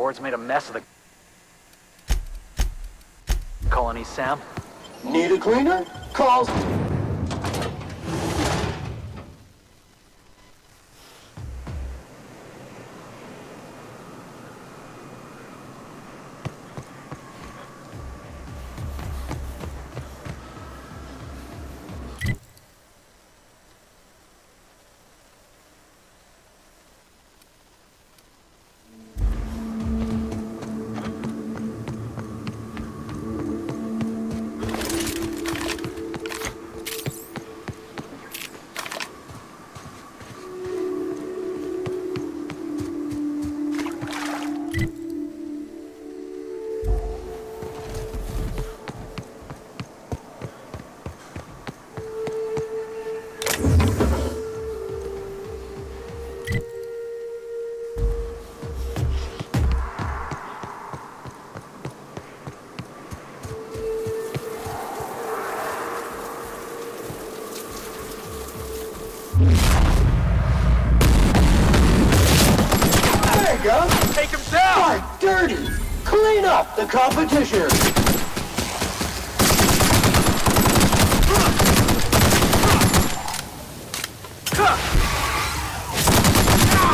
boards made a mess of the colony, Sam. Need a cleaner? Call... Take him down! Why, dirty! Clean up the competition!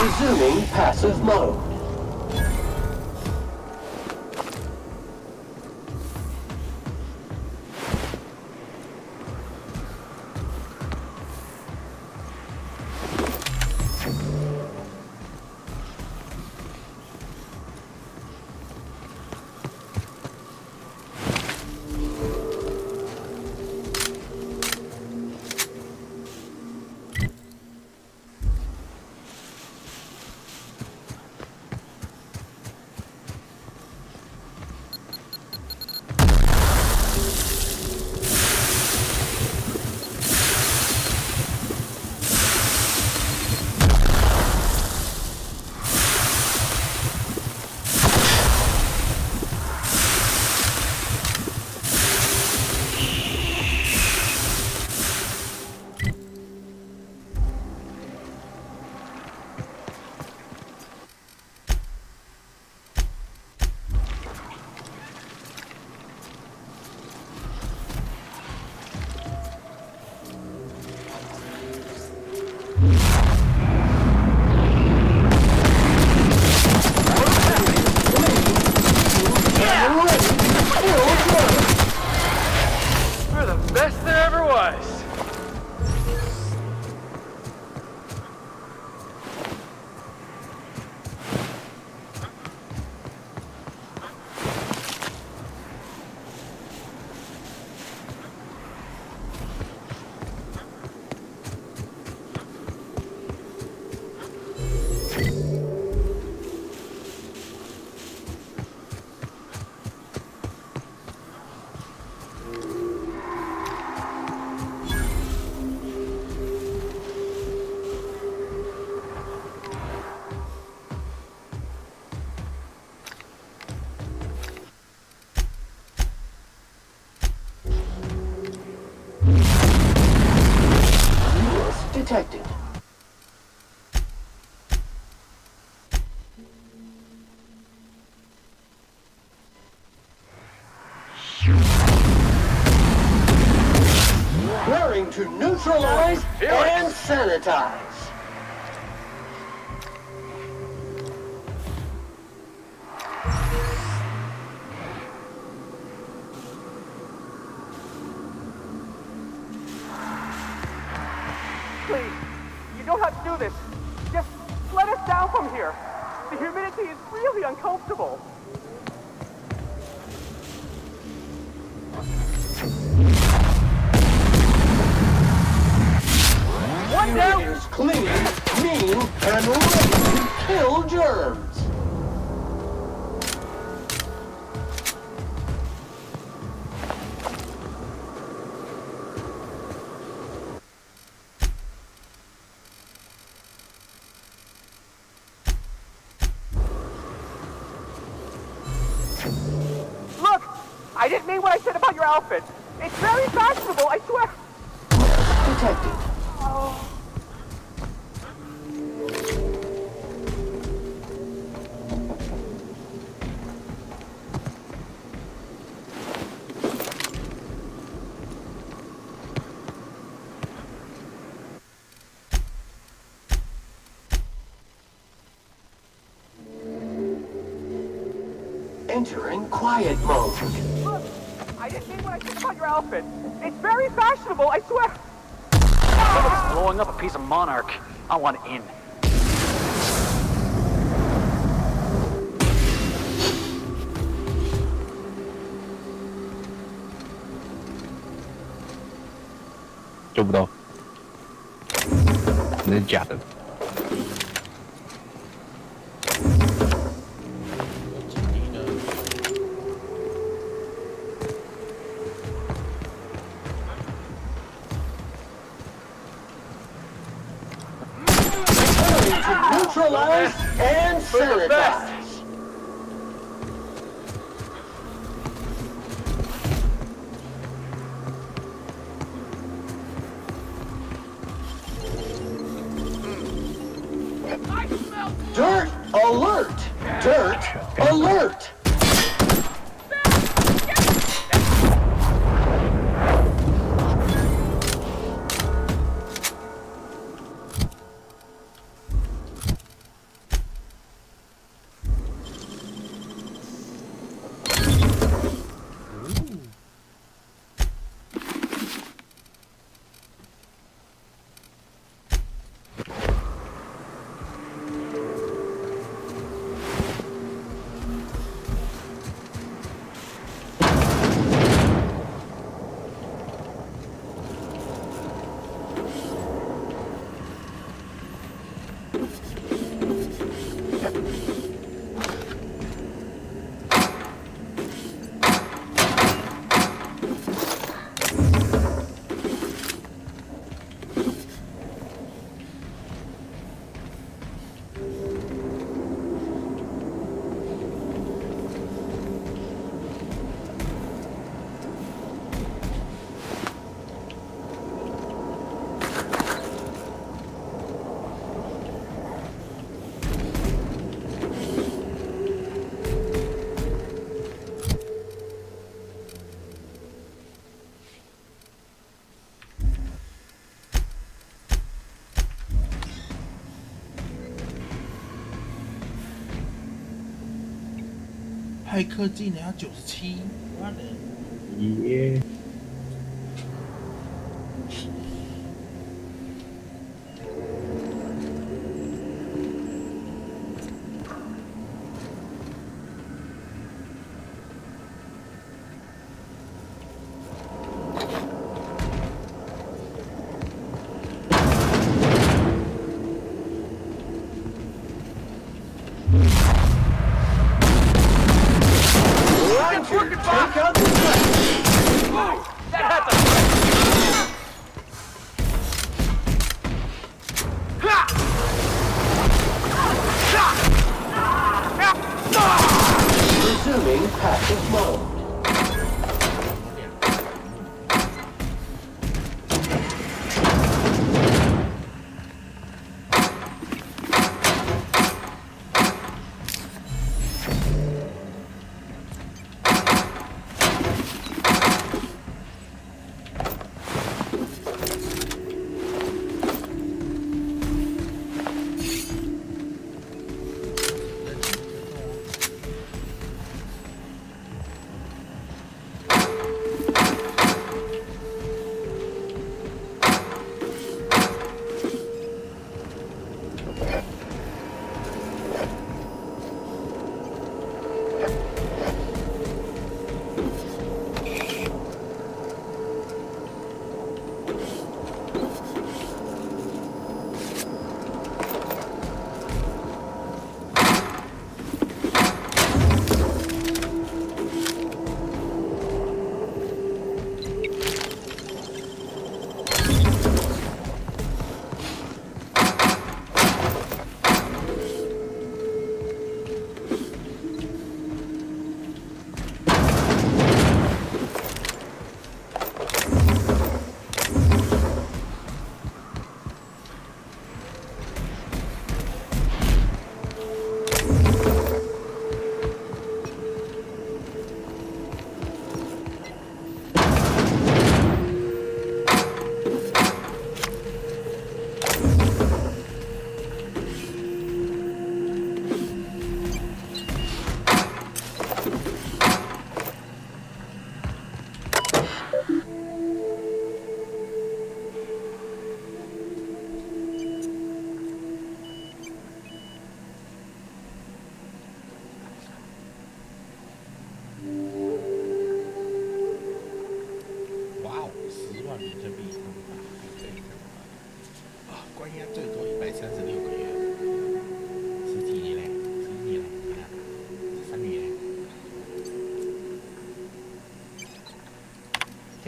Resuming passive mode. Best there ever was. Detected. Preparing to neutralize and sanitize. Please, you don't have to do this. Just let us down from here. The humidity is really uncomfortable. One down! Is clean, mean, and ready to kill germs. Look! I didn't mean what I said about your outfit. It's very fashionable, I swear. Detected. Oh. enter in quiet mode. Look, I didn't mean what I said about your outfit. It's very fashionable, I swear. Somebody's blowing up a piece of Monarch. I want in.救不到，那是假的。 Neutralize and sanitize. Dirt alert! Dirt alert!骇客技能要97，妈的！耶。Resuming passive mode.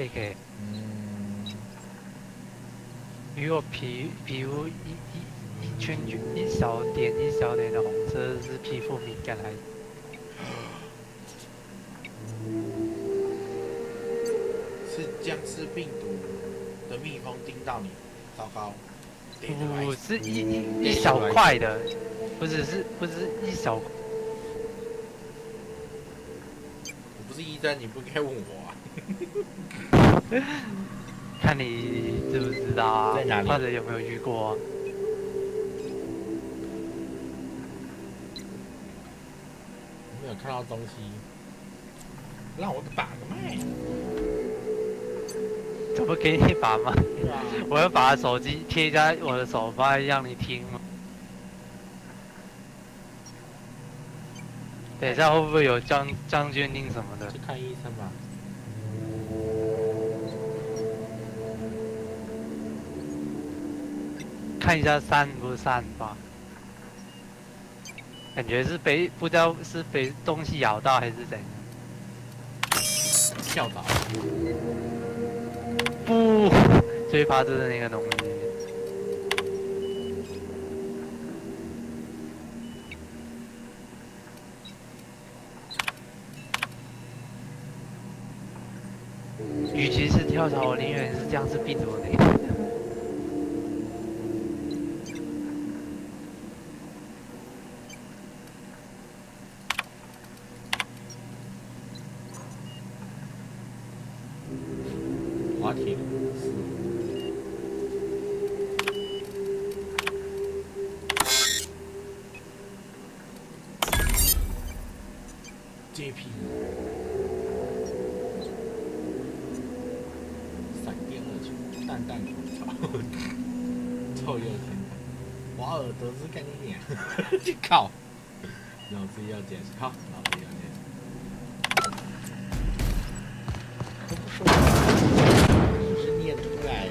JK。如果皮肤一圈一小点的红色是皮肤敏感还是？是僵尸病毒的蜜蜂叮到你，糟糕。不是一小块的，不是一小块。我不是医生，你不应该问我啊。看你知不知道啊？在哪里？或者有没有遇过啊？没有看到东西，让我把个麦。怎么给你把麦？我要把手机贴在我的手发让你听吗？等一下会不会有将军令什么的？去看医生吧。看一下散不散吧，感觉是不知道是被东西咬到还是怎样。跳蚤。不，最怕就是那个东西。与其是跳蚤，我宁愿是僵尸病毒那个。滑铁卢JP 闪电二球，淡淡口草，臭鼬天堂，瓦尔德斯干你娘！去靠！老子要解释，好，老子要解释。不是念出来的。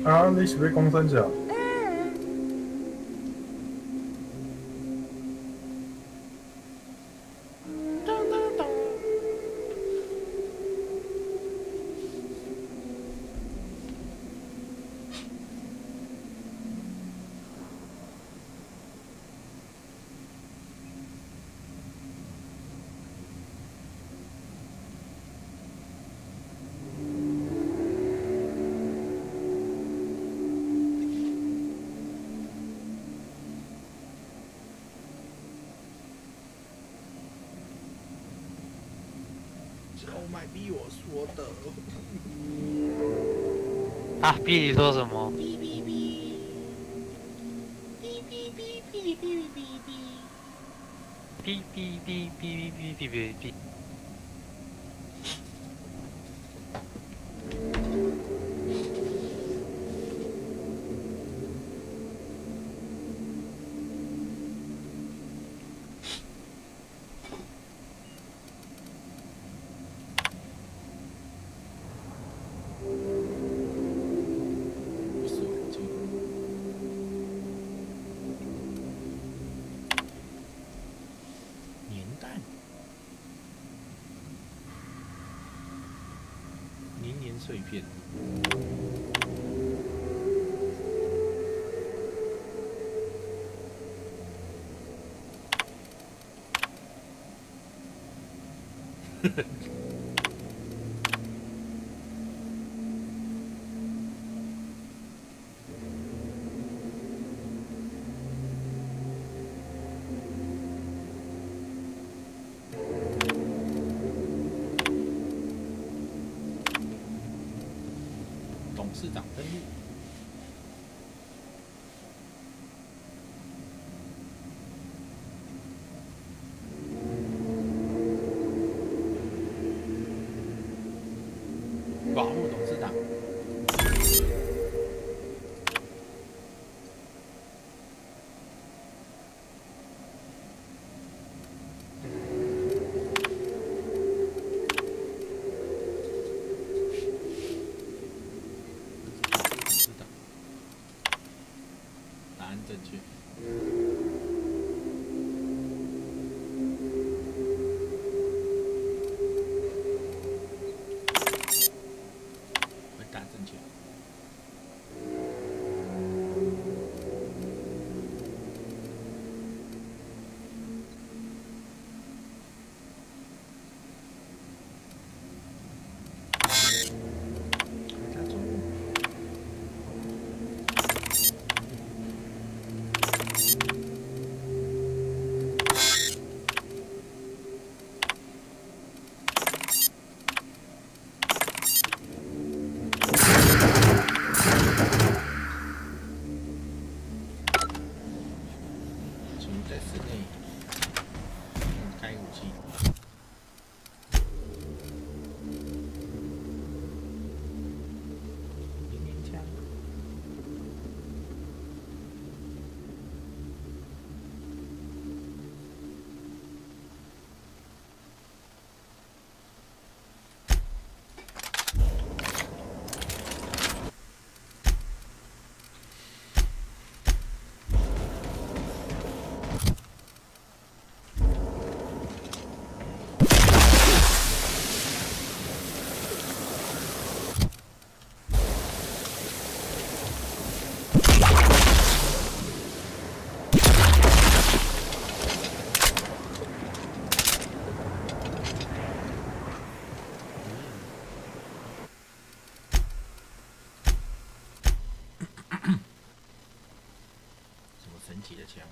啊，你是要讲啥子？逼我说的。啊，逼你说什么？哔哔哔，哔哔哔哔哔哔哔哔哔哔哔哔哔哔。碎片。董事长登录。保护董事长。级的枪。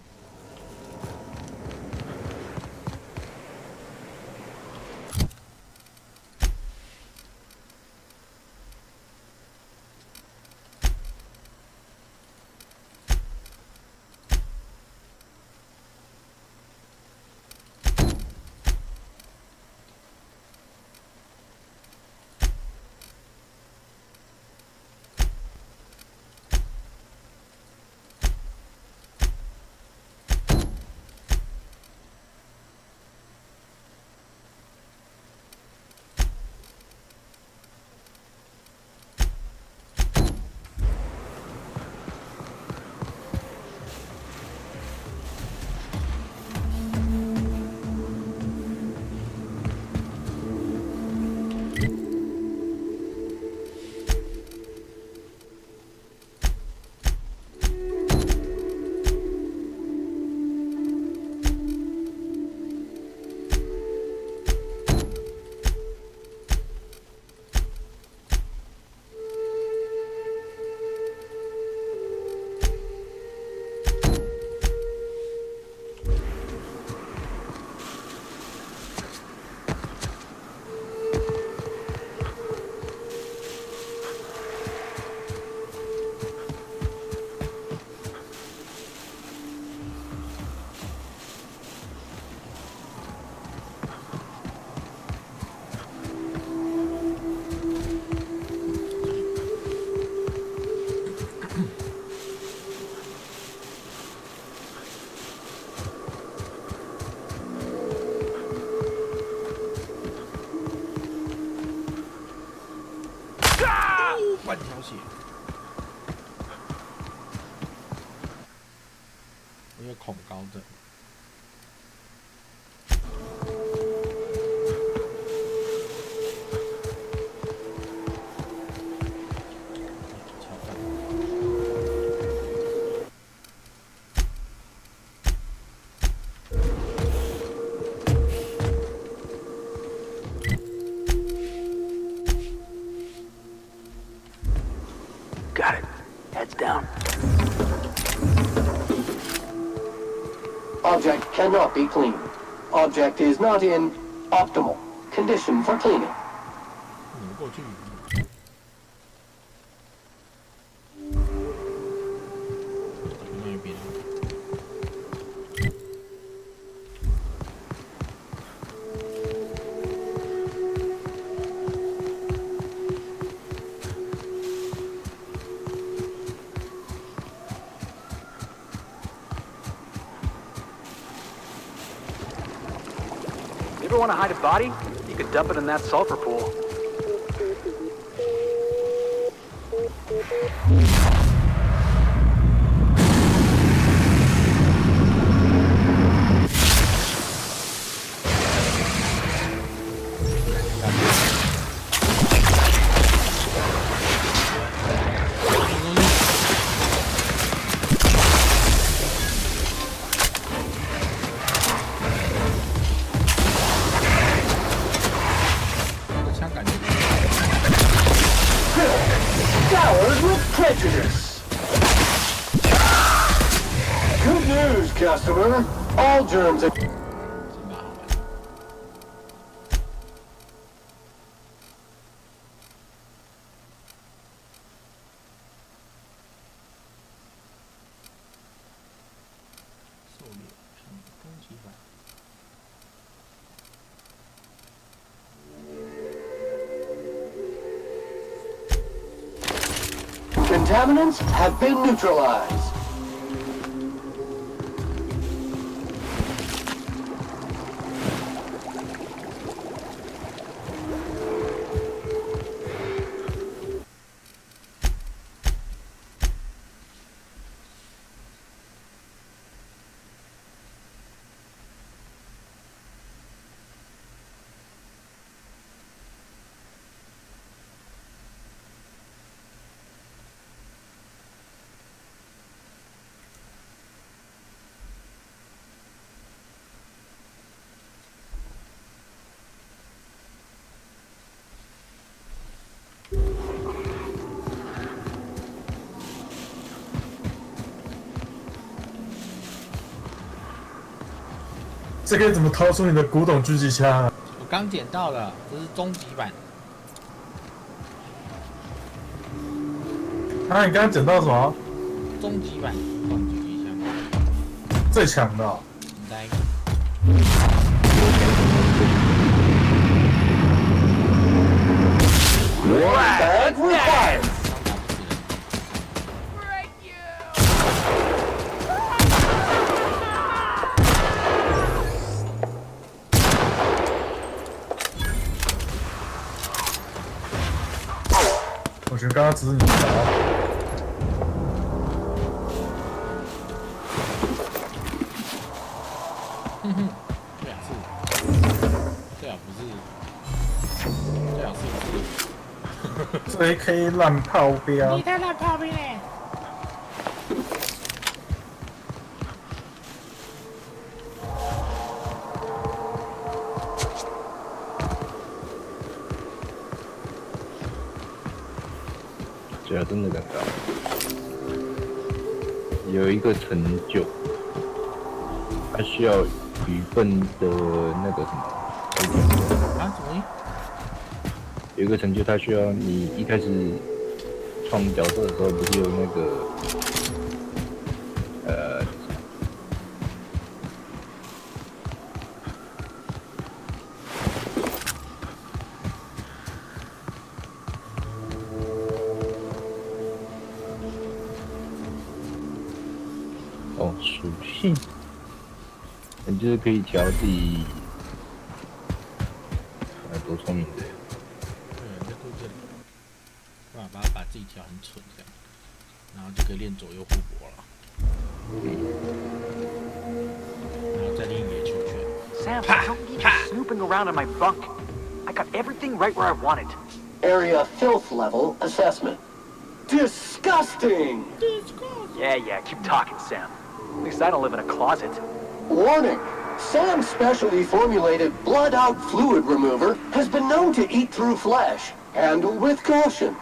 半条血，我有恐高症。Got it. Heads down. Object cannot be cleaned. Object is not in optimal condition for cleaning. 过去。那边。You ever want to hide a body? You could dump it in that sulfur pool. Flowers with prejudice. Good news, customer. All germs are... 狩猎品攻击法。 Contaminants have been neutralized. 这个怎么掏出你的古董狙击枪啊？我刚捡到了，这是终极版。啊，你刚刚捡到什么？终极版古董狙击枪，最强的、哦。来。Bag required. 我觉得刚刚只是你打。最好是。JK 烂炮标。你太烂炮兵嘞！对啊，真的尴尬。有一个成就，它需要一份的那个什么啊？什么？有一个成就，它需要你一开始创角色的时候，不是有那个属性，你就是可以调自己，多聪明的。对，在这里，把自己调很蠢这样，然后就可以练左右互搏了。然后再练野球拳。Sam, don't keep snooping around in my bunk. I got everything right where I want it. Area filth level assessment. Disgusting! Yeah, keep talking, Sam. At least I don't live in a closet. Warning! Sam's specially formulated blood-out fluid remover has been known to eat through flesh. Handle with caution.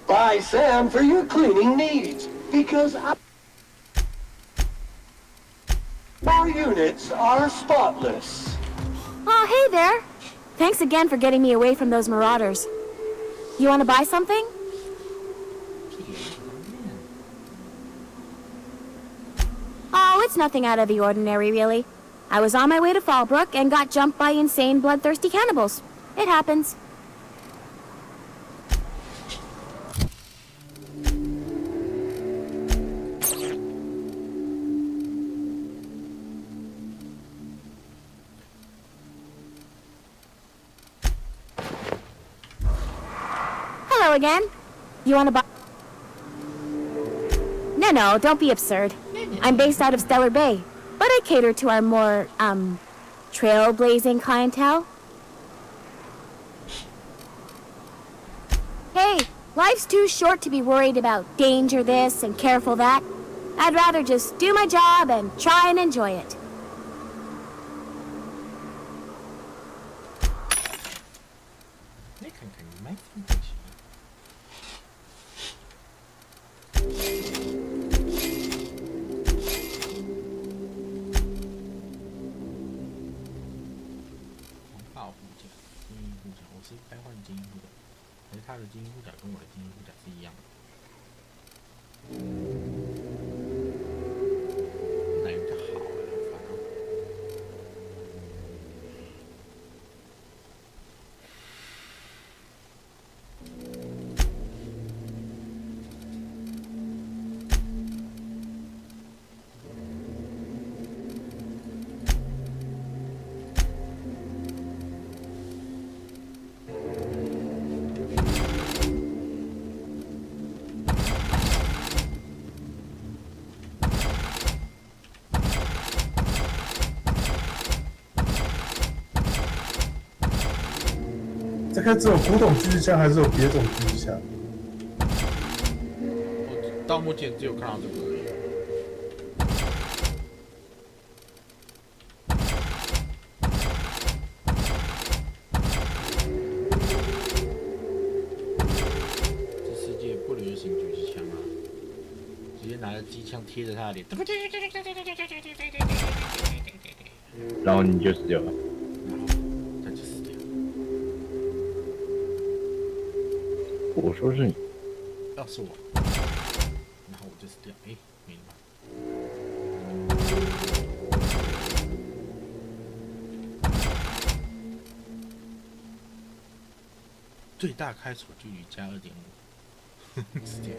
Buy Sam for your cleaning needs, because our units are spotless. Oh, hey there. Thanks again for getting me away from those marauders. You want to buy something? Oh, it's nothing out of the ordinary, really. I was on my way to Fallbrook and got jumped by insane, bloodthirsty cannibals. It happens. Hello again. You want to buy? No, don't be absurd. I'm based out of Stellar Bay, but I cater to our more, trailblazing clientele. Hey, life's too short to be worried about danger this and careful that. I'd rather just do my job and try and enjoy it. 大概只有古董狙击枪，还是有别种狙击枪？我到目前只有看到这个而已。这世界不流行狙击枪啊，直接拿着机枪贴着他的脸，然后你就死掉了。他就死掉。我说是你。要是我，然后我就死掉。哎，没了吧？最大开锁距离加2.5，死掉。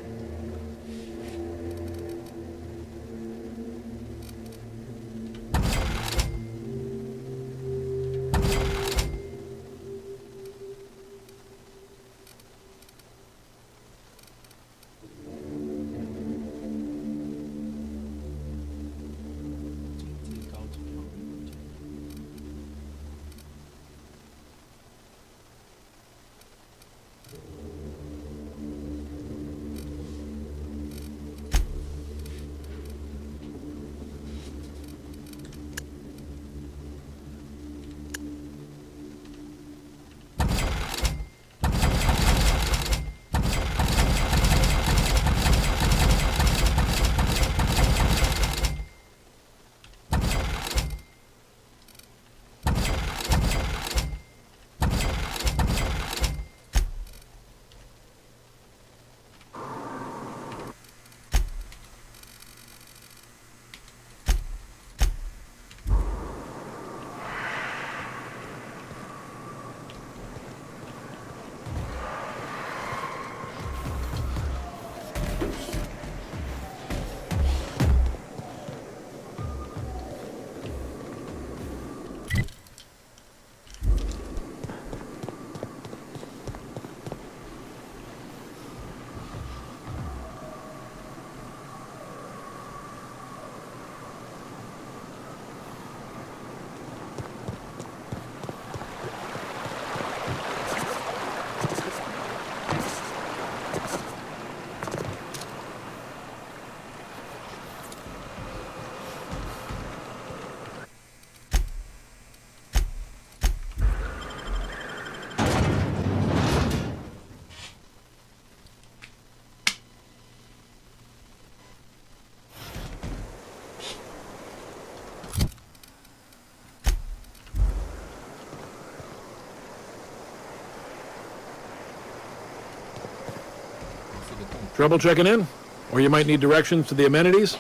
Trouble checking in? Or you might need directions to the amenities?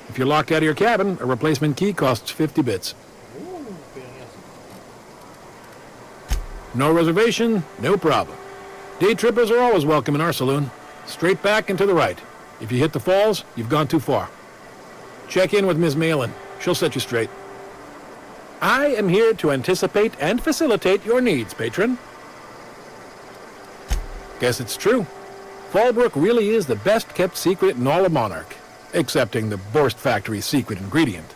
If you're locked out of your cabin, a replacement key costs 50 bits. No reservation? No problem. Day trippers are always welcome in our saloon. Straight back and to the right. If you hit the falls, you've gone too far. Check in with Ms. Malin. She'll set you straight. I am here to anticipate and facilitate your needs, patron. Guess it's true. Fallbrook really is the best-kept secret in all of Monarch, excepting the Borst Factory's secret ingredient.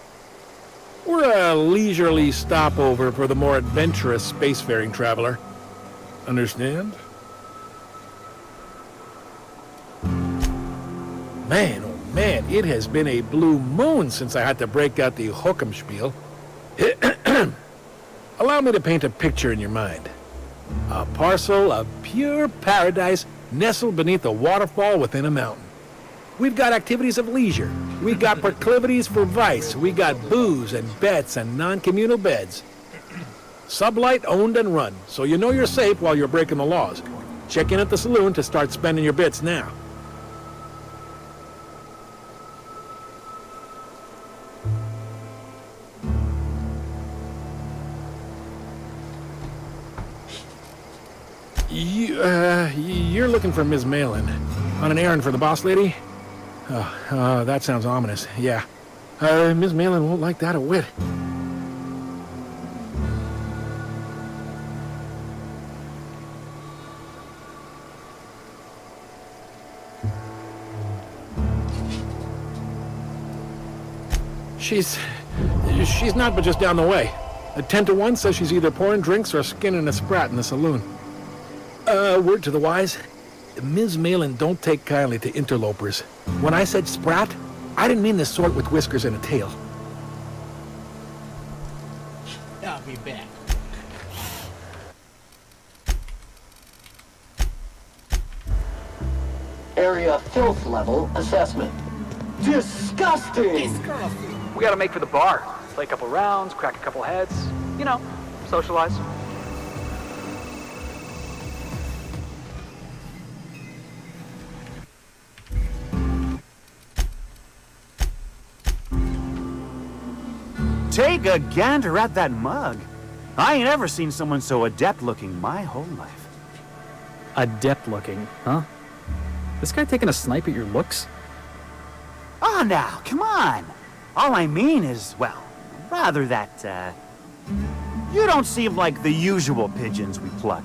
We're a leisurely stopover for the more adventurous spacefaring traveler. Understand? Man, oh man, it has been a blue moon since I had to break out the Hookem-spiel. Allow me to paint a picture in your mind. A parcel of pure paradise nestled beneath a waterfall within a mountain. We've got activities of leisure. We've got proclivities for vice. We got booze and bets and non-communal beds. Sublight owned and run, so you know you're safe while you're breaking the laws. Check in at the saloon to start spending your bits now. You're looking for Ms. Malin. On an errand for the boss lady? That sounds ominous. Yeah. Ms. Malin won't like that a whit. She's not but just down the way. 10 to 1 says she's either pouring drinks or skinning a sprat in the saloon. Word to the wise. Ms. Malin don't take kindly to interlopers. When I said sprat, I didn't mean the sort with whiskers and a tail. I'll be back. Area filth level assessment. Disgusting! We gotta make for the bar. Play a couple rounds, crack a couple heads. You know, socialize. Take a gander at that mug. I ain't ever seen someone so adept-looking my whole life. Adept-looking, huh? This guy taking a snipe at your looks? Oh, now, come on. All I mean is, well, rather that, you don't seem like the usual pigeons we pluck.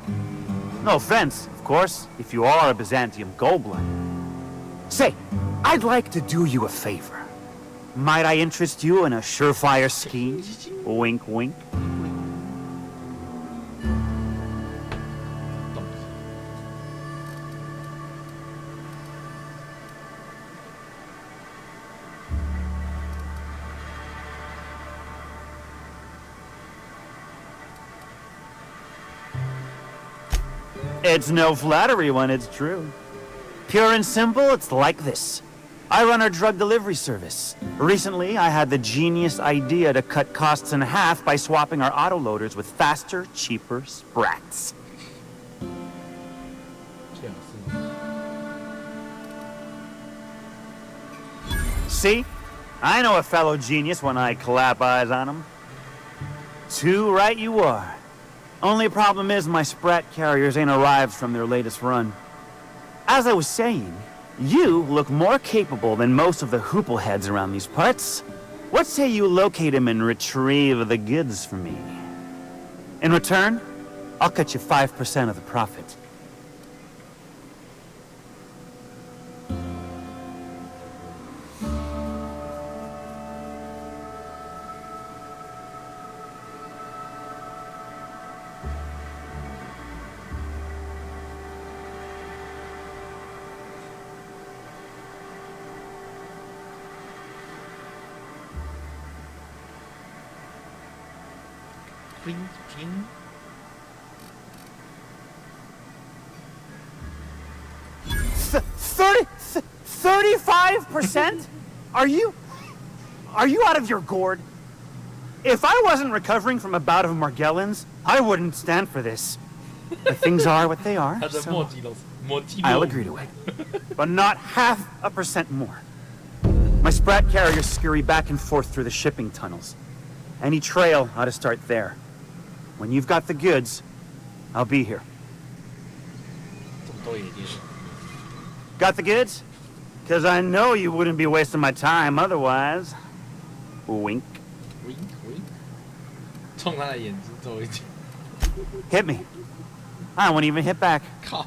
No offense, of course, if you are a Byzantium goldblood. Say, I'd like to do you a favor. Might I interest you in a surefire scheme? Wink, wink. It's no flattery when it's true. Pure and simple, it's like this. I run our drug delivery service. Recently, I had the genius idea to cut costs in half by swapping our autoloaders with faster, cheaper sprats. See? I know a fellow genius when I clap eyes on him. Too right you are. Only problem is my sprat carriers ain't arrived from their latest run. As I was saying, you look more capable than most of the hoople heads around these parts. What say you locate him and retrieve the goods for me? In return, I'll cut you 5% of the profit. Ping. 35%? Are you out of your gourd? If I wasn't recovering from a bout of Margellans, I wouldn't stand for this. But things are what they are, so I'll agree to it. But not 0.5% more. My sprat carriers scurry back and forth through the shipping tunnels. Any trail ought to start there. When you've got the goods, I'll be here. Got the goods? Because I know you wouldn't be wasting my time otherwise. Wink. Wink, wink. 冲他的眼睛做一句。Hit me. I won't even hit back. 靠。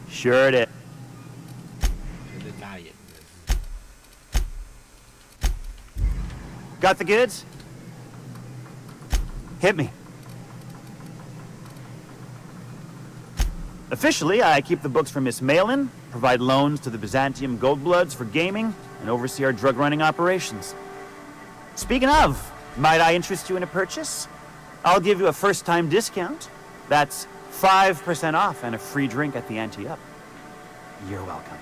Sure it is. Got the goods? Hit me. Officially, I keep the books for Miss Malin, provide loans to the Byzantium Goldbloods for gaming, and oversee our drug-running operations. Speaking of, might I interest you in a purchase? I'll give you a first-time discount. That's 5% off and a free drink at the ante-up. You're welcome.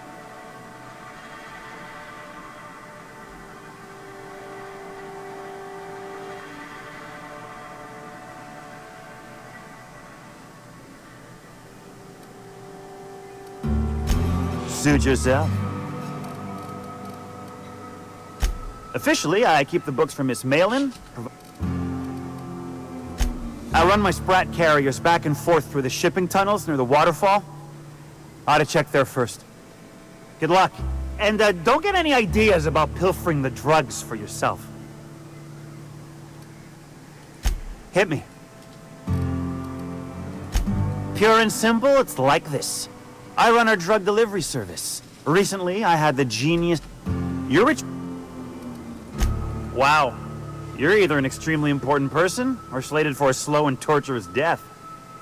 Suit yourself. Officially, I keep the books for Miss Malin. I run my sprat carriers back and forth through the shipping tunnels near the waterfall. Ought to check there first. Good luck. And don't get any ideas about pilfering the drugs for yourself. Hit me. Pure and simple, it's like this. I run our drug delivery service. Recently, I had the genius... You're rich... Wow. You're either an extremely important person or slated for a slow and torturous death.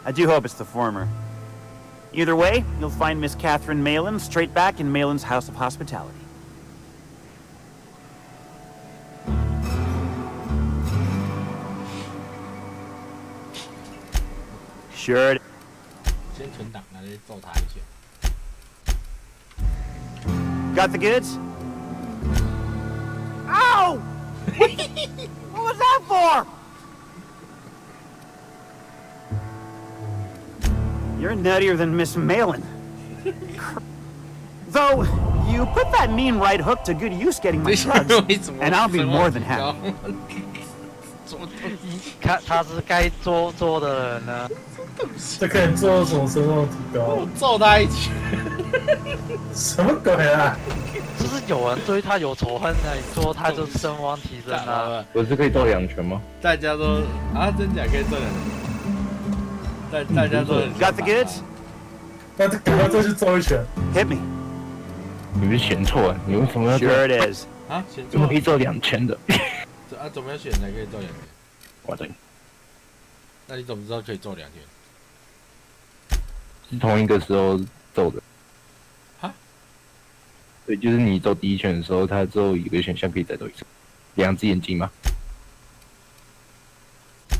I do hope it's the former. Either way, you'll find Miss Catherine Malin straight back in Malin's House of Hospitality. Sure. 先存档，拿来揍他一拳。 Got the goods? Ow! What was that for? You're nuttier than Miss Malin. Though, you put that mean right hook to good use getting my drugs, and I'll be more than happy. 他是该做的人呢。这可以做什么声望提高？我揍他一拳！什么鬼啊？就是有人对他有仇恨的，你说他就声望提升啊。不是可以揍2拳吗？大家都啊，真假可以揍2拳。大家都 Got the goods? 那这赶快再去揍一拳。Hit me. 你是选错了，你为什么要 Sure it is. 啊，选错。怎么可以揍2拳的？啊，怎么样选才可以揍2拳？我的。那你怎么知道可以揍2拳？ 是同一个时候揍的。哈？对，就是你揍第1拳的时候，它之后有一个选项可以再揍一次。2只眼睛吗？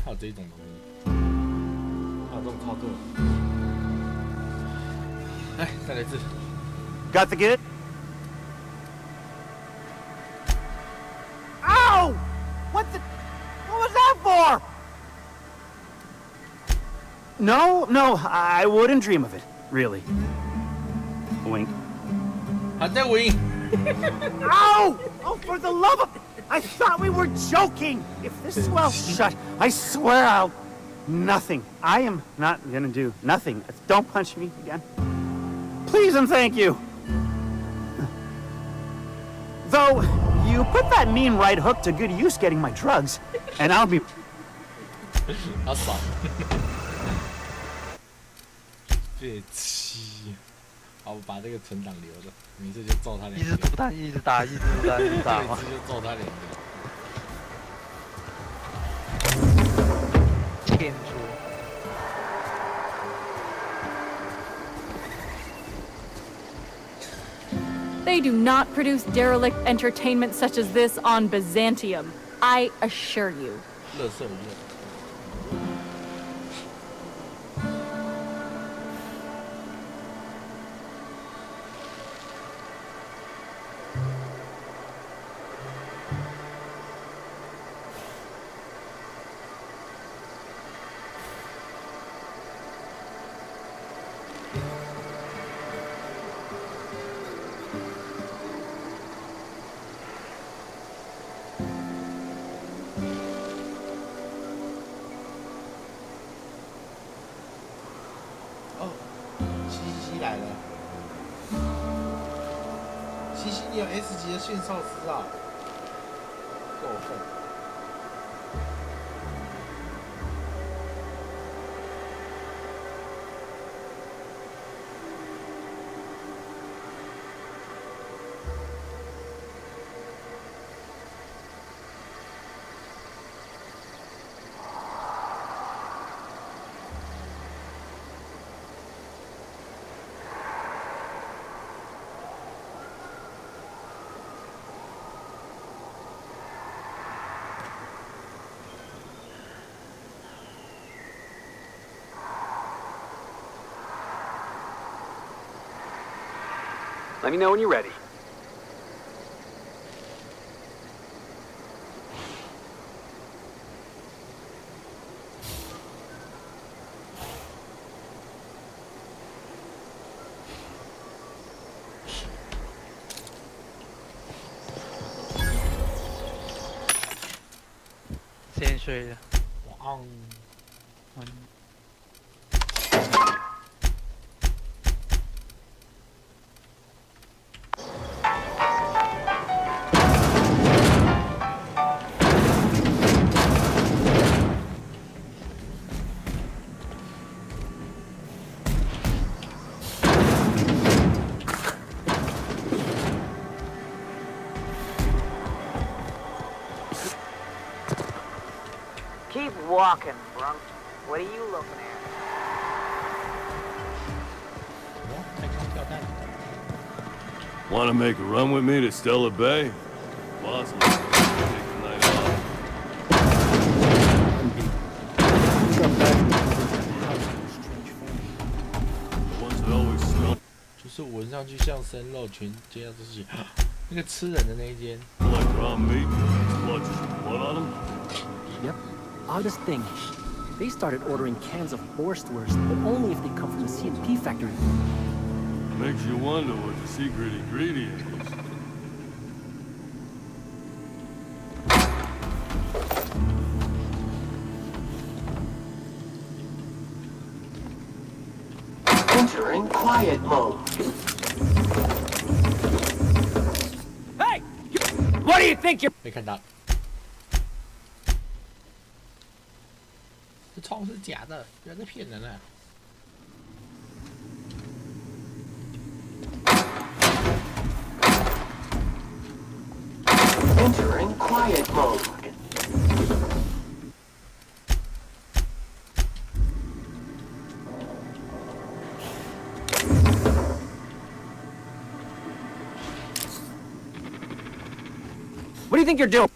还有这一种东西，还有这种操作。来，再来一次。Got the good? Ow! What was that for? No, I wouldn't dream of it, really. Wink. 还在 wink. Ow! Oh, for the love of... I thought we were joking! If this swells shut, I swear I'll... Nothing. I am not gonna do nothing. Don't punch me again. Please and thank you. Though, you put that mean right hook to good use getting my drugs, and I'll be... 好爽。别气！好，我把这个存档留着，每次就揍他2拳。一直毒弹，一直打，一直毒弹，一直打嘛。每次就揍他2拳。天主。 They do not produce derelict entertainment such as this on Byzantium, I assure you. 垃圾娱乐。 来了，西西，你有 S 级的驯兽师啊，过分。Let me know when you're ready. Sen şöyle. Keep walking, Brunk. What are you looking at? Want to make a run with me to Stella Bay? Boss, take the night off. 就是闻上去像生肉，全街都是那个吃人的那一间。Yep. Oddest thing. They started ordering cans of Borstlers, but only if they come from the C&P factory. Makes you wonder what the secret ingredient is. Entering quiet mode. Hey! What do you think you're... 没看到。这窗是假的，不要再骗人了。Entering quiet mode. What do you think you're doing?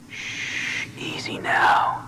Shh, easy now.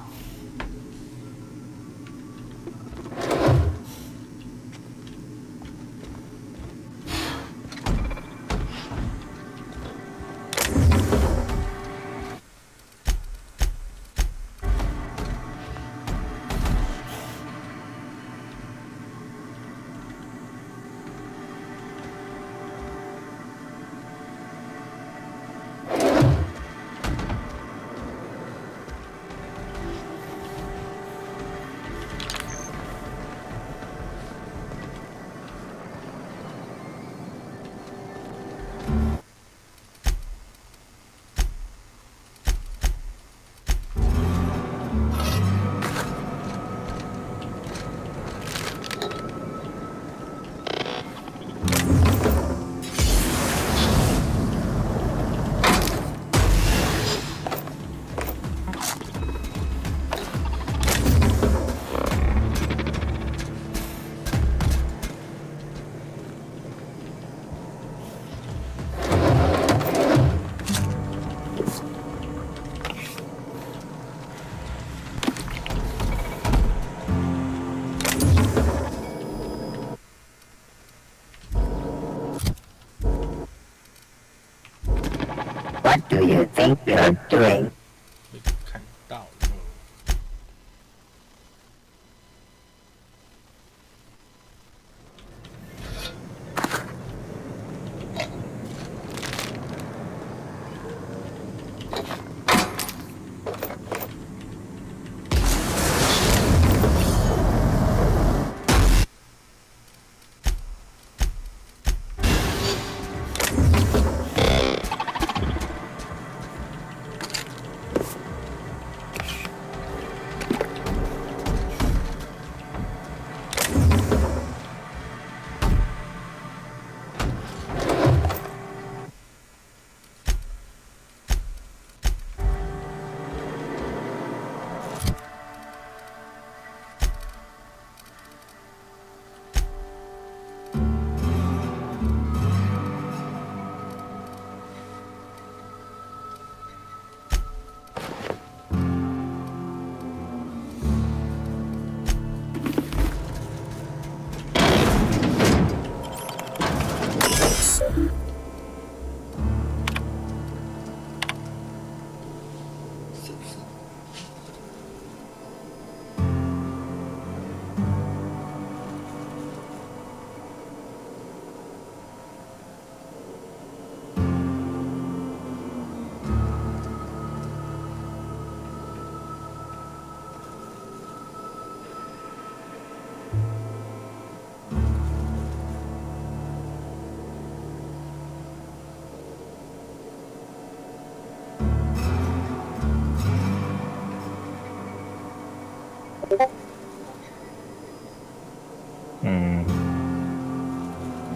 What do you think you're doing? 看到了。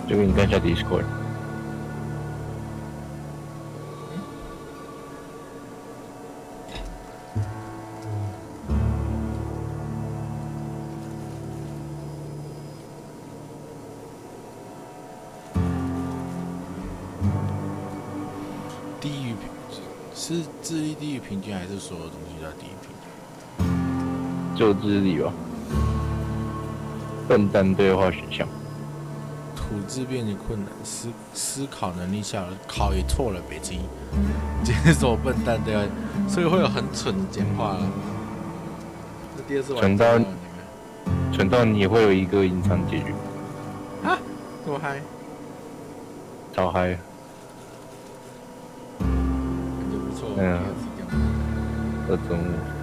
这个你看一下 Discord。低于是智力低于平均，还是所有东西都低于平均？就智力吧。笨蛋对话选项。吐字变得困难，思考能力下考也错了，北京接受笨蛋对话，所以会有很蠢的简化了。这第二次玩蠢到你会有一个隐藏结局。啊，这么嗨？超嗨！感觉不错。嗯，2.5。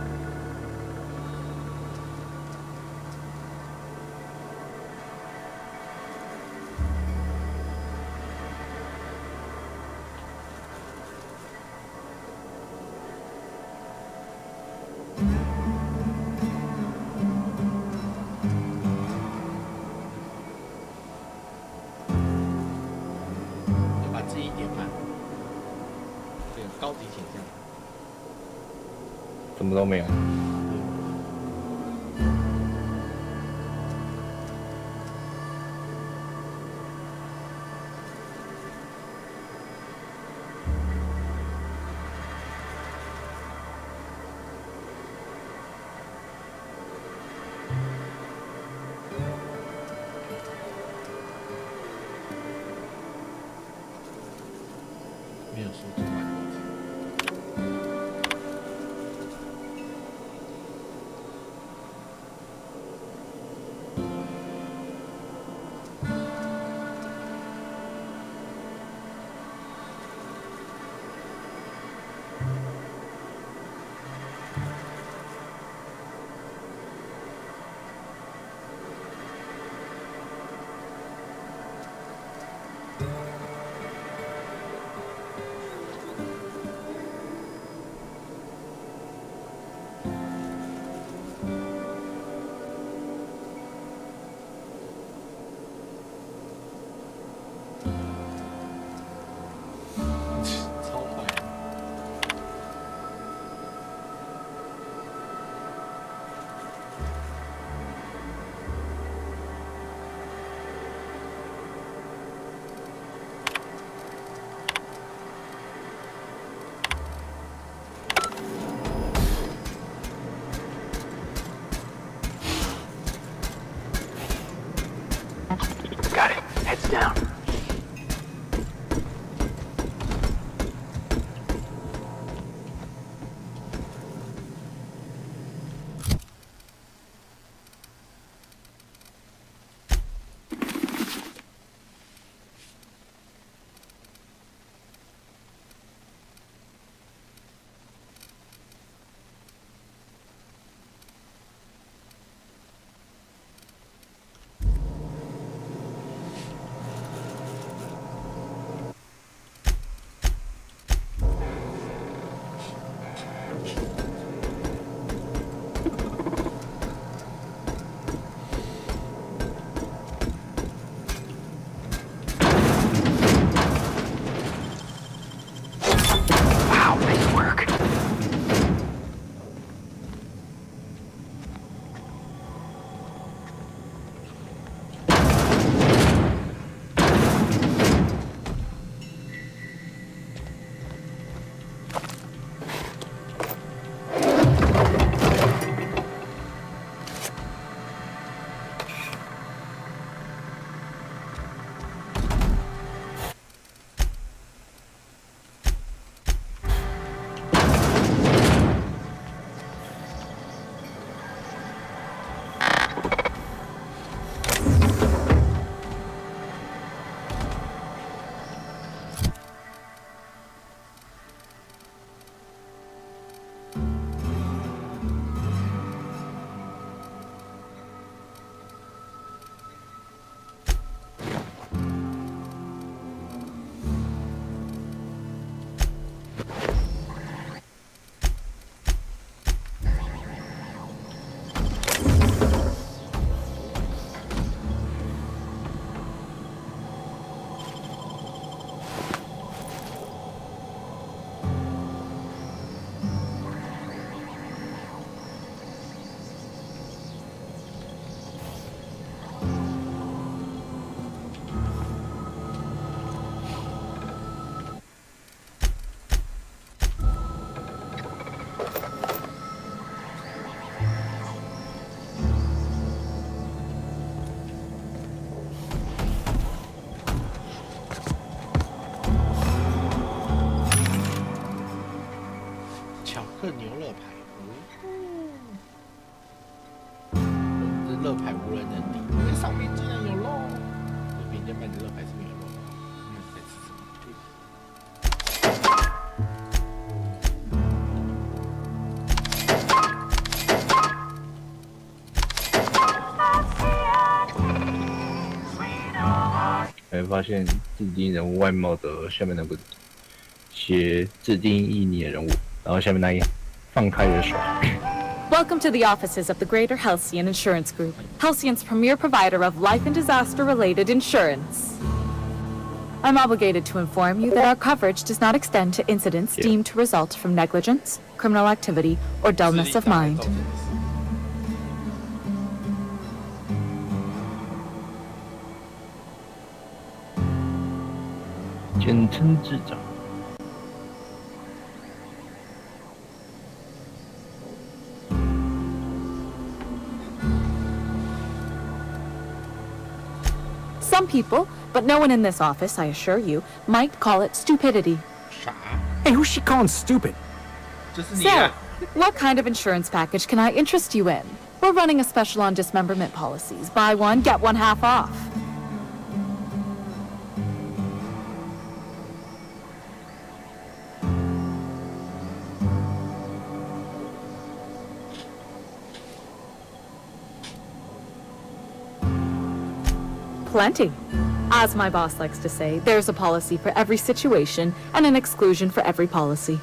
高级倾向，什么都没有。没有说出来。克牛肋排，这肋排无人能敌，因为上面竟然有肉。别人家卖的肋排是没有肉的，那是在吃什么？发现自定人物外貌的下面那个写自定义你的人物，然后下面那一放开的手。Welcome to the offices of the Greater Halcyon Insurance Group, Halcyon's premier provider of life and disaster-related insurance. I'm obligated to inform you that our coverage does not extend to incidents deemed to result from negligence, criminal activity, or dullness of mind. 简称智障。Some people, but no one in this office, I assure you, might call it stupidity. Hey, who's she calling stupid? So, what kind of insurance package can I interest you in? We're running a special on dismemberment policies. Buy one, get one half off. Plenty. As my boss likes to say, there's a policy for every situation and an exclusion for every policy.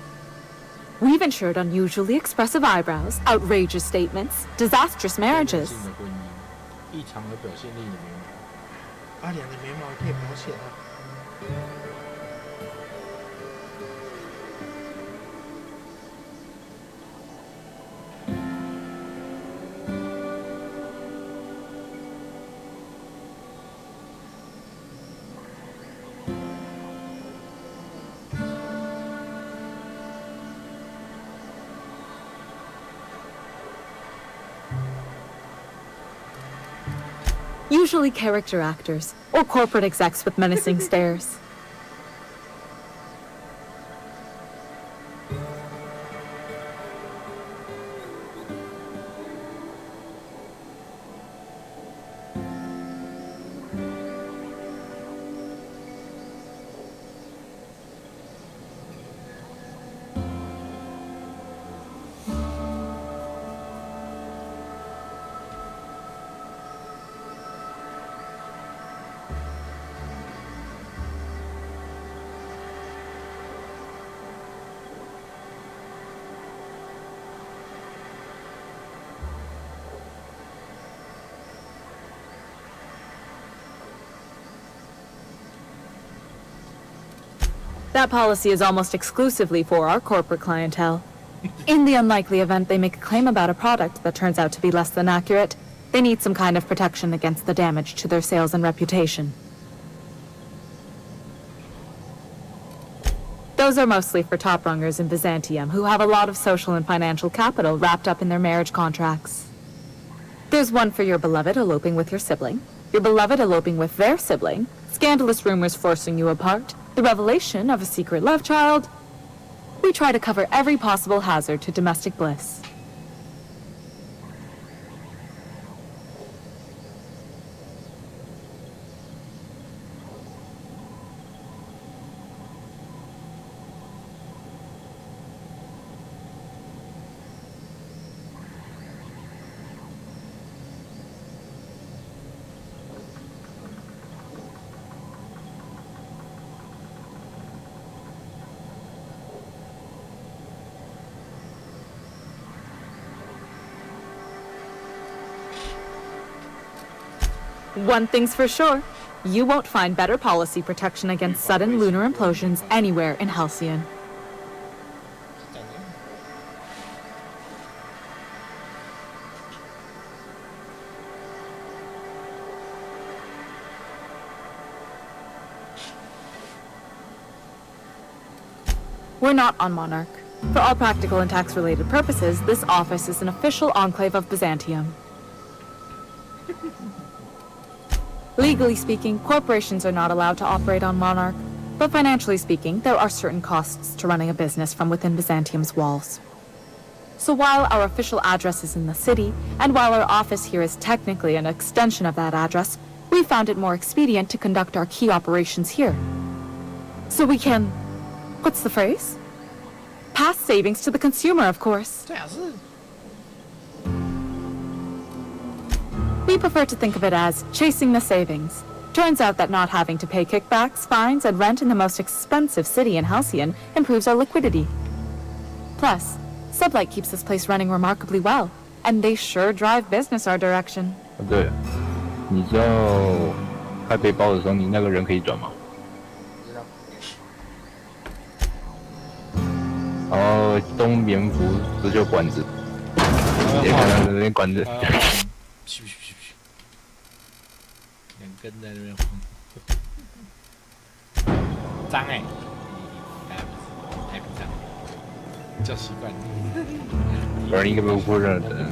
We've insured unusually expressive eyebrows, outrageous statements, disastrous marriages. 异常而表现力的眉毛，阿良的眉毛可以保险啊。Usually character actors, or corporate execs with menacing stares. That policy is almost exclusively for our corporate clientele. In the unlikely event they make a claim about a product that turns out to be less than accurate, they need some kind of protection against the damage to their sales and reputation. Those are mostly for top-rungers in Byzantium who have a lot of social and financial capital wrapped up in their marriage contracts. There's one for your beloved eloping with your sibling, your beloved eloping with their sibling, scandalous rumors forcing you apart, the revelation of a secret love child. We try to cover every possible hazard to domestic bliss. One thing's for sure, you won't find better policy protection against sudden lunar implosions anywhere in Halcyon. We're not on Monarch. For all practical and tax-related purposes, this office is an official enclave of Byzantium. Legally speaking, corporations are not allowed to operate on Monarch, but financially speaking, there are certain costs to running a business from within Byzantium's walls. So while our official address is in the city, and while our office here is technically an extension of that address, we found it more expedient to conduct our key operations here. So we can... what's the phrase? Pass savings to the consumer, of course. We prefer to think of it as chasing the savings. Turns out that not having to pay kickbacks, fines, and rent in the most expensive city in Halcyon improves our liquidity. Plus, Sublight keeps this place running remarkably well, and they sure drive business our direction. 对，你知道开背包的时候，你那个人可以转吗？知道。然后东蝙蝠不就管子，也看到那边管子。嘘嘘嘘嘘，两根在那边晃，脏哎，还不脏，叫习惯。不然应该不会认得。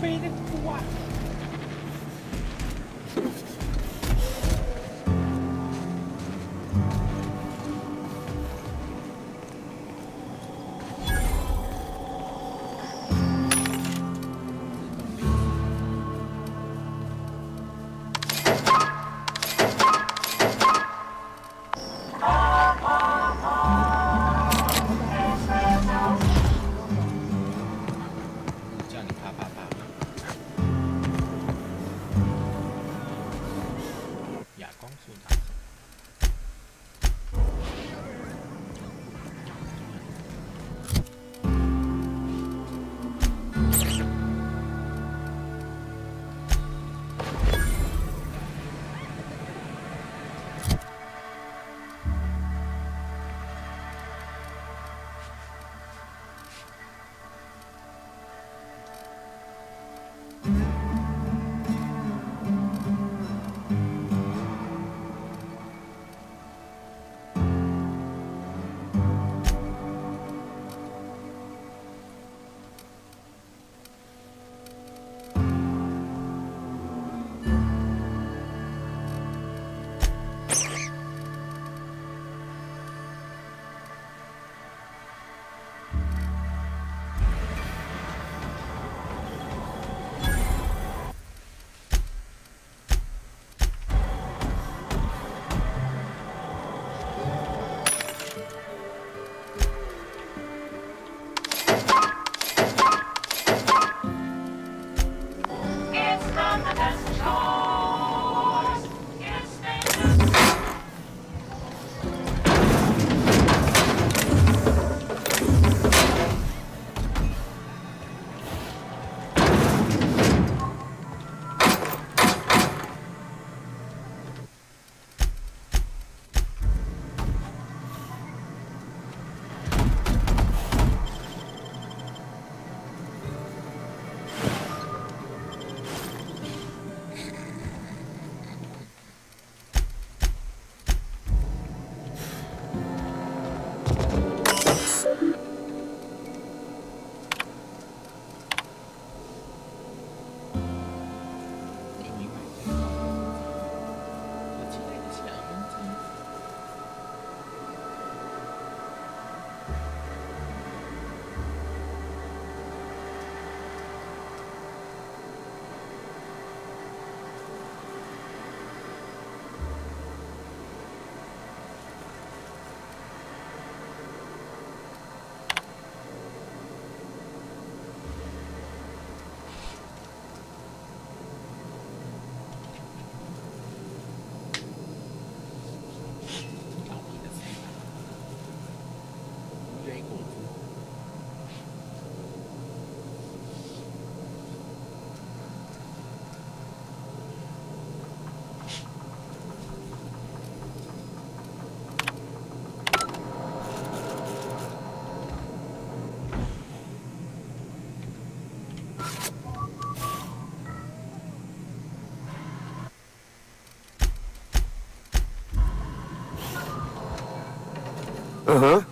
Uh-huh.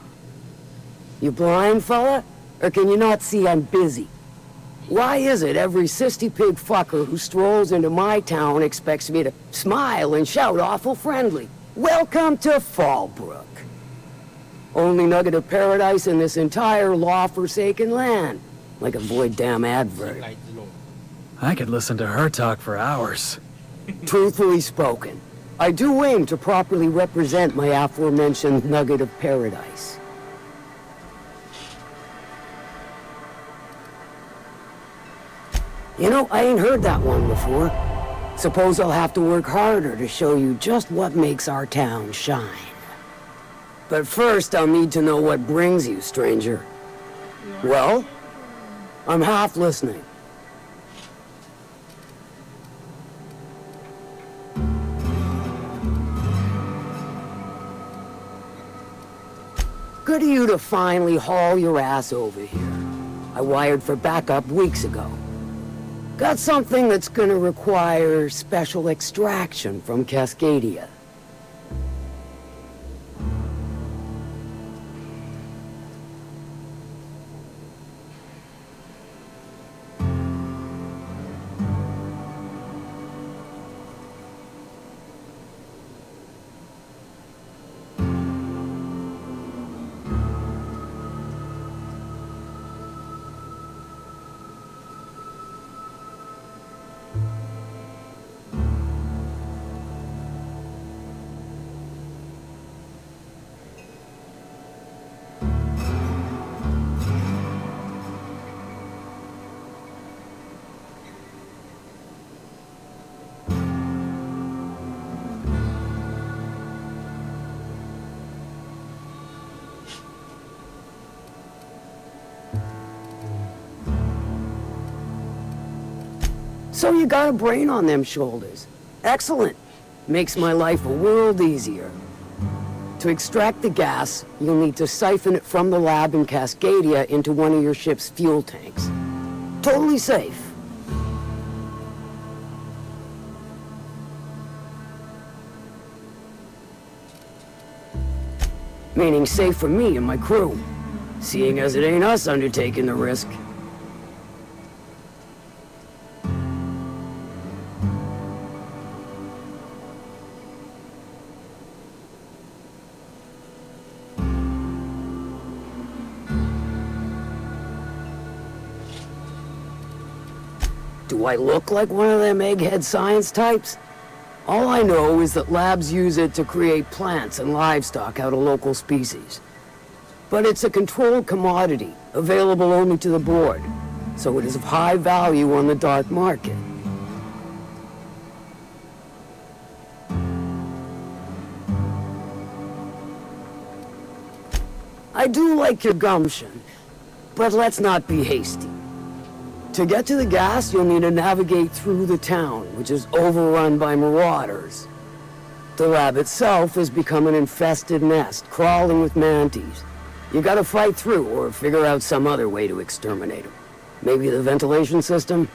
You blind, fella? Or can you not see I'm busy? Why is it every sissy pig fucker who strolls into my town expects me to smile and shout awful friendly? Welcome to Fallbrook. Only nugget of paradise in this entire law-forsaken land. like a void damn advert. I could listen to her talk for hours. Truthfully spoken, I do aim to properly represent my aforementioned nugget of paradise. You know, I ain't heard that one before. Suppose I'll have to work harder to show you just what makes our town shine. But first, I'll need to know what brings you, stranger. Well, I'm half listening. Good of you to finally haul your ass over here. I wired for backup weeks ago. Got something that's gonna require special extraction from Cascadia. So you got a brain on them shoulders. Excellent. Makes my life a world easier. To extract the gas, you'll need to siphon it from the lab in Cascadia into one of your ship's fuel tanks. Totally safe. Meaning safe for me and my crew, seeing as it ain't us undertaking the risk. Do I look like one of them egghead science types? All I know is that labs use it to create plants and livestock out of local species. But it's a controlled commodity, available only to the board, so it is of high value on the dark market. I do like your gumption, but let's not be hasty. To get to the gas, you'll need to navigate through the town, which is overrun by marauders. The lab itself has become an infested nest, crawling with mantis. You gotta fight through, or figure out some other way to exterminate them. Maybe the ventilation system?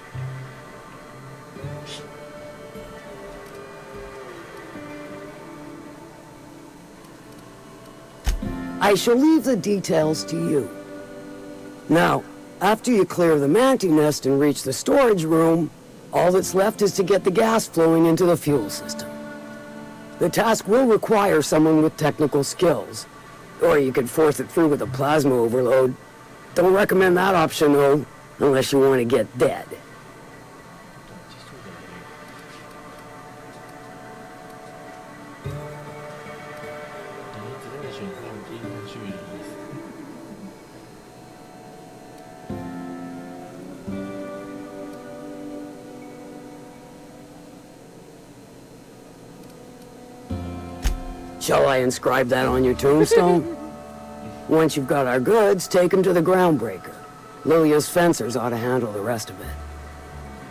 I shall leave the details to you. Now, after you clear the mantis nest and reach the storage room, all that's left is to get the gas flowing into the fuel system. The task will require someone with technical skills, or you could force it through with a plasma overload. Don't recommend that option, though, unless you want to get dead. Shall I inscribe that on your tombstone? Once you've got our goods, take them to the groundbreaker. Lilia's fencers ought to handle the rest of it.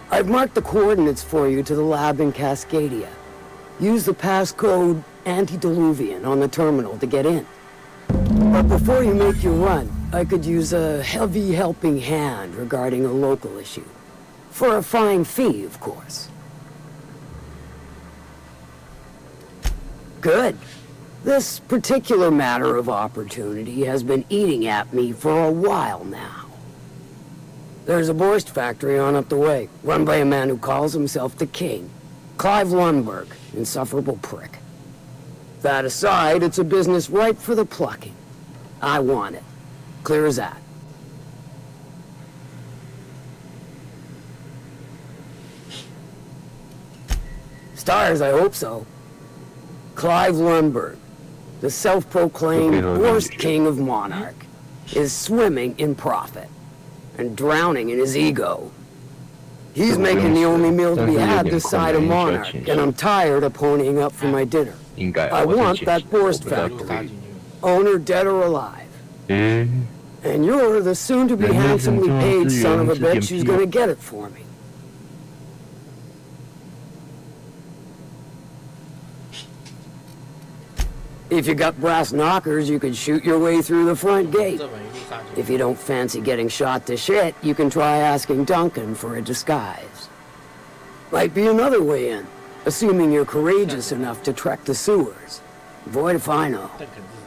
I've marked the coordinates for you to the lab in Cascadia. Use the passcode Antediluvian on the terminal to get in. But before you make your run, I could use a heavy helping hand regarding a local issue. For a fine fee, of course. Good. This particular matter of opportunity has been eating at me for a while now. There's a Borst factory on up the way, run by a man who calls himself the King. Clive Lundberg, insufferable prick. That aside, it's a business ripe for the plucking. I want it. Clear as that. stars, I hope so. Clive Lundberg, the self-proclaimed worst king of Monarch, is swimming in profit and drowning in his ego. He's making the only meal to be had this side of Monarch, and I'm tired of ponying up for my dinner. I want that Forest Factory, owner dead or alive. And you're the soon-to-be handsomely paid son of a bitch who's gonna get it for me. If you got brass knockers, you could shoot your way through the front gate. If you don't fancy getting shot to shit, you can try asking Duncan for a disguise. Might be another way in, assuming you're courageous enough to trek the sewers. Void if I know.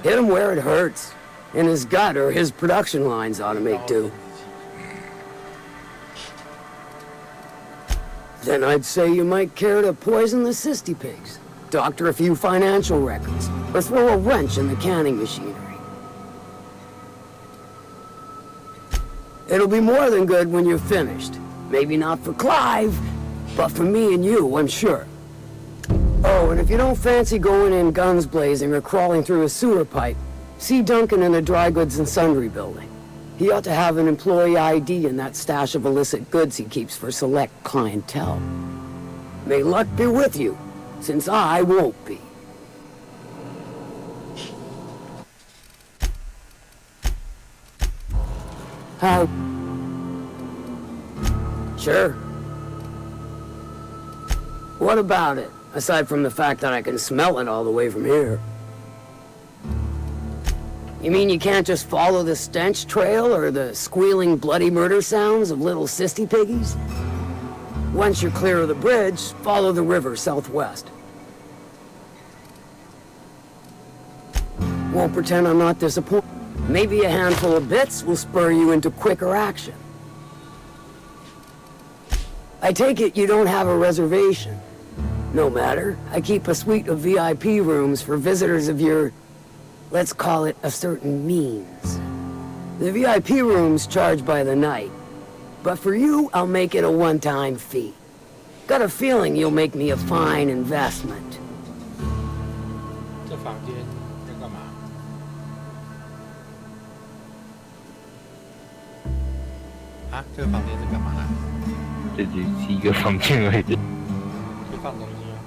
Hit him where it hurts. In his gut, or his production lines ought to make do. Then I'd say you might care to poison the cysty pigs, doctor a few financial records, or throw a wrench in the canning machinery. It'll be more than good when you're finished. Maybe not for Clive, but for me and you, I'm sure. Oh, and if you don't fancy going in guns blazing or crawling through a sewer pipe, see Duncan in the dry goods and sundry building. He ought to have an employee ID in that stash of illicit goods he keeps for select clientele. May luck be with you, since I won't be. How? Sure. What about it, aside from the fact that I can smell it all the way from here? You mean you can't just follow the stench trail or the squealing bloody murder sounds of little cysty piggies? Once you're clear of the bridge, follow the river southwest. Won't pretend I'm not disappointed. Maybe a handful of bits will spur you into quicker action. I take it you don't have a reservation. No matter, I keep a suite of VIP rooms for visitors of your, let's call it a certain means. The VIP rooms charge by the night, but for you, I'll make it a one-time fee. Got a feeling you'll make me a fine investment. 这房间在干嘛？啊，这个房间是干嘛的？这只是一个房间而已。可以放东西吗？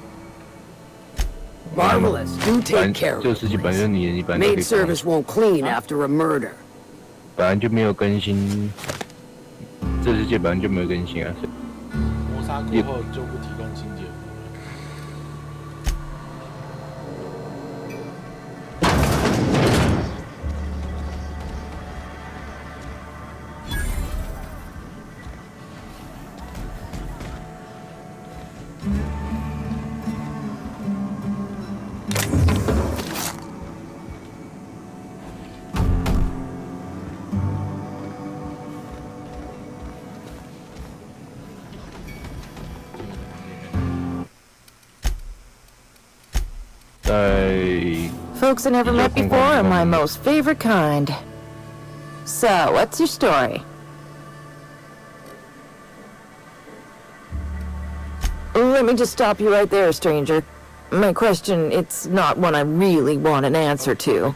Marvelous. Do take care of it. Maid service won't clean after a murder. 本来就没有更新，这世界本来就没有更新啊。谋杀过后就不提供清洁服务了。Folks I never met before are my most favorite kind. So, what's your story? Let me just stop you right there, stranger. My question, it's not one I really want an answer to.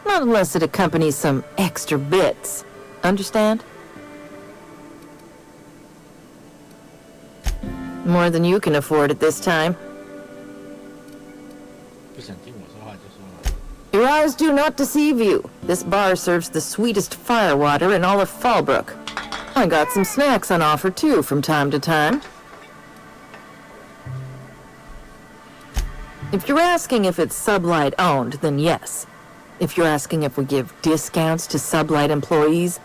Not unless it accompanies some extra bits. Understand? More than you can afford at this time. Your eyes do not deceive you. This bar serves the sweetest firewater in all of Fallbrook. I got some snacks on offer too from time to time. If you're asking if it's Sublight owned, then yes. If you're asking if we give discounts to Sublight employees,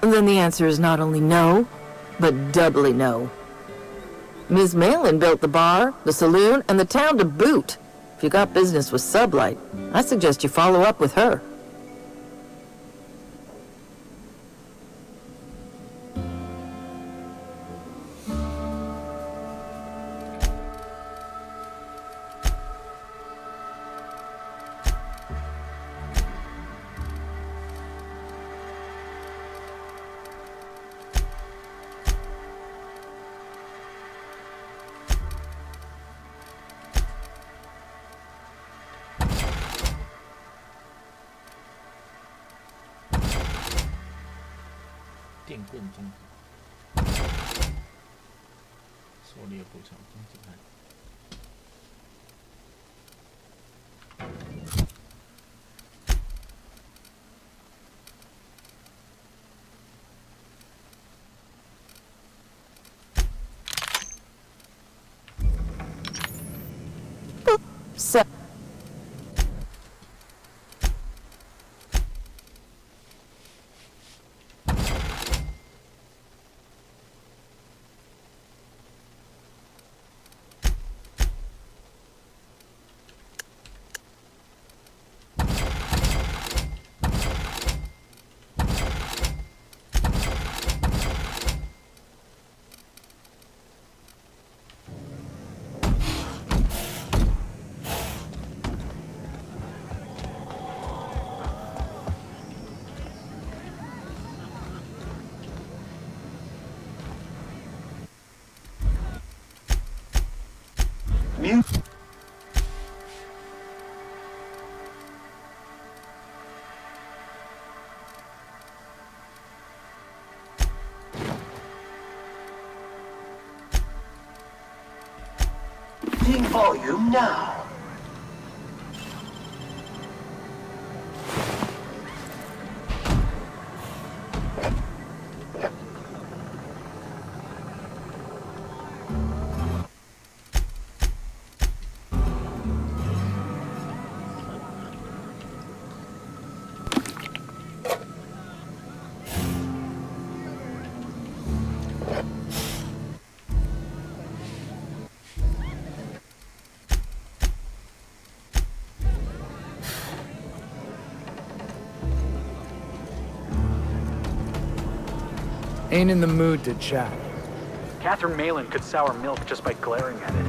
then the answer is not only no, but doubly no. Ms. Malin built the bar, the saloon, and the town to boot. If you got business with Sublight, I suggest you follow up with her. 电棍中狩猎步枪，听听看。So. Volume now. Ain't in the mood to chat. Catherine Malin could sour milk just by glaring at it.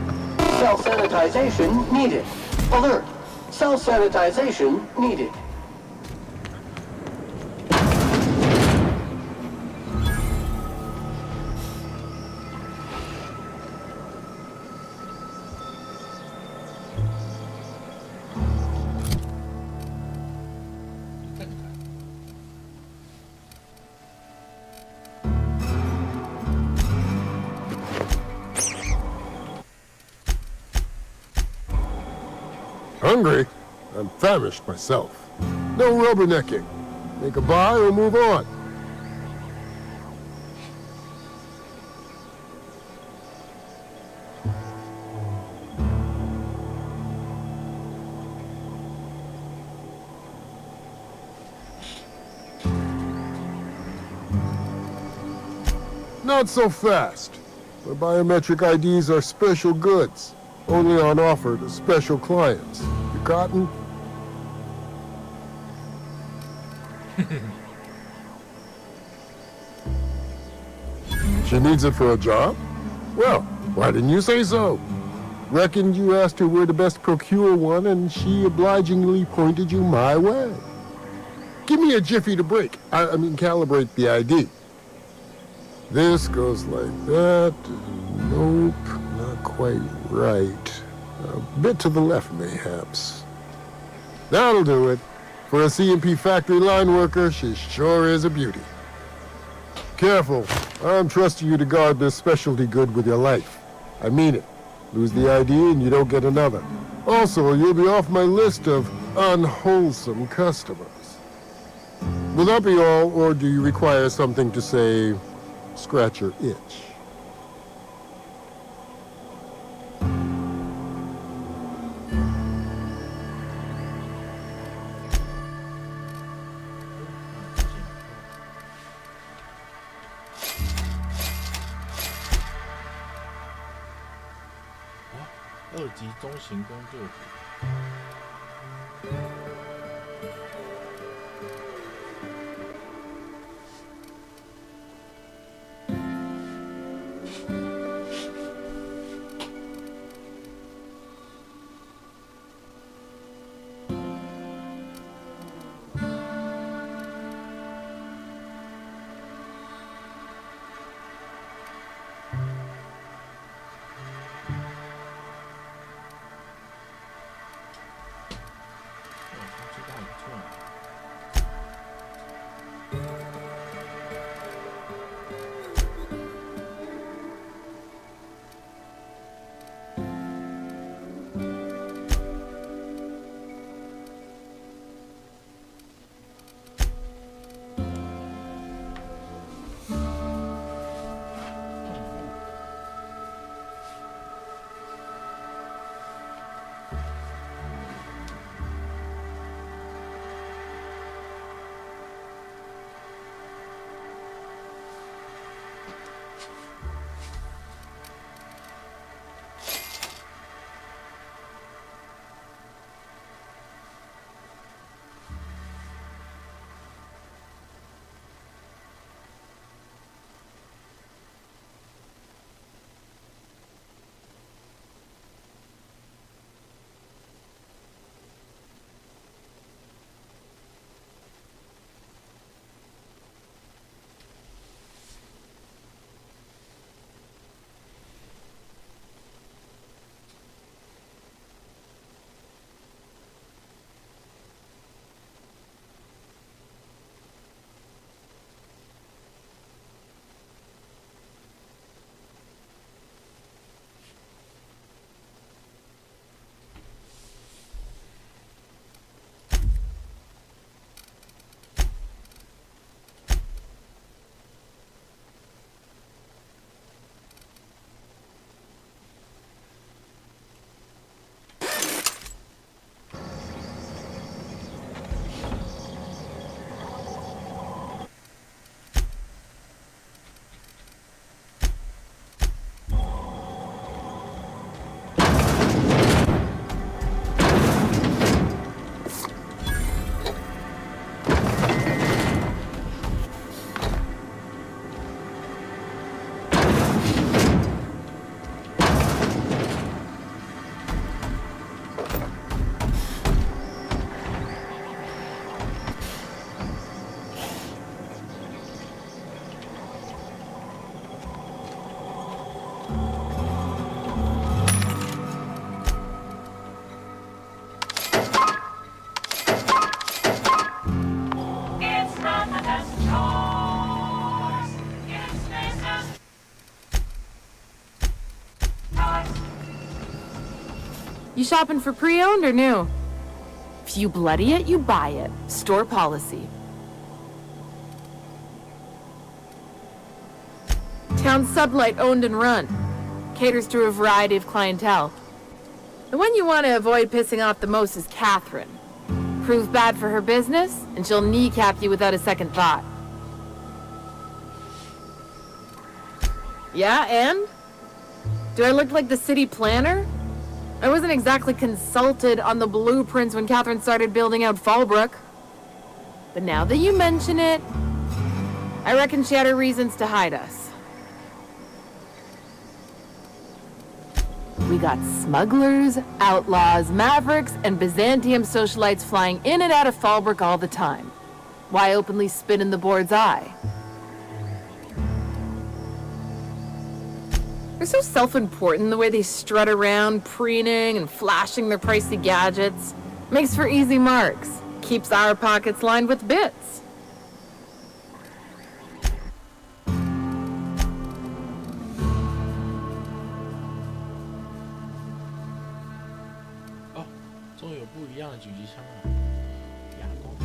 Self-sanitization needed. Alert. Self-sanitization needed. Hungry? I'm famished myself. No rubbernecking. Make a buy or move on. Not so fast. My biometric IDs are special goods. Only on offer to special clients. You cotton? She needs it for a job? Well, why didn't you say so? Reckoned you asked her where to best procure one, and she obligingly pointed you my way. Give me a jiffy to break. I mean, calibrate the ID. This goes like that. Nope, not quite right. A bit to the left, mayhaps. That'll do it. For a CMP factory line worker, she sure is a beauty. Careful. I'm trusting you to guard this specialty good with your life. I mean it. Lose the ID and you don't get another. Also, you'll be off my list of unwholesome customers. Will that be all, or do you require something to say, scratch your itch?2级中型工作组。You shopping for pre-owned or new? If you bloody it, you buy it. Store policy. Town Sublight owned and run. Caters to a variety of clientele. The one you want to avoid pissing off the most is Catherine. Proves bad for her business, and she'll kneecap you without a second thought. Yeah, and? Do I look like the city planner? I wasn't exactly consulted on the blueprints when Catherine started building out Fallbrook. But now that you mention it, I reckon she had her reasons to hide us. We got smugglers, outlaws, mavericks, and Byzantium socialites flying in and out of Fallbrook all the time. Why openly spit in the board's eye? They're so self-important the way they strut around, preening and flashing their pricey gadgets. Makes for easy marks. Keeps our pockets lined with bits. Oh, 终于有不一样的狙击枪了。哑光。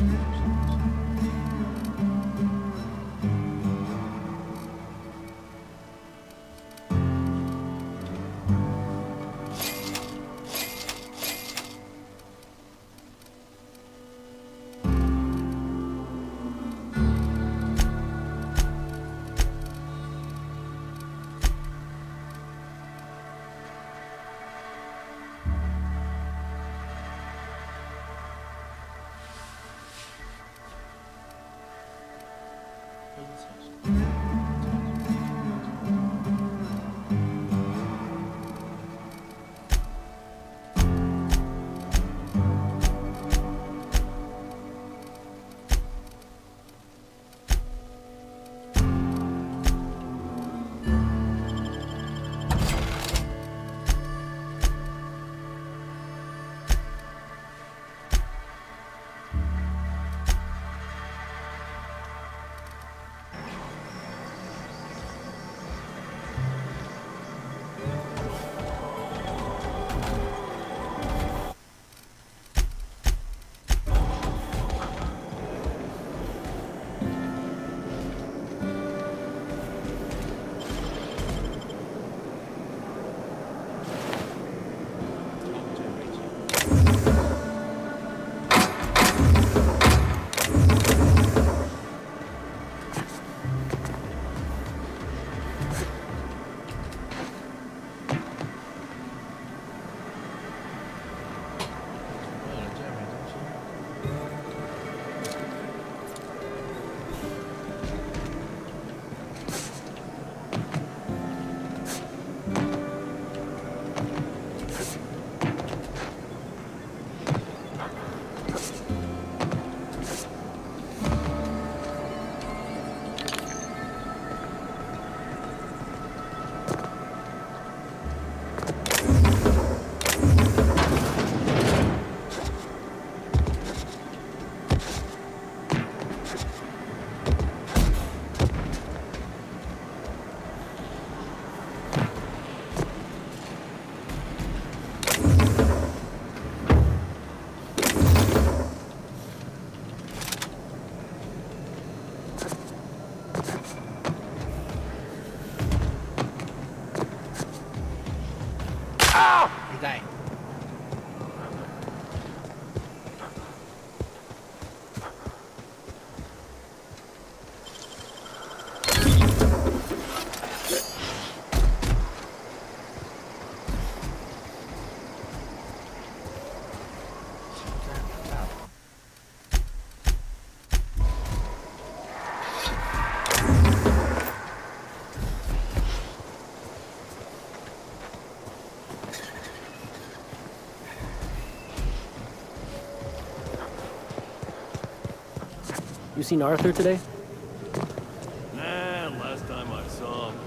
You seen Arthur today? Nah, last time I saw him.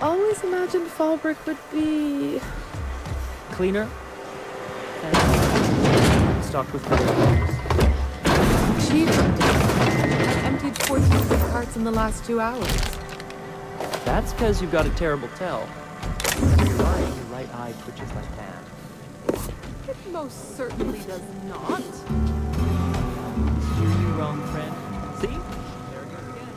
always imagined fall brick would be cleaner, and stocked with potatoes. cheaper. I emptied 14 food carts in the last 2 hours. That's because you've got a terrible tell. Your right eye twitches like mad. It most certainly does not. Steer you wrong, friend. See? There it goes again.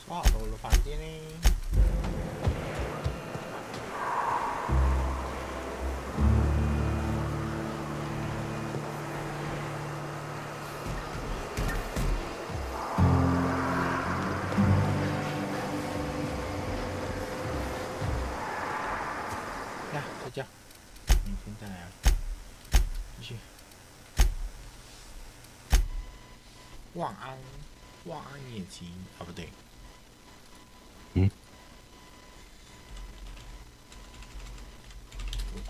Wow, lo fantiene. Ya, 睡觉。明天再来啊。继续。晚安，晚安夜情啊，不对。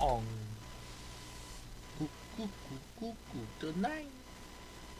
on. Good night.